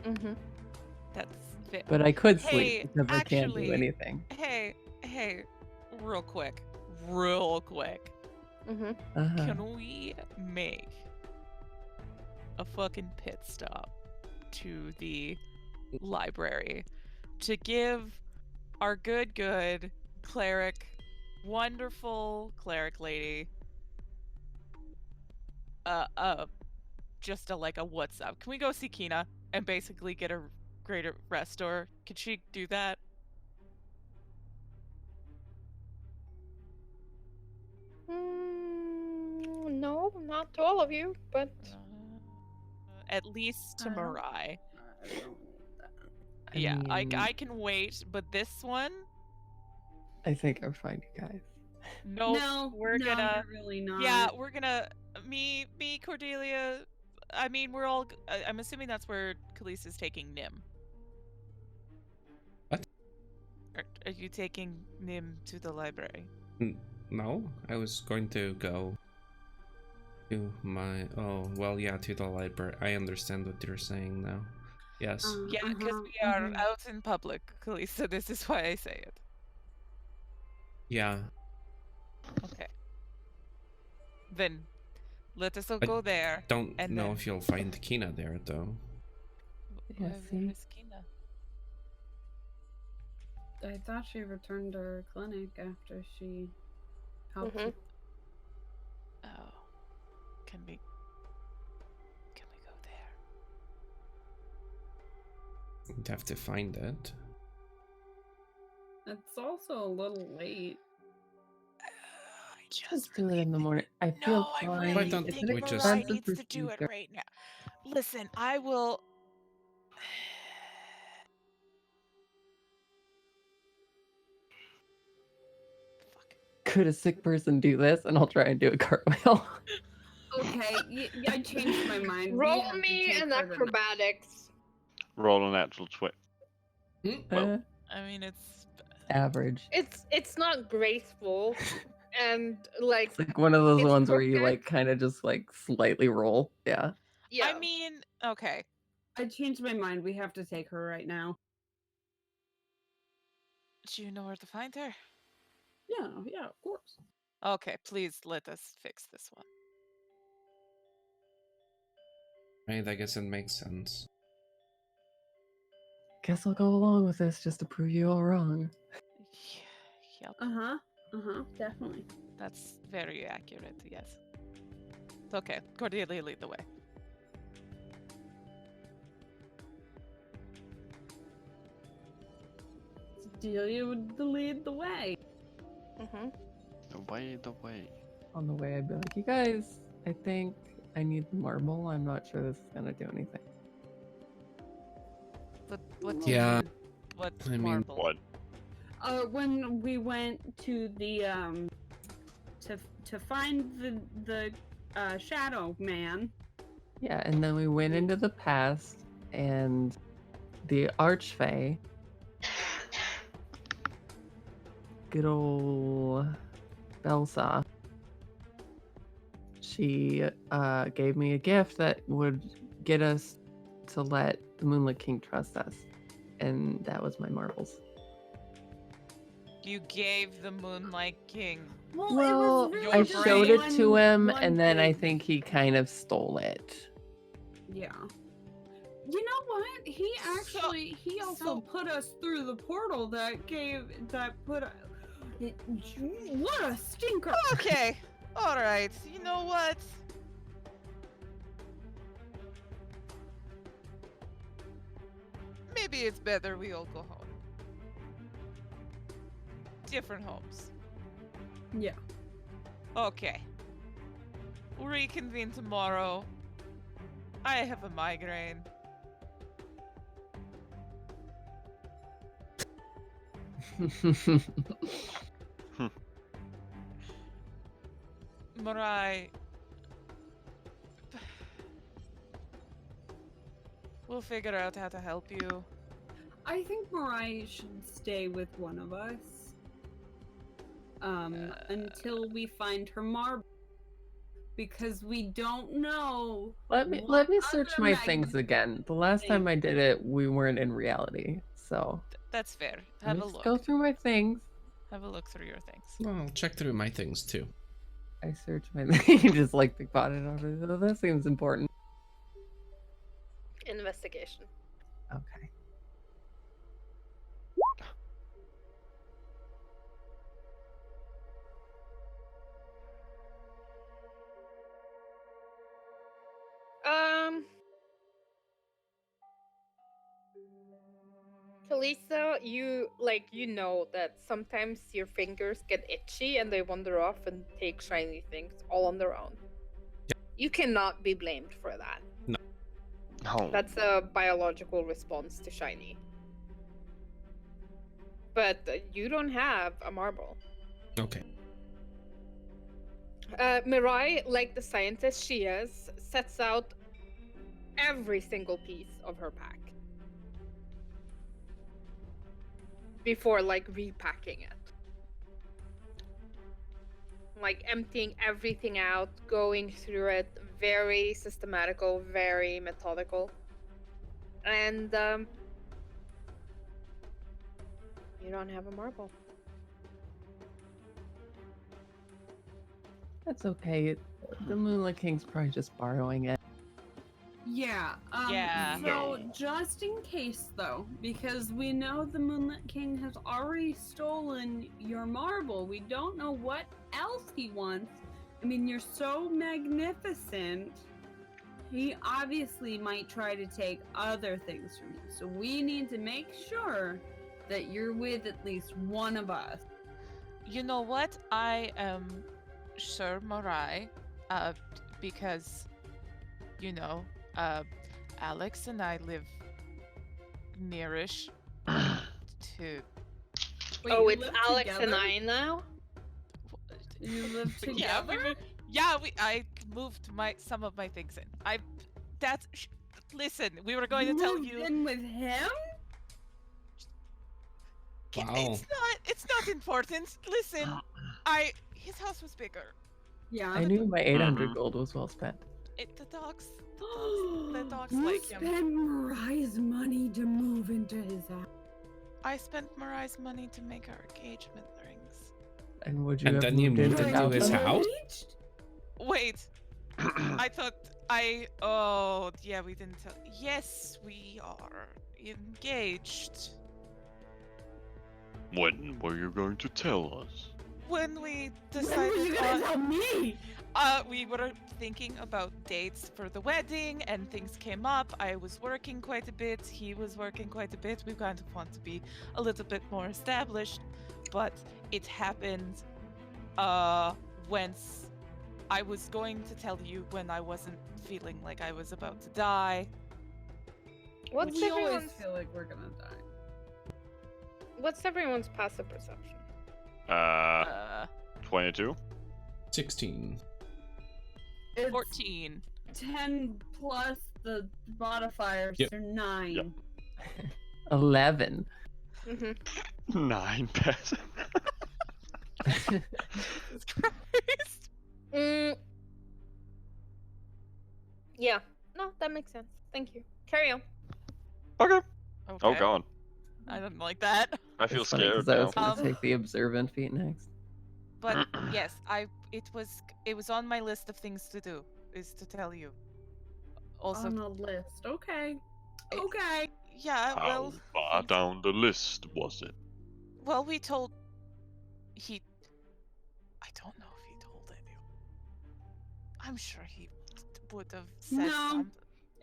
[SPEAKER 2] Mm-hmm.
[SPEAKER 5] That's
[SPEAKER 6] But I could
[SPEAKER 5] Hey,
[SPEAKER 6] sleep because I can't
[SPEAKER 5] actually-
[SPEAKER 6] do anything.
[SPEAKER 5] Hey, real quick.
[SPEAKER 2] Mm-hmm.
[SPEAKER 6] Uh-huh.
[SPEAKER 5] Can we make a fucking pit stop to the library to give our good cleric, wonderful cleric lady, just a what's up? Can we go see Kina and basically get a greater rest, or could she do that?
[SPEAKER 2] No, not to all of you, but
[SPEAKER 5] At least to
[SPEAKER 7] I don't-
[SPEAKER 5] Mirai.
[SPEAKER 7] I don't need that.
[SPEAKER 5] Yeah,
[SPEAKER 6] mean,
[SPEAKER 5] I can wait, but this one,
[SPEAKER 6] I think I'm fine, you guys.
[SPEAKER 5] nope,
[SPEAKER 7] No,
[SPEAKER 5] we're
[SPEAKER 7] no,
[SPEAKER 5] gonna,
[SPEAKER 7] we're really not.
[SPEAKER 5] yeah, we're gonna, me, Cordelia, I mean, we're all, I'm assuming that's where Khalees is taking Nim.
[SPEAKER 4] What?
[SPEAKER 5] Are you taking Nim to the library?
[SPEAKER 4] No, I was going to go to my... Oh, well, yeah, to the library. I understand what you're saying now. Yes.
[SPEAKER 5] Yeah, because
[SPEAKER 7] Uh-huh,
[SPEAKER 5] we are
[SPEAKER 7] mhm.
[SPEAKER 5] out in public, Khalees, so this is why I say it.
[SPEAKER 4] Yeah.
[SPEAKER 5] Okay. Then, let us all
[SPEAKER 4] I
[SPEAKER 5] go there.
[SPEAKER 4] Don't
[SPEAKER 5] And
[SPEAKER 4] know
[SPEAKER 5] then-
[SPEAKER 4] if you'll find Kina there, though.
[SPEAKER 6] Yeah,
[SPEAKER 5] Where
[SPEAKER 6] see?
[SPEAKER 5] is Kina?
[SPEAKER 7] I thought she returned to her clinic after she helped.
[SPEAKER 2] Mhm.
[SPEAKER 5] Oh. Can we go there?
[SPEAKER 4] You'd have to find it.
[SPEAKER 7] It's also a little late.
[SPEAKER 6] Just do it in the morning. I feel
[SPEAKER 5] No, I
[SPEAKER 6] fine.
[SPEAKER 4] Why
[SPEAKER 5] really
[SPEAKER 4] don't
[SPEAKER 6] It's
[SPEAKER 5] think
[SPEAKER 6] an
[SPEAKER 4] we just-
[SPEAKER 5] Mariah
[SPEAKER 6] expensive
[SPEAKER 5] needs to do it
[SPEAKER 6] procedure.
[SPEAKER 5] right now. Listen, I will. Fuck.
[SPEAKER 6] Could a sick person do this? And I'll try and do a cartwheel.
[SPEAKER 7] Okay, I changed my mind. We
[SPEAKER 2] Roll
[SPEAKER 7] have to
[SPEAKER 2] me
[SPEAKER 7] take
[SPEAKER 2] an
[SPEAKER 7] her to-
[SPEAKER 2] acrobatics.
[SPEAKER 1] Roll a natural 20. Well,
[SPEAKER 5] I mean, it's.
[SPEAKER 6] Average.
[SPEAKER 2] It's not graceful, and like
[SPEAKER 6] It's like one of those
[SPEAKER 2] It's
[SPEAKER 6] ones where you
[SPEAKER 2] crooked.
[SPEAKER 6] like kind of just like slightly roll. Yeah.
[SPEAKER 2] yeah.
[SPEAKER 5] I mean, okay.
[SPEAKER 7] I changed my mind. We have to take her right now.
[SPEAKER 5] Do you know where to find her?
[SPEAKER 7] Yeah, of course.
[SPEAKER 5] Okay, please let us fix this one.
[SPEAKER 4] Right, I guess it makes sense.
[SPEAKER 6] Guess I'll go along with this just to prove you all wrong.
[SPEAKER 5] Yep,
[SPEAKER 7] Definitely.
[SPEAKER 5] that's very accurate, yes. It's okay. Cordelia, lead the way.
[SPEAKER 7] Delia would lead the way.
[SPEAKER 2] Mm-hmm.
[SPEAKER 1] the way.
[SPEAKER 6] On the way, I'd be like, you guys, I think I need the marble. I'm not sure this is gonna do anything.
[SPEAKER 5] But what?
[SPEAKER 4] Yeah.
[SPEAKER 5] What
[SPEAKER 4] I mean,
[SPEAKER 5] marble?
[SPEAKER 1] What?
[SPEAKER 7] When we went to the to find the shadow man.
[SPEAKER 6] Yeah, and then we went into the past, and the Archfey, good old Belsa, she gave me a gift that would get us to let the Moonlit King trust us, and that was my marbles.
[SPEAKER 5] You gave the Moonlight King.
[SPEAKER 6] Well,
[SPEAKER 5] really
[SPEAKER 6] I
[SPEAKER 5] just
[SPEAKER 6] showed it
[SPEAKER 7] one-
[SPEAKER 6] to him,
[SPEAKER 7] one
[SPEAKER 6] and then I
[SPEAKER 7] thing.
[SPEAKER 6] think he kind of stole it.
[SPEAKER 7] Yeah. You know what? He also
[SPEAKER 5] so-
[SPEAKER 7] put us through the portal that put. What a stinker!
[SPEAKER 5] Okay, all right. You know what? Maybe it's better we all go home. Different homes.
[SPEAKER 7] Yeah.
[SPEAKER 5] Okay. We'll reconvene tomorrow. I have a migraine. Marai. We'll figure out how to help you.
[SPEAKER 7] I think Mariah should stay with one of us. Until we find her marble. Because we don't know.
[SPEAKER 6] Let me
[SPEAKER 7] what
[SPEAKER 6] search
[SPEAKER 7] other
[SPEAKER 6] my things
[SPEAKER 7] magnet-
[SPEAKER 6] again. The last time I did it, we weren't in reality. So
[SPEAKER 5] That's fair.
[SPEAKER 6] let
[SPEAKER 5] Have
[SPEAKER 6] me
[SPEAKER 5] a
[SPEAKER 6] just
[SPEAKER 5] look.
[SPEAKER 6] go through my things.
[SPEAKER 5] Have a look through your things.
[SPEAKER 4] well, I'll check through my things too.
[SPEAKER 6] I search my things, just like the bought it over. Oh, that seems important.
[SPEAKER 2] Investigation.
[SPEAKER 6] Okay.
[SPEAKER 2] Kalisa, you know that sometimes your fingers get itchy and they wander off and take shiny things all on their own. You cannot be blamed for that.
[SPEAKER 1] No.
[SPEAKER 2] That's a biological response to shiny. But you don't have a marble.
[SPEAKER 4] Okay.
[SPEAKER 2] Mirai, like the scientist she is, sets out every single piece of her pack before repacking it. Emptying everything out, going through it, very systematical, very methodical. And you don't have a marble.
[SPEAKER 6] That's okay. The Moonlit King's probably just borrowing it.
[SPEAKER 7] Yeah.
[SPEAKER 5] Yeah.
[SPEAKER 7] So just in case though, because we know the Moonlit King has already stolen your marble, we don't know what else he wants. I mean, you're so magnificent. He obviously might try to take other things from you. So we need to make sure that you're with at least one of us.
[SPEAKER 5] You know what? I am sure, Morai, because, you know, Alex and I live nearish to.
[SPEAKER 7] Wait,
[SPEAKER 2] Oh,
[SPEAKER 7] you
[SPEAKER 2] it's
[SPEAKER 7] live
[SPEAKER 2] Alex and
[SPEAKER 7] together?
[SPEAKER 2] I now?
[SPEAKER 7] You live
[SPEAKER 5] Yeah,
[SPEAKER 7] together?
[SPEAKER 5] I moved some of my things in. Listen, we were going
[SPEAKER 7] You
[SPEAKER 5] to tell
[SPEAKER 7] moved
[SPEAKER 5] you.
[SPEAKER 7] in with him?
[SPEAKER 4] Wow.
[SPEAKER 5] It's not important. Listen, his house was bigger.
[SPEAKER 7] Yeah.
[SPEAKER 6] I knew my 800
[SPEAKER 1] Mhm.
[SPEAKER 6] gold was well spent.
[SPEAKER 5] The dogs
[SPEAKER 7] You
[SPEAKER 5] like him.
[SPEAKER 7] spent Mariah's money to move into his house.
[SPEAKER 5] I spent Marai's money to make our engagement rings.
[SPEAKER 6] And would you
[SPEAKER 4] And
[SPEAKER 6] have
[SPEAKER 4] then you
[SPEAKER 6] moved in
[SPEAKER 4] moved into
[SPEAKER 6] without
[SPEAKER 4] his
[SPEAKER 6] them?
[SPEAKER 4] house?
[SPEAKER 7] Engaged?
[SPEAKER 5] Wait, I thought oh yeah, we didn't tell. Yes, we are engaged.
[SPEAKER 1] When were you going to tell us?
[SPEAKER 5] When we
[SPEAKER 7] When were
[SPEAKER 5] decided
[SPEAKER 7] you gonna tell me?
[SPEAKER 5] we were thinking about dates for the wedding and things came up. I was working quite a bit, he was working quite a bit. We kind of want to be a little bit more established, but it happened once I was going to tell you when I wasn't feeling like I was about to die.
[SPEAKER 2] What's
[SPEAKER 7] We always
[SPEAKER 2] everyone's
[SPEAKER 7] feel like we're gonna die.
[SPEAKER 2] passive perception?
[SPEAKER 1] 22.
[SPEAKER 4] 16.
[SPEAKER 7] It's
[SPEAKER 5] 14.
[SPEAKER 7] 10 plus the modifier,
[SPEAKER 4] Yep.
[SPEAKER 7] so 9.
[SPEAKER 1] Yep.
[SPEAKER 6] 11.
[SPEAKER 2] Mm-hmm.
[SPEAKER 1] 9 passive.
[SPEAKER 5] Jesus Christ.
[SPEAKER 2] Yeah. No, that makes sense. Thank you. Carry on.
[SPEAKER 1] Okay.
[SPEAKER 5] Okay.
[SPEAKER 1] Oh god.
[SPEAKER 5] I didn't like that.
[SPEAKER 1] I feel
[SPEAKER 6] It's funny,
[SPEAKER 1] scared
[SPEAKER 6] 'cause I
[SPEAKER 1] now.
[SPEAKER 6] was gonna
[SPEAKER 5] Um,
[SPEAKER 6] take the observant feat next.
[SPEAKER 5] But yes, it was on my list of things to do, is to tell you. Also,
[SPEAKER 7] On a list. Okay.
[SPEAKER 5] It-
[SPEAKER 7] Okay.
[SPEAKER 5] yeah,
[SPEAKER 1] How
[SPEAKER 5] well,
[SPEAKER 1] far
[SPEAKER 5] things-
[SPEAKER 1] down the list was it?
[SPEAKER 5] well, we told I don't know if he told anyone. I'm sure he would have said
[SPEAKER 7] No.
[SPEAKER 5] something.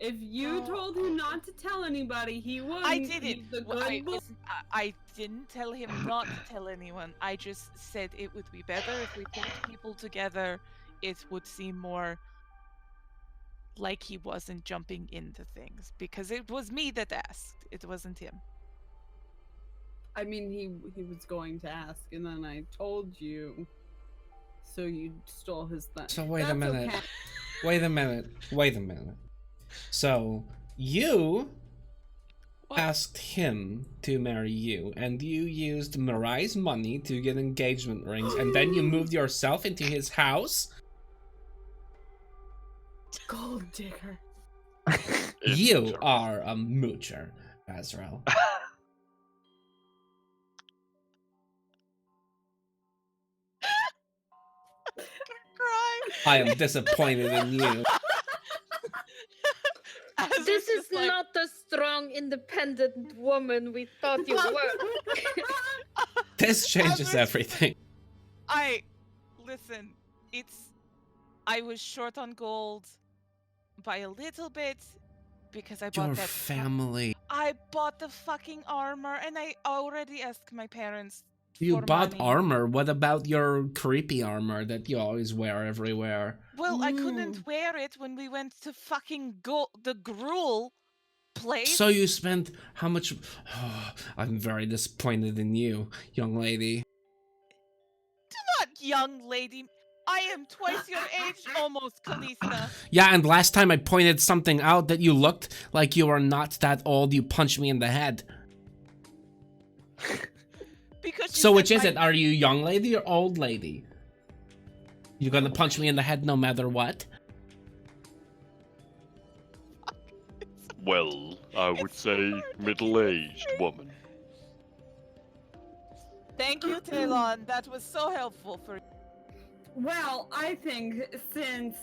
[SPEAKER 7] If you
[SPEAKER 5] Oh,
[SPEAKER 7] told him not to tell anybody, he wouldn't.
[SPEAKER 5] I didn't.
[SPEAKER 7] He's a
[SPEAKER 5] Well,
[SPEAKER 7] good boy.
[SPEAKER 5] I didn't tell him not to tell anyone. I just said it would be better if we pulled people together. It would seem more like he wasn't jumping into things, because it was me that asked. It wasn't him.
[SPEAKER 7] I mean, he was going to ask, and then I told you, so you stole his thunder.
[SPEAKER 4] So wait a
[SPEAKER 7] That's
[SPEAKER 4] minute.
[SPEAKER 7] okay.
[SPEAKER 4] Wait a minute. Wait a minute. So you
[SPEAKER 5] What?
[SPEAKER 4] asked him to marry you, and you used Marai's money to get engagement rings, and then you moved yourself into his house?
[SPEAKER 7] Gold digger.
[SPEAKER 4] You are a moocher, Azrael.
[SPEAKER 5] Cry.
[SPEAKER 4] I am disappointed in you.
[SPEAKER 5] Azra's
[SPEAKER 2] This is
[SPEAKER 5] just like,
[SPEAKER 2] not the strong, independent woman we thought you were.
[SPEAKER 4] This changes
[SPEAKER 5] Azra's-
[SPEAKER 4] everything.
[SPEAKER 5] Listen, I was short on gold by a little bit because I bought
[SPEAKER 4] Your
[SPEAKER 5] that.
[SPEAKER 4] family.
[SPEAKER 5] I bought the fucking armor, and I already asked my parents.
[SPEAKER 4] You
[SPEAKER 5] for
[SPEAKER 4] bought
[SPEAKER 5] money.
[SPEAKER 4] armor. What about your creepy armor that you always wear everywhere?
[SPEAKER 5] Well, I couldn't wear it when we went to fucking the gruel place.
[SPEAKER 4] So you spent how much? I'm very disappointed in you, young lady.
[SPEAKER 5] Not young lady. I am twice your age, almost, Kalista.
[SPEAKER 4] Yeah, and last time I pointed something out that you looked like you were not that old, you punched me in the head.
[SPEAKER 5] Because you
[SPEAKER 4] So
[SPEAKER 5] said
[SPEAKER 4] which is
[SPEAKER 5] my-
[SPEAKER 4] it? Are you young lady or old lady? You gonna punch me in the head no matter what?
[SPEAKER 1] Well, I would say middle-aged woman.
[SPEAKER 5] Thank you, Talon. That was so helpful for you.
[SPEAKER 7] Well, I think since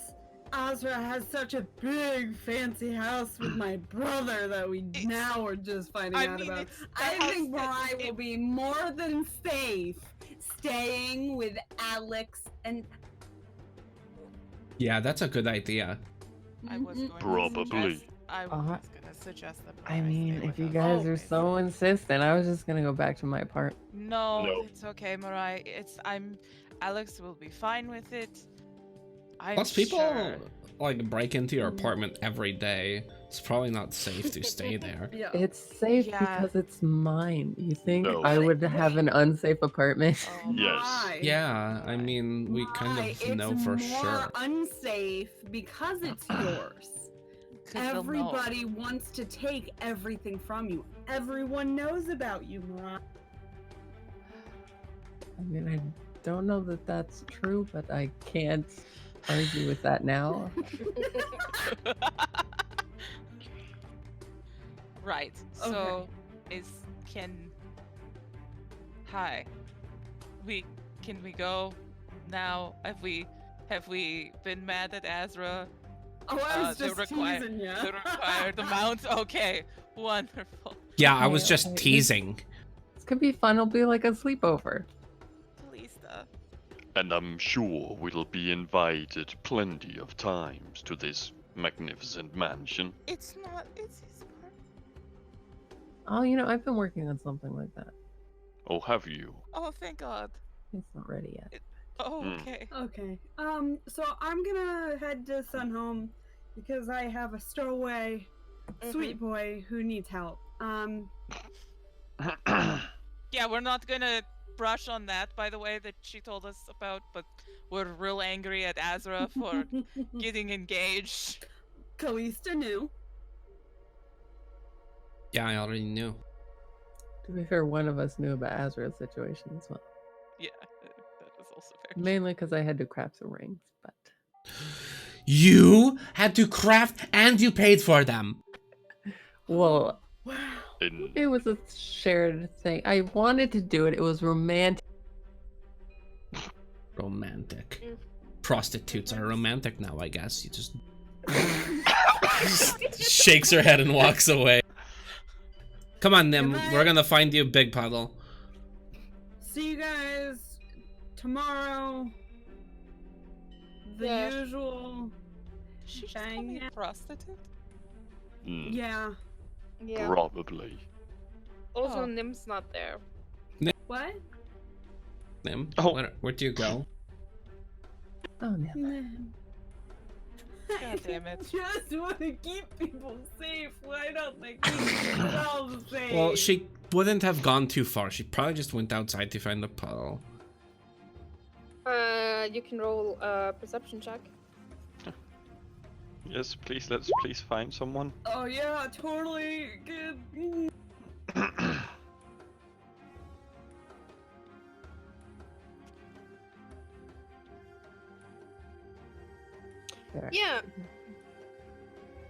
[SPEAKER 7] Azra has such a big fancy house with my brother that we now are just finding
[SPEAKER 5] I
[SPEAKER 7] out
[SPEAKER 5] mean,
[SPEAKER 7] about,
[SPEAKER 5] it's the
[SPEAKER 7] I
[SPEAKER 5] house
[SPEAKER 7] think
[SPEAKER 5] that-
[SPEAKER 7] Mariah will be more than safe staying with Alex and
[SPEAKER 4] Yeah, that's a good idea.
[SPEAKER 5] I was going
[SPEAKER 1] Probably.
[SPEAKER 5] I was gonna suggest that.
[SPEAKER 6] I
[SPEAKER 5] Mariah
[SPEAKER 6] mean,
[SPEAKER 5] stay
[SPEAKER 6] if
[SPEAKER 5] with
[SPEAKER 6] you
[SPEAKER 5] us.
[SPEAKER 6] guys are
[SPEAKER 5] Okay.
[SPEAKER 6] so insistent, I was just gonna go back to my part.
[SPEAKER 5] No,
[SPEAKER 1] No.
[SPEAKER 5] it's okay, Mariah. Alex will be fine with it. I'm
[SPEAKER 4] Plus, people
[SPEAKER 5] sure.
[SPEAKER 4] like break into your apartment every day. It's probably not safe to stay there.
[SPEAKER 7] Yeah.
[SPEAKER 6] It's safe
[SPEAKER 5] Yeah.
[SPEAKER 6] because it's mine. You think
[SPEAKER 1] No.
[SPEAKER 6] I would have an unsafe apartment?
[SPEAKER 5] Oh,
[SPEAKER 1] Yes.
[SPEAKER 7] Why?
[SPEAKER 4] Yeah, I mean, we kind
[SPEAKER 7] Why?
[SPEAKER 4] of know for
[SPEAKER 7] It's more
[SPEAKER 4] sure.
[SPEAKER 7] unsafe because it's yours.
[SPEAKER 5] 'cause they'll know.
[SPEAKER 7] Everybody wants to take everything from you. Everyone knows about you, Mariah.
[SPEAKER 6] I mean, I don't know that that's true, but I can't argue with that now.
[SPEAKER 5] Right. So Hi. Can we go now? Have we been mad at Azra?
[SPEAKER 7] Oh, I was
[SPEAKER 5] the
[SPEAKER 7] just teasing you.
[SPEAKER 5] The required amount? Okay. Wonderful.
[SPEAKER 4] Yeah, I was
[SPEAKER 6] Okay,
[SPEAKER 4] just
[SPEAKER 6] okay.
[SPEAKER 4] teasing.
[SPEAKER 6] This could be fun. It'll be like a sleepover.
[SPEAKER 5] Please, though.
[SPEAKER 1] And I'm sure we'll be invited plenty of times to this magnificent mansion.
[SPEAKER 5] It's not. It's his part.
[SPEAKER 6] Oh, I've been working on something like that.
[SPEAKER 1] Oh, have you?
[SPEAKER 5] Oh, thank God.
[SPEAKER 6] It's not ready yet.
[SPEAKER 5] Oh,
[SPEAKER 1] Hmm.
[SPEAKER 5] okay.
[SPEAKER 7] Okay. So I'm gonna head to Sunhome because I have a stowaway sweet boy who needs help.
[SPEAKER 5] Yeah, we're not gonna brush on that, by the way, that she told us about, but we're real angry at Azra for getting engaged.
[SPEAKER 7] Callista knew.
[SPEAKER 4] Yeah, I already knew.
[SPEAKER 6] To be fair, one of us knew about Azrael's situation as well.
[SPEAKER 5] Yeah, that is also fair.
[SPEAKER 6] Mainly because I had to craft some rings, but
[SPEAKER 4] You had to craft and you paid for them.
[SPEAKER 6] well,
[SPEAKER 7] Wow.
[SPEAKER 6] it was a shared thing. I wanted to do it. It was romantic.
[SPEAKER 4] Romantic. Prostitutes are romantic now, I guess. You just shakes her head and walks away. Come on, Nim.
[SPEAKER 7] Goodbye.
[SPEAKER 4] We're gonna find you, Big Puddle.
[SPEAKER 7] See you guys tomorrow. The
[SPEAKER 2] Yeah.
[SPEAKER 7] usual.
[SPEAKER 5] She just
[SPEAKER 7] Dang
[SPEAKER 5] called me
[SPEAKER 7] it.
[SPEAKER 5] a prostitute?
[SPEAKER 7] Yeah.
[SPEAKER 2] Yeah.
[SPEAKER 1] Probably.
[SPEAKER 2] Also,
[SPEAKER 5] Oh.
[SPEAKER 2] Nim's not there.
[SPEAKER 7] What?
[SPEAKER 4] Nim,
[SPEAKER 1] Oh.
[SPEAKER 4] where do you go?
[SPEAKER 6] Oh, no.
[SPEAKER 5] God damn it.
[SPEAKER 7] Just want to keep people safe. Why don't they keep themselves safe?
[SPEAKER 4] Well, she wouldn't have gone too far. She probably just went outside to find the puddle.
[SPEAKER 2] You can roll a perception check.
[SPEAKER 1] Yes, please, let's please find someone.
[SPEAKER 7] Oh yeah, totally good.
[SPEAKER 6] There.
[SPEAKER 2] Yeah.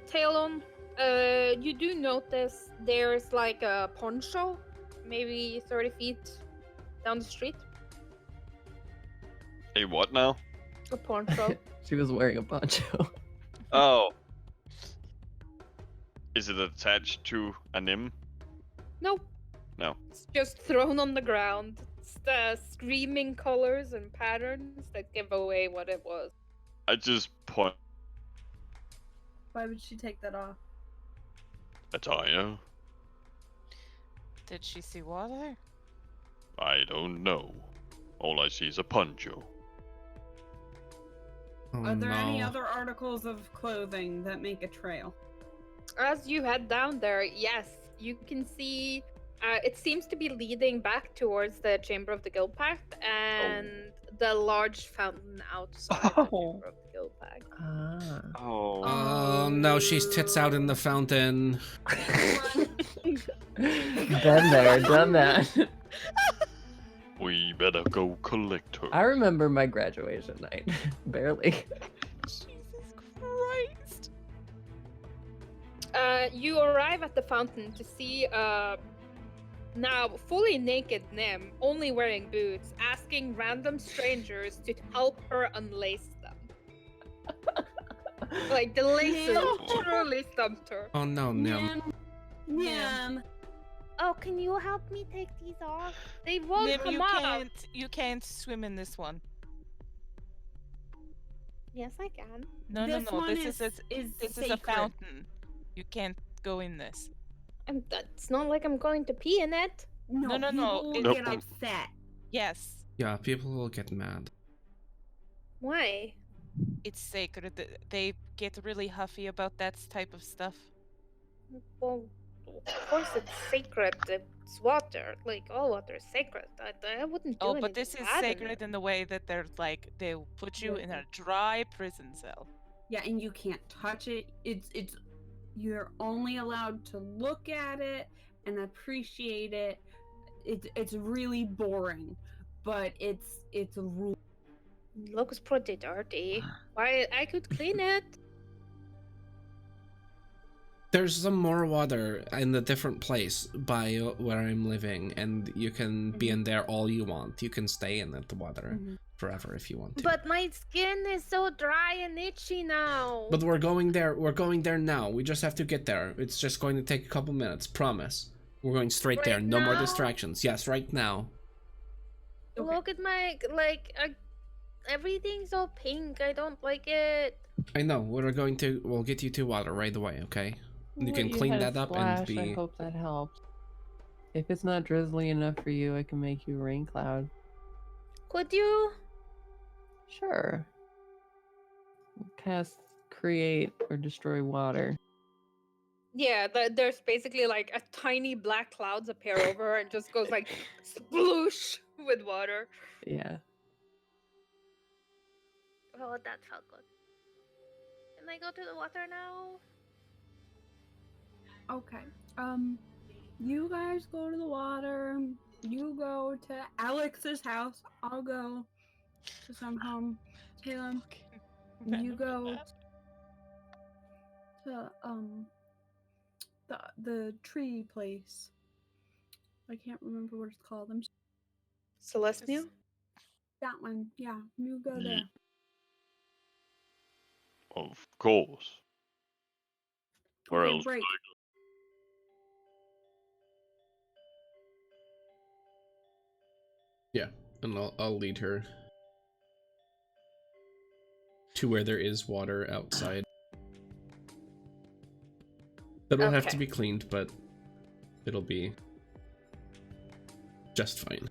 [SPEAKER 2] Talon, you do notice there's like a poncho, maybe 30 feet down the street.
[SPEAKER 1] Hey, what now?
[SPEAKER 2] A poncho.
[SPEAKER 6] She was wearing a poncho.
[SPEAKER 1] Oh. Is it attached to a Nim?
[SPEAKER 2] Nope.
[SPEAKER 1] No.
[SPEAKER 2] It's just thrown on the ground. It's the screaming colors and patterns that give away what it was.
[SPEAKER 1] I just point
[SPEAKER 7] Why would she take that off?
[SPEAKER 1] attire.
[SPEAKER 5] Did she see water?
[SPEAKER 1] I don't know. All I see is a poncho.
[SPEAKER 4] Oh,
[SPEAKER 7] Are there any
[SPEAKER 4] no.
[SPEAKER 7] other articles of clothing that make a trail?
[SPEAKER 2] As you head down there, yes, you can see it seems to be leading back towards the Chamber of the Guild Pact and the large fountain outside the Chamber of the Guild Pact.
[SPEAKER 6] Ah.
[SPEAKER 1] Oh.
[SPEAKER 4] Oh no, she's tits out in the fountain.
[SPEAKER 6] Been there, done that.
[SPEAKER 1] We better go collect her.
[SPEAKER 6] I remember my graduation night. Barely.
[SPEAKER 5] Jesus Christ.
[SPEAKER 2] You arrive at the fountain to see now fully naked Nim, only wearing boots, asking random strangers to help her unlace them. Like the laces truly stumped her.
[SPEAKER 4] Oh no, Nim.
[SPEAKER 7] Nim.
[SPEAKER 8] Oh, can you help me take these off? They won't
[SPEAKER 5] Nim,
[SPEAKER 8] come
[SPEAKER 5] you
[SPEAKER 8] off.
[SPEAKER 5] can't swim in this one.
[SPEAKER 8] Yes, I can.
[SPEAKER 5] No,
[SPEAKER 7] This
[SPEAKER 5] no, no.
[SPEAKER 7] one
[SPEAKER 5] This is a
[SPEAKER 7] sacred.
[SPEAKER 5] fountain. You can't go in this.
[SPEAKER 2] It's not like I'm going to pee in it.
[SPEAKER 5] No, no, no,
[SPEAKER 7] people will
[SPEAKER 1] Nope.
[SPEAKER 7] get upset.
[SPEAKER 5] Yes.
[SPEAKER 4] Yeah, people will get mad.
[SPEAKER 2] Why?
[SPEAKER 5] It's sacred. They get really huffy about that type of stuff.
[SPEAKER 2] Well, of course it's sacred. It's water. Like, all water is sacred. I wouldn't do
[SPEAKER 5] Oh,
[SPEAKER 2] anything
[SPEAKER 5] but this is
[SPEAKER 2] bad in
[SPEAKER 5] sacred
[SPEAKER 2] it.
[SPEAKER 5] in the way that they're like they'll put you in a dry prison cell.
[SPEAKER 7] Yeah, and you can't touch it. It's you're only allowed to look at it and appreciate it. It's really boring, but it's a rule.
[SPEAKER 2] Looks pretty dirty. Why? I could clean it.
[SPEAKER 4] There's some more water in a different place by where I'm living, and you can be in there all you want. You can stay in the water forever if you want to.
[SPEAKER 8] But my skin is so dry and itchy now.
[SPEAKER 4] But we're going there. We're going there now. We just have to get there. It's just going to take a couple minutes. Promise. We're going straight there.
[SPEAKER 8] Right
[SPEAKER 4] No more
[SPEAKER 8] now?
[SPEAKER 4] distractions. Yes, right now.
[SPEAKER 7] Okay.
[SPEAKER 8] Look at my everything's all pink. I don't like it.
[SPEAKER 4] I know. We'll get you to water right away. Okay. You can clean
[SPEAKER 6] had a
[SPEAKER 4] that up and
[SPEAKER 6] splash. I
[SPEAKER 4] be.
[SPEAKER 6] hope that helps. If it's not drizzly enough for you, I can make you a rain cloud.
[SPEAKER 8] Could you?
[SPEAKER 6] Sure. Cast create or destroy water.
[SPEAKER 2] Yeah, there's basically like a tiny black clouds appear over her and just goes like sploosh with water.
[SPEAKER 6] Yeah.
[SPEAKER 8] Oh, that felt good. Can I go to the water now?
[SPEAKER 7] Okay. You guys go to the water. You go to Alex's house. I'll go to some home. Taylor, you go to the tree place. I can't remember what it's called.
[SPEAKER 2] Celestia?
[SPEAKER 7] That one. Yeah, you go there.
[SPEAKER 1] Of course. Where
[SPEAKER 7] Okay,
[SPEAKER 1] else?
[SPEAKER 7] break.
[SPEAKER 4] Yeah, and I'll lead her to where there is water outside. That'll have to
[SPEAKER 2] Okay.
[SPEAKER 4] be cleaned, but it'll be just fine.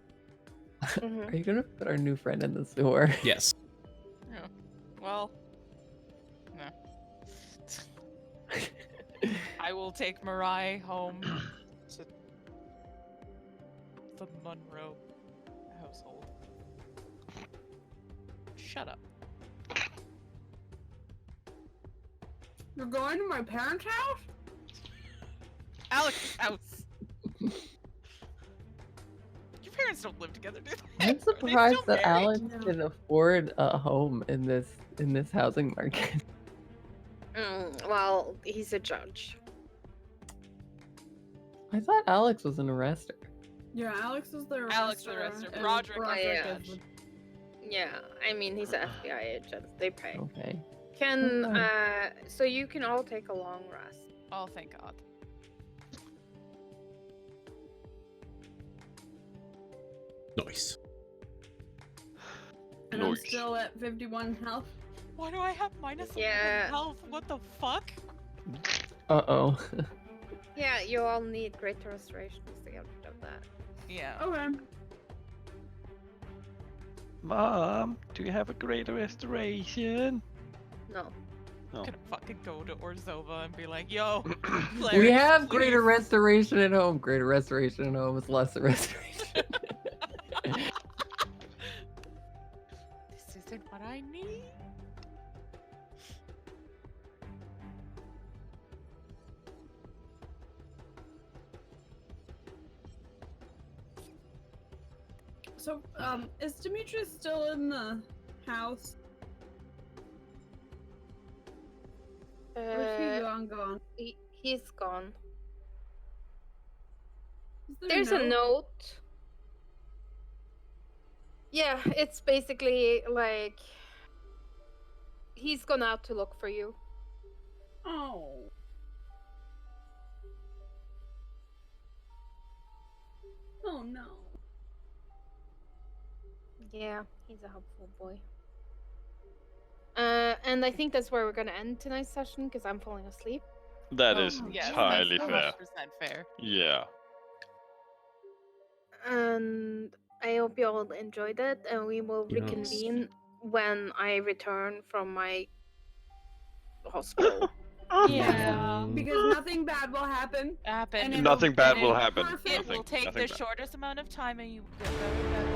[SPEAKER 6] Are you gonna put our new friend in the sewer?
[SPEAKER 4] Yes.
[SPEAKER 5] Yeah. Well, no. I will take Mirai home to the Monroe household. Shut up.
[SPEAKER 7] You're going to my parents' house?
[SPEAKER 5] Alex's house. Your parents don't live together, do they?
[SPEAKER 6] I'm
[SPEAKER 5] Are they
[SPEAKER 6] surprised
[SPEAKER 5] still
[SPEAKER 6] that
[SPEAKER 5] married?
[SPEAKER 6] Alex can afford a home in this housing market.
[SPEAKER 2] Well, he's a judge.
[SPEAKER 6] I thought Alex was an arrestor.
[SPEAKER 7] Yeah, Alex is the arrestor.
[SPEAKER 5] Alex the arrestor.
[SPEAKER 7] and
[SPEAKER 5] Broderick
[SPEAKER 2] Yeah.
[SPEAKER 7] is the-
[SPEAKER 2] Yeah, I mean he's an FBI agent. They pay.
[SPEAKER 6] Okay.
[SPEAKER 2] Can
[SPEAKER 6] Okay.
[SPEAKER 2] so you can all take a long rest.
[SPEAKER 5] Oh, thank God.
[SPEAKER 4] Nice.
[SPEAKER 7] And I'm
[SPEAKER 1] Nice.
[SPEAKER 7] still at 51 health.
[SPEAKER 5] Why do I have minus 11
[SPEAKER 2] Yeah.
[SPEAKER 5] health? What the fuck?
[SPEAKER 6] Uh-oh.
[SPEAKER 2] Yeah, you all need greater restorations to get rid of that.
[SPEAKER 5] Yeah.
[SPEAKER 7] Okay.
[SPEAKER 1] Mom, do you have a greater restoration?
[SPEAKER 2] No.
[SPEAKER 1] Oh.
[SPEAKER 5] I'm gonna fucking go to Orzova and be like, yo,
[SPEAKER 6] We
[SPEAKER 5] Larry,
[SPEAKER 6] have greater
[SPEAKER 5] please."
[SPEAKER 6] restoration at home. Greater restoration at home is lesser restoration.
[SPEAKER 5] This isn't what I need.
[SPEAKER 7] So, is Demetrius still in the house? Or is he gone?
[SPEAKER 2] He's gone.
[SPEAKER 7] Is there
[SPEAKER 2] There's a note. Yeah, it's basically like he's gone out to look for you.
[SPEAKER 7] Oh. Oh no.
[SPEAKER 2] Yeah, he's a helpful boy. And I think that's where we're gonna end tonight's session because I'm falling asleep.
[SPEAKER 1] That
[SPEAKER 7] Oh,
[SPEAKER 1] is
[SPEAKER 5] Yes,
[SPEAKER 1] entirely
[SPEAKER 5] that's
[SPEAKER 1] fair.
[SPEAKER 5] 100% fair.
[SPEAKER 1] Yeah.
[SPEAKER 2] And I hope you all enjoyed it, and we will
[SPEAKER 4] Yes.
[SPEAKER 2] reconvene when I return from my hospital.
[SPEAKER 5] Yeah.
[SPEAKER 7] Because nothing bad will happen.
[SPEAKER 5] Happen.
[SPEAKER 7] And it'll-
[SPEAKER 1] Nothing bad
[SPEAKER 7] and
[SPEAKER 1] will
[SPEAKER 7] it's
[SPEAKER 1] happen.
[SPEAKER 7] perfect.
[SPEAKER 5] It
[SPEAKER 1] Nothing.
[SPEAKER 5] will take
[SPEAKER 1] nothing
[SPEAKER 5] the
[SPEAKER 1] bad.
[SPEAKER 5] shortest amount of time and you will get very, very